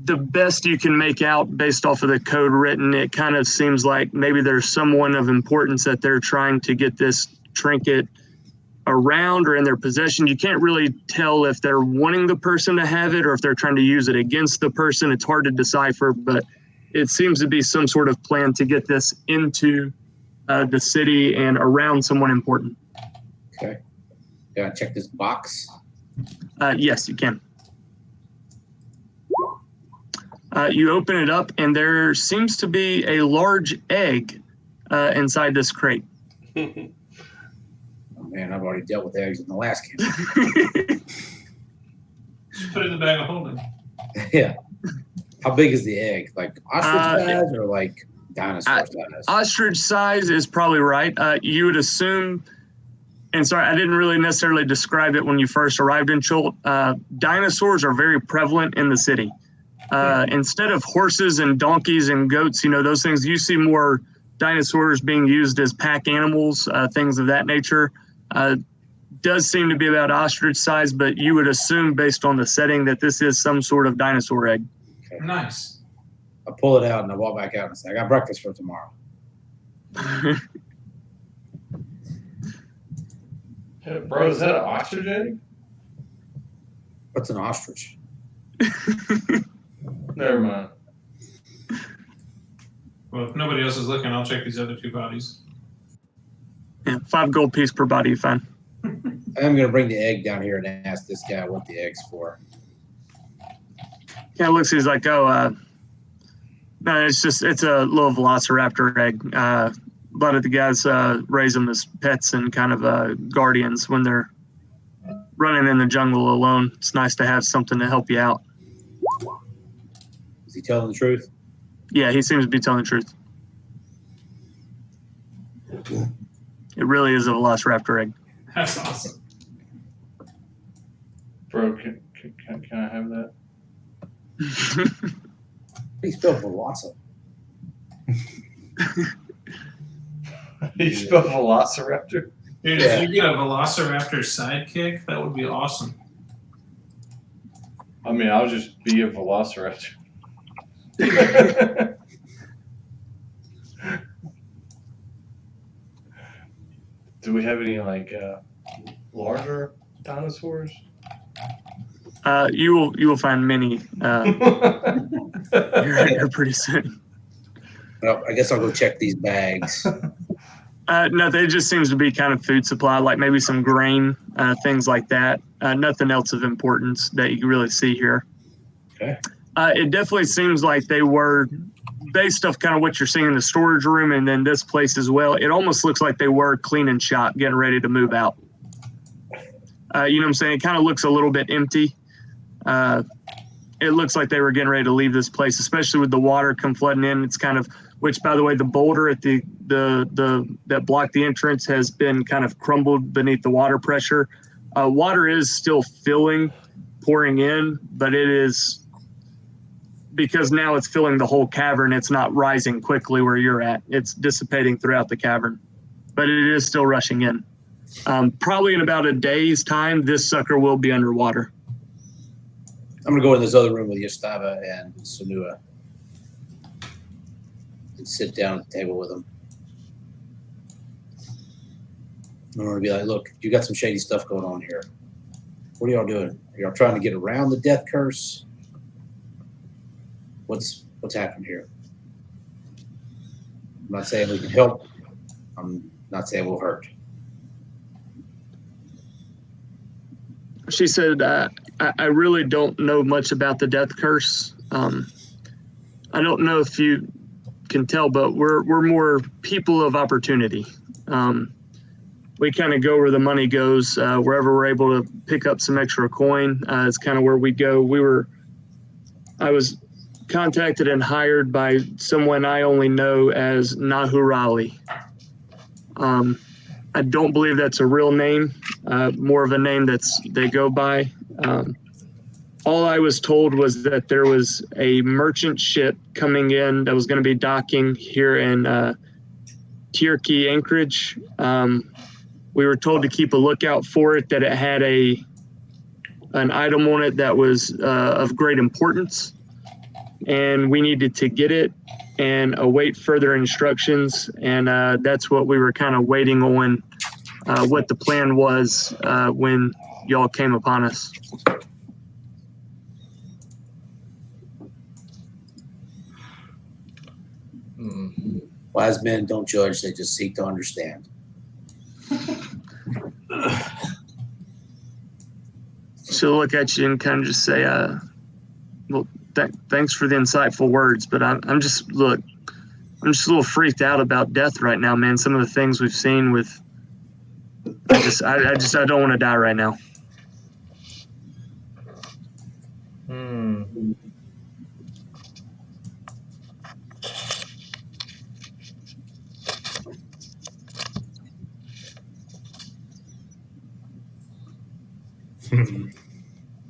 The best you can make out based off of the code written, it kind of seems like maybe there's someone of importance that they're trying to get this trinket around or in their possession. You can't really tell if they're wanting the person to have it or if they're trying to use it against the person. It's hard to decipher, but it seems to be some sort of plan to get this into the city and around someone important. Okay. Gotta check this box. Yes, you can. You open it up, and there seems to be a large egg inside this crate. Oh man, I've already dealt with eggs in the last game. Just put it in the bag of holding. Yeah. How big is the egg? Like ostrich size or like dinosaur size? Ostrich size is probably right. You would assume, and sorry, I didn't really necessarily describe it when you first arrived in Chult. Dinosaurs are very prevalent in the city. Instead of horses and donkeys and goats, those things, you see more dinosaurs being used as pack animals, things of that nature. Does seem to be about ostrich size, but you would assume based on the setting that this is some sort of dinosaur egg. Okay. Nice. I pull it out and I walk back out and say, I got breakfast for tomorrow. Hey, bro, is that an ostrich egg? What's an ostrich? Never mind. Well, if nobody else is looking, I'll check these other 2 bodies. Yeah, 5 gold piece per body you find. I'm going to bring the egg down here and ask this guy what the egg's for. Yeah, looks, he's like, no, it's a little velociraptor egg. A lot of the guys raise them as pets and kind of guardians when they're running in the jungle alone. It's nice to have something to help you out. Is he telling the truth? Yeah, he seems to be telling the truth. It really is a velociraptor egg. That's awesome. Bro, can I have that? He spelled Veloci. You spell velociraptor? Dude, if you get a velociraptor sidekick, that would be awesome. I mean, I'll just be a velociraptor. Do we have any like larger dinosaurs? You will find many here pretty soon. Well, I guess I'll go check these bags. No, it just seems to be kind of food supply, like maybe some grain, things like that. Nothing else of importance that you can really see here. Okay. It definitely seems like they were, based off kind of what you're seeing in the storage room and then this place as well, it almost looks like they were cleaning shop, getting ready to move out. You know what I'm saying? It kind of looks a little bit empty. It looks like they were getting ready to leave this place, especially with the water come flooding in. It's kind of, which by the way, the boulder at the that blocked the entrance has been kind of crumbled beneath the water pressure. Water is still pouring in, but it is, because now it's filling the whole cavern. It's not rising quickly where you're at. It's dissipating throughout the cavern, but it is still rushing in. Probably in about a day's time, this sucker will be underwater. I'm gonna go in this other room with Yastava and Sanua and sit down at the table with them. I'm gonna be like, look, you got some shady stuff going on here. What are y'all doing? Are y'all trying to get around the death curse? What's happening here? I'm not saying we can help. I'm not saying we'll hurt. She said, I really don't know much about the death curse. I don't know if you can tell, but we're more people of opportunity. We kind of go where the money goes. Wherever we're able to pick up some extra coin is kind of where we go. I was contacted and hired by someone I only know as Nahurali. I don't believe that's a real name, more of a name they go by. All I was told was that there was a merchant ship coming in that was going to be docking here in Tirki Anchorage. We were told to keep a lookout for it, that it had an item on it that was of great importance, and we needed to get it and await further instructions. And that's what we were kind of waiting on, what the plan was when y'all came upon us. Wise men don't judge, they just seek to understand. She'll look at you and kind of just say, well, thanks for the insightful words, but I'm just a little freaked out about death right now, man. Some of the things we've seen with, I don't want to die right now.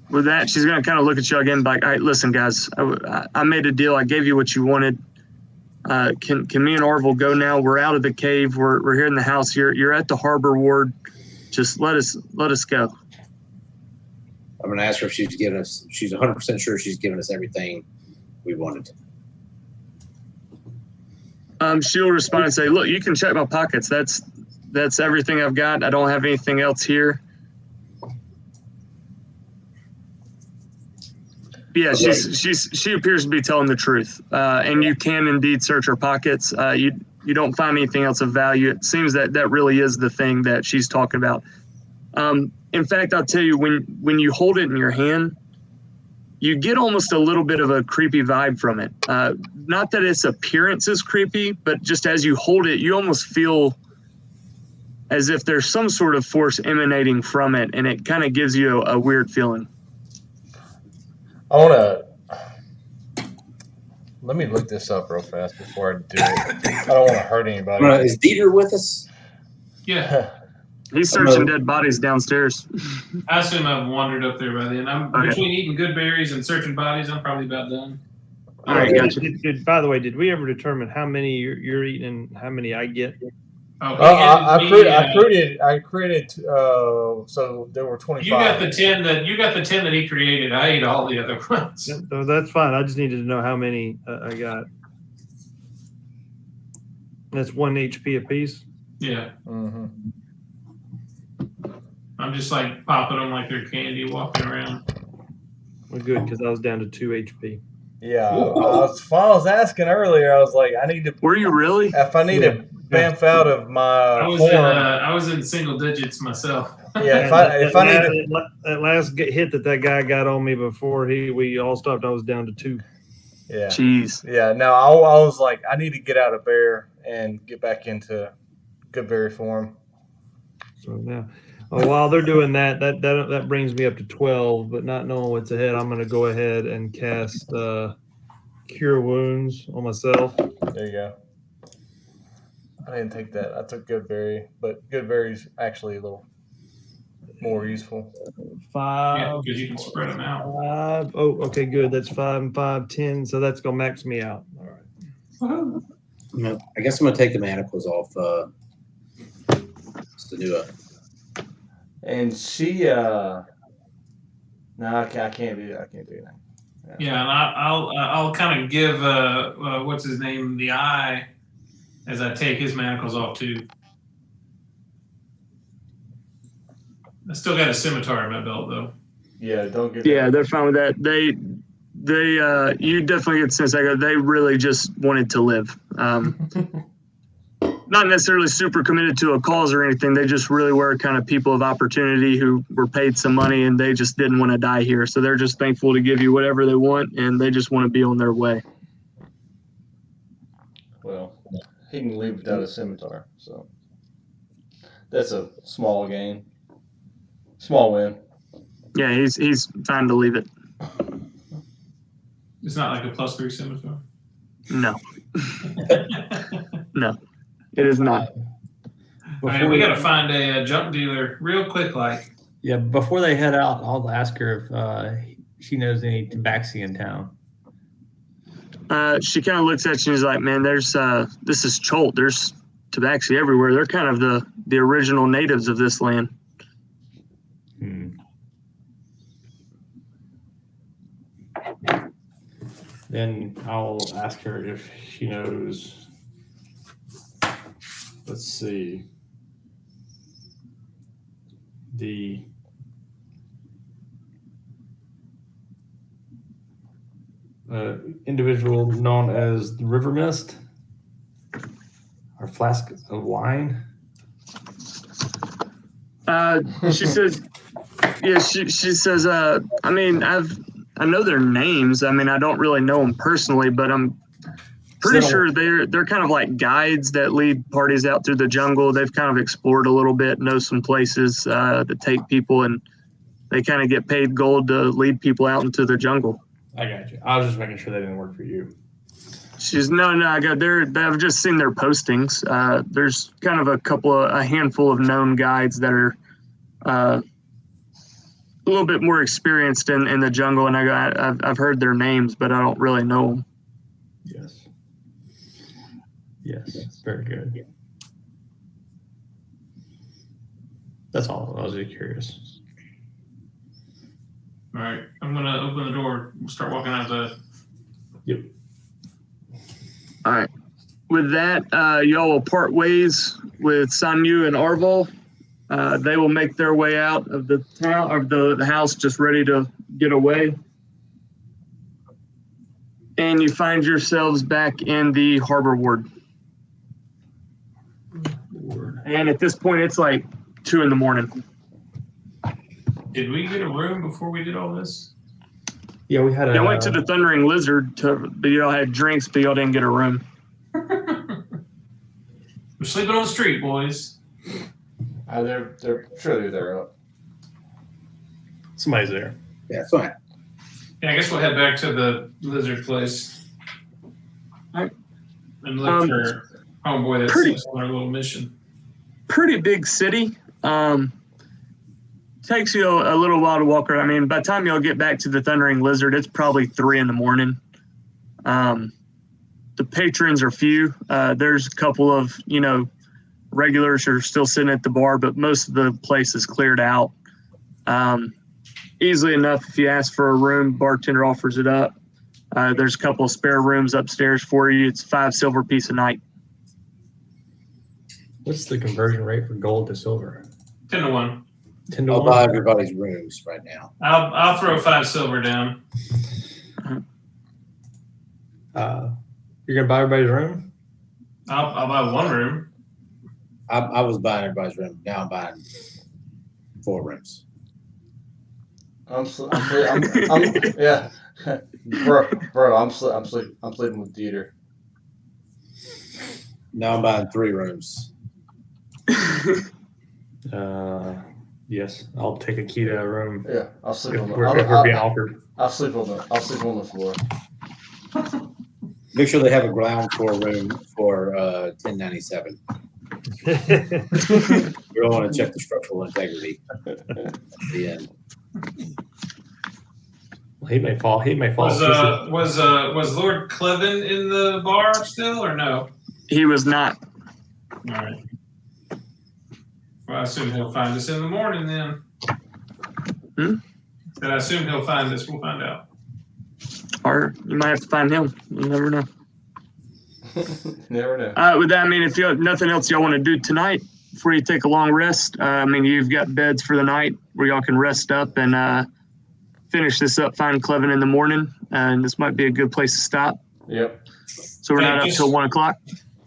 With that, she's going to kind of look at you again like, all right, listen, guys, I made a deal. I gave you what you wanted. Can me and Orville go now? We're out of the cave. We're here in the house. You're at the harbor ward. Just let us go. I'm going to ask her if she's 100% sure she's given us everything we wanted. She'll respond and say, look, you can check my pockets. That's everything I've got. I don't have anything else here. Yeah, she appears to be telling the truth, and you can indeed search her pockets. You don't find anything else of value. It seems that really is the thing that she's talking about. In fact, I'll tell you, when you hold it in your hand, you get almost a little bit of a creepy vibe from it. Not that its appearance is creepy, but just as you hold it, you almost feel as if there's some sort of force emanating from it, and it kind of gives you a weird feeling. Let me look this up real fast before I do it. I don't want to hurt anybody. Is Dieter with us? Yeah. He's searching dead bodies downstairs. I assume I've wandered up there by then. Okay. Between eating good berries and searching bodies, I'm probably about done. All right, gotcha. By the way, did we ever determine how many you're eating and how many I get? Oh, he I handed me, created. So there were 25. you got the 10 that he created. I ate all the other ones. So that's fine. I just needed to know how many I got. That's 1 HP apiece. Yeah, Mm-hmm. I'm just like popping them like they're candy, walking around. Well, good, because I was down to 2 HP. Yeah, I was asking earlier. I was like, I need to. Were you really? If I need to bamf out of my I was in single digits myself. Yeah, And if I need to. that last hit that guy got on me before we all stopped, I was down to 2. Yeah. Jeez. Yeah. No, I was like, I need to get out of bear and get back into good berry form. So now, while they're doing that brings me up to 12. But not knowing what's ahead, I'm going to go ahead and cast Cure Wounds on myself. There you go. I didn't take that. I took good berry, but good berry's actually a little more useful. 5. Yeah, because you can spread them out. 5. Oh, okay, good. That's 5 and 5, 10. So that's gonna max me out. All right. I guess I'm gonna take the manacles off. To do a. And she, no, I can't do that. I can't do that. Yeah, and I'll kind of give what's his name the eye as I take his manacles off too. I still got a scimitar in my belt though. Yeah, don't get. Yeah, they're fine with that. They you definitely get the sense like they really just wanted to live. Not necessarily super committed to a cause or anything. They just really were kind of people of opportunity who were paid some money and they just didn't want to die here. So they're just thankful to give you whatever they want and they just want to be on their way. Well, he can leave without a scimitar, so that's a small gain. Small win. Yeah, he's fine to leave it. It's not like a +3 scimitar. No. No, it is not. All right, we got to find a junk dealer real quick, like. Yeah, before they head out, I'll ask her if she knows any tabaxi in town. She kind of looks at you and is like, man, there's this is Cholt. There's tabaxi everywhere. They're kind of the original natives of this land. Then I'll ask her if she knows. Let's see. The individual known as the River Mist, or Flask of Wine. She says, yeah, she says, I mean, I know their names. I mean, I don't really know them personally, but I'm pretty sure they're kind of like guides that lead parties out through the jungle. They've kind of explored a little bit, know some places that take people, and they kind of get paid gold to lead people out into the jungle. I got you. I was just making sure they didn't work for you. She's no, I've just seen their postings. There's kind of a handful of known guides that are a little bit more experienced in the jungle, and I've heard their names, but I don't really know them. Yes, very good. That's all. I was just curious. All right, I'm gonna open the door. We'll start walking out the. Yep. All right. With that, y'all will part ways with Sanyu and Arval. They will make their way out of the town, or the house, just ready to get away. And you find yourselves back in the harbor ward. And at this point, it's like 2 a.m. Did we get a room before we did all this? Yeah, we had. I went to the Thundering Lizard, but y'all had drinks, but y'all didn't get a room. We're sleeping on the street, boys. They're surely they're up. Somebody's there. Yeah, it's fine. Yeah, I guess we'll head back to the lizard place. Alright. And look for homeboy that's on our little mission. Pretty big city. Takes you a little while to walk around. I mean, by the time y'all get back to the Thundering Lizard, it's probably 3 a.m. The patrons are few. There's a couple of, regulars are still sitting at the bar, but most of the place is cleared out. Easily enough, if you ask for a room, bartender offers it up. There's a couple of spare rooms upstairs for you. It's 5 silver piece a night. What's the conversion rate for gold to silver? 10 to 1. 10 to I'll 1? buy everybody's rooms right now. I'll throw 5 silver down. You're going to buy everybody's room? I'll buy 1 room. I was buying everybody's room. Now I'm buying 4 rooms. Yeah, bro. I'm sleeping with Dieter. Now I'm buying 3 rooms. Yes, I'll take a key to a room. Yeah, I'll sleep If on the. we're being offered. I'll sleep on the floor. Make sure they have a ground floor room for 1097. We don't want to check the structural integrity at the end. Well, he may fall. Was Lord Cleven in the bar still or no? He was not. All right. Well, I assume he'll find us in the morning then. Then I assume he'll find us. We'll find out. Or you might have to find him. You never know. Never know. With that, I mean, if you have nothing else y'all want to do tonight before you take a long rest, I mean, you've got beds for the night where y'all can rest up and finish this up, find Cleven in the morning. And this might be a good place to stop. Yep. So we're not up till 1 o'clock.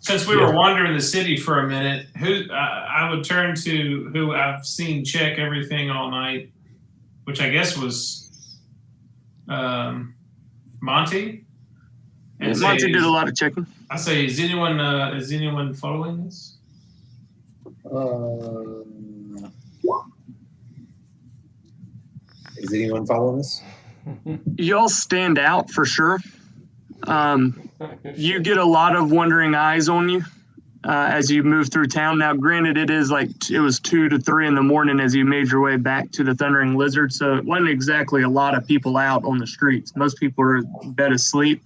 Since we were wandering the city for a minute, I would turn to who I've seen check everything all night, which I guess was Monty. And Monty did a lot of checking. I say, is anyone following this? Is anyone following this? Y'all stand out for sure. You get a lot of wondering eyes on you as you move through town. Now, granted, it was 2 to 3 in the morning as you made your way back to the Thundering Lizard, so it wasn't exactly a lot of people out on the streets. Most people are in bed asleep,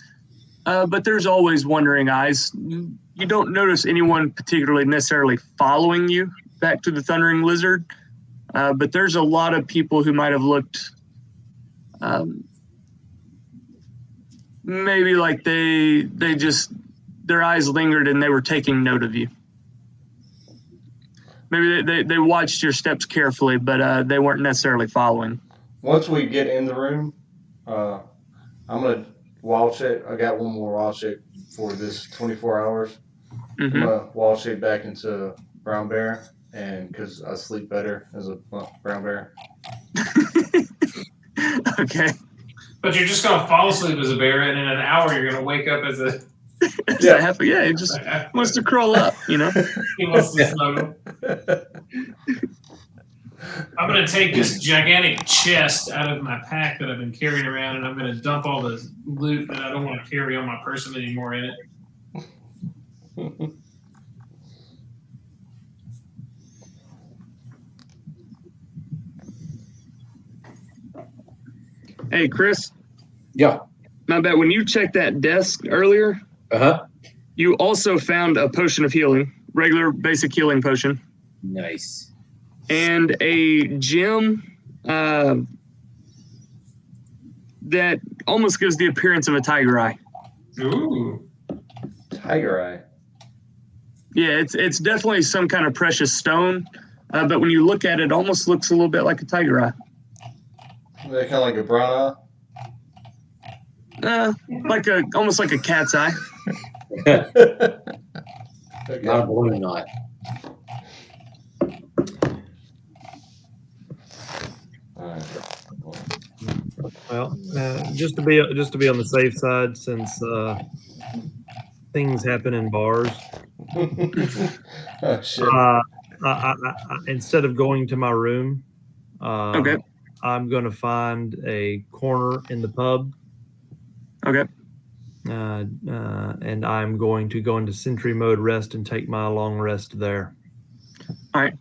but there's always wondering eyes. You don't notice anyone particularly necessarily following you back to the Thundering Lizard, but there's a lot of people who might have looked maybe like they just their eyes lingered and they were taking note of you. Maybe they watched your steps carefully, but they weren't necessarily following. Once we get in the room, I'm gonna wall check. I got one more wall check for this 24 hours. I'm gonna wall check back into brown bear, and because I sleep better as a brown bear. Okay. But you're just gonna fall asleep as a bear, and in an hour you're gonna wake up as a. Yeah, he just wants to crawl up, you know. He wants to snuggle. I'm gonna take this gigantic chest out of my pack that I've been carrying around, and I'm gonna dump all the loot that I don't want to carry on my person anymore in it. Hey, Chris. Yeah. My bad. When you checked that desk earlier, you also found a potion of healing, regular basic healing potion. Nice. And a gem that almost gives the appearance of a tiger eye. Ooh. Tiger eye. Yeah, it's definitely some kind of precious stone, but when you look at it, it almost looks a little bit like a tiger eye. They're kind of like a brown Almost like a cat's eye. eye. Okay. Not a balloon knot. Well, just to be on the safe side, since things happen in bars, Oh shit. I, instead of going to my room, Okay. I'm going to find a corner in the pub. Okay. And I'm going to go into sentry mode rest and take my long rest there. All right.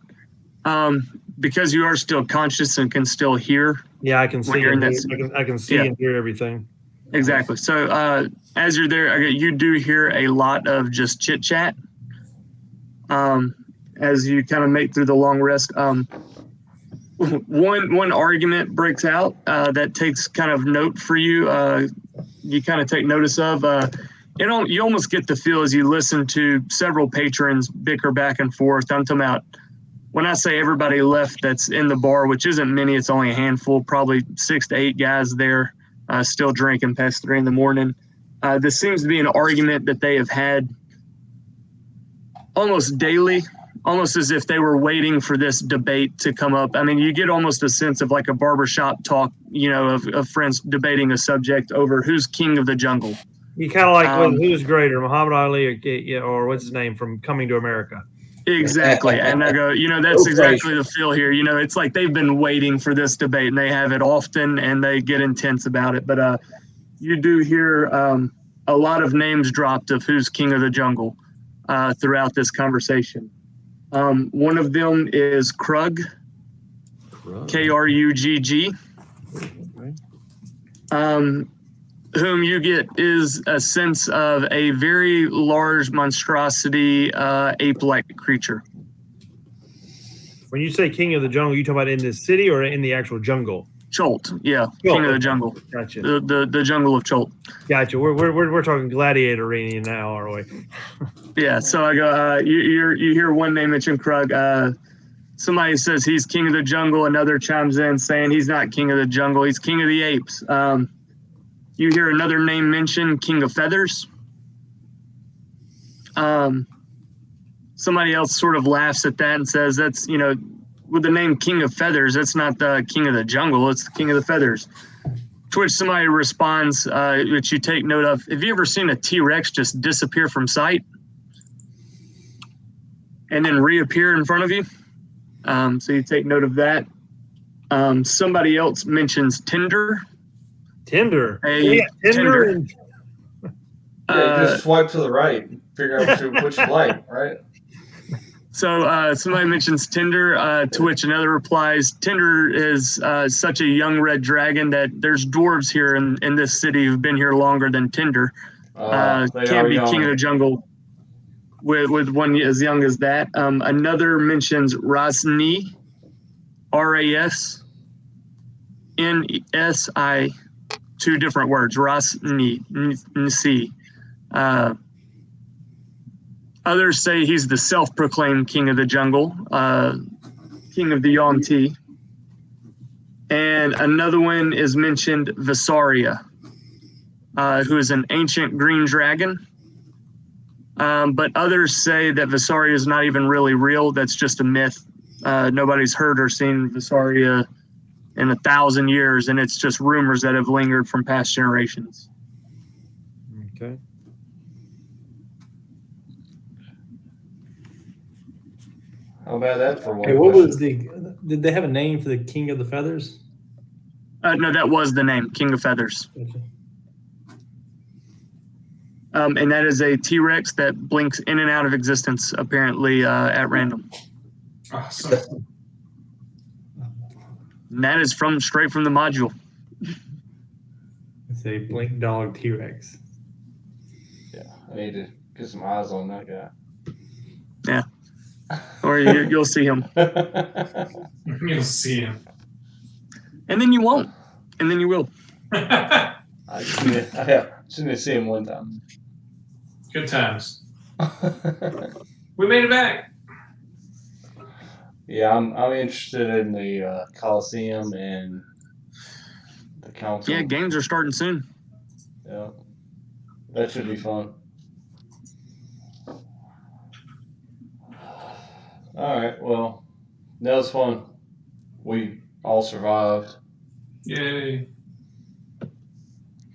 Because you are still conscious and can still hear. Yeah, I can see. you're in and that- hear, I can see Yeah. and hear everything. Exactly. So as you're there, you do hear a lot of just chit chat. as you kind of make through the long rest. One argument breaks out that takes kind of note for you. You kind of take notice of. You almost get the feel as you listen to several patrons bicker back and forth. I'm talking about when I say everybody left that's in the bar, which isn't many, it's only a handful, probably 6 to 8 guys there still drinking past 3 a.m. This seems to be an argument that they have had almost daily, almost as if they were waiting for this debate to come up. I mean, you get almost a sense of like a barbershop talk, of friends debating a subject over who's king of the jungle. You kind of like who's greater, Muhammad Ali or what's his name from Coming to America? Exactly. And I go, that's exactly the feel here. It's like they've been waiting for this debate, and they have it often, and they get intense about it. But you do hear a lot of names dropped of who's king of the jungle throughout this conversation. One of them is Krug, Krugg. Whom you get is a sense of a very large monstrosity, ape-like creature. When you say king of the jungle, you talking about in this city or in the actual jungle? Cholt, yeah, king of the jungle. Gotcha. The jungle of Cholt. Gotcha. We're talking gladiator arena now, are we? Yeah. So I go. You hear one name mentioned, Krug. Somebody says he's king of the jungle. Another chimes in saying he's not king of the jungle. He's king of the apes. You hear another name mentioned, King of Feathers. Somebody else sort of laughs at that and says that's, with the name King of Feathers, that's not the king of the jungle, it's the king of the feathers. To which somebody responds, which you take note of, have you ever seen a T-Rex just disappear from sight and then reappear in front of you? So you take note of that. Somebody else mentions Tinder. Tinder. Tinder. Just swipe to the right, figure out which you like, right? So somebody mentions Tinder, to which another replies, Tinder is such a young red dragon that there's dwarves here in this city who've been here longer than Tinder. Can't be king of the jungle with one as young as that. Another mentions Rasni, Rasnsi, 2 different words, Rasni. Others say he's the self-proclaimed king of the jungle, king of the Yuan-Ti. And another one is mentioned Visaria, who is an ancient green dragon. But others say that Visaria is not even really real. That's just a myth. Nobody's heard or seen Visaria in 1,000 years, and it's just rumors that have lingered from past generations. Okay. How about that for one? Hey, what was did they have a name for the King of the Feathers? No, that was the name, King of Feathers. Okay. And that is a T-Rex that blinks in and out of existence, apparently, at random. Awesome. And that is straight from the module. It's a blink dog T-Rex. Yeah, I need to get some eyes on that guy. Yeah. Or you'll see him. You'll see him. And then you won't. And then you will. I shouldn't have seen him one time. Good times. We made it back. Yeah, I'm interested in the Coliseum and the council. Yeah, games are starting soon. Yeah, that should be fun. All right, well, that was fun. We all survived. Yay.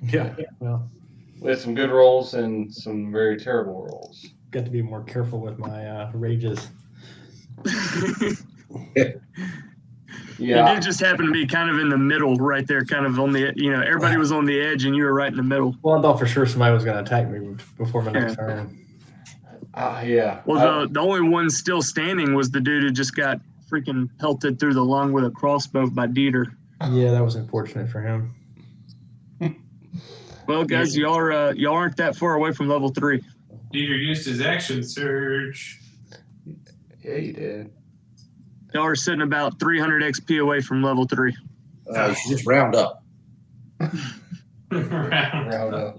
Yeah. Well, We had some good rolls and some very terrible rolls. got to be more careful with my rages. Yeah, You did just happen to be kind of in the middle right there, kind of on the, everybody was on the edge and you were right in the middle. Well, I thought for sure somebody was going to attack me before my next turn. yeah. Well, the only one still standing was the dude who just got freaking pelted through the lung with a crossbow by Dieter. Yeah, that was unfortunate for him. Well, guys, y'all aren't that far away from level 3. Dieter used his action surge. Yeah, you did. Y'all are sitting about 300 XP away from level 3. You should just round up. Round. Round up.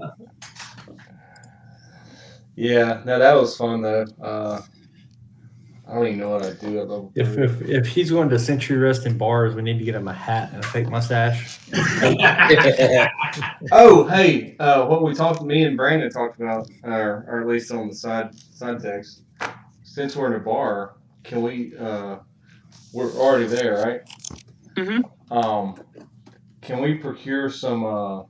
Yeah, no, that was fun though. I don't even know what I'd do at level 3. If he's going to Century Rest and bars, we need to get him a hat and a fake mustache. Oh, hey, what me and Brandon talked about, or at least on the side text. Since we're in a bar, can we? We're already there, right? Mm-hmm. Can we procure some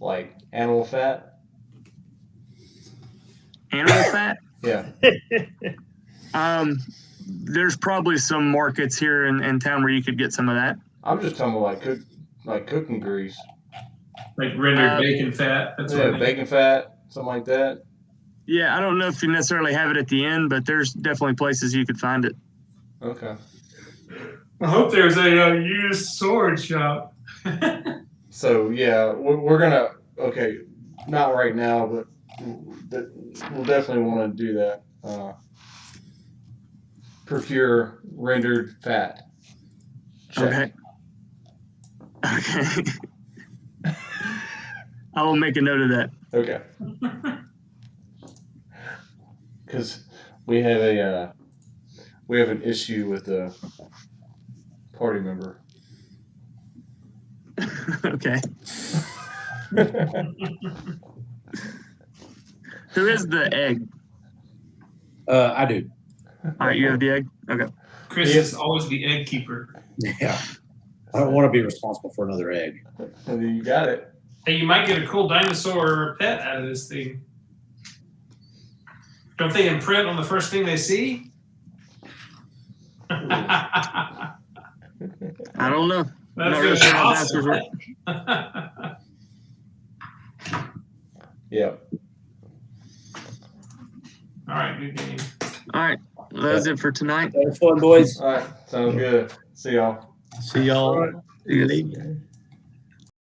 like animal fat? Animal fat? Yeah. There's probably some markets here in town where you could get some of that. I'm just talking about like cooking grease. Like rendered bacon fat. That's Yeah, what bacon fat, something like that. Yeah, I don't know if you necessarily have it at the end, but there's definitely places you could find it. Okay. I hope there's a used sword shop. So yeah, we're gonna not right now, but we'll definitely want to do that. Procure rendered fat. Check. Okay. I will make a note of that. Okay. Because we have an issue with a party member. Okay. Who is the egg? I do. All right, you have the egg? Okay. Chris is always the egg keeper. Yeah. I don't want to be responsible for another egg. You got it. Hey, you might get a cool dinosaur pet out of this thing. Don't they imprint on the first thing they see? I don't know. That's Not gonna really be sure how awesome. dinosaurs work. Yeah. All right, good game. All right. That's it for tonight. That was fun, boys. All right. Sounds good. See y'all. See y'all All right. later.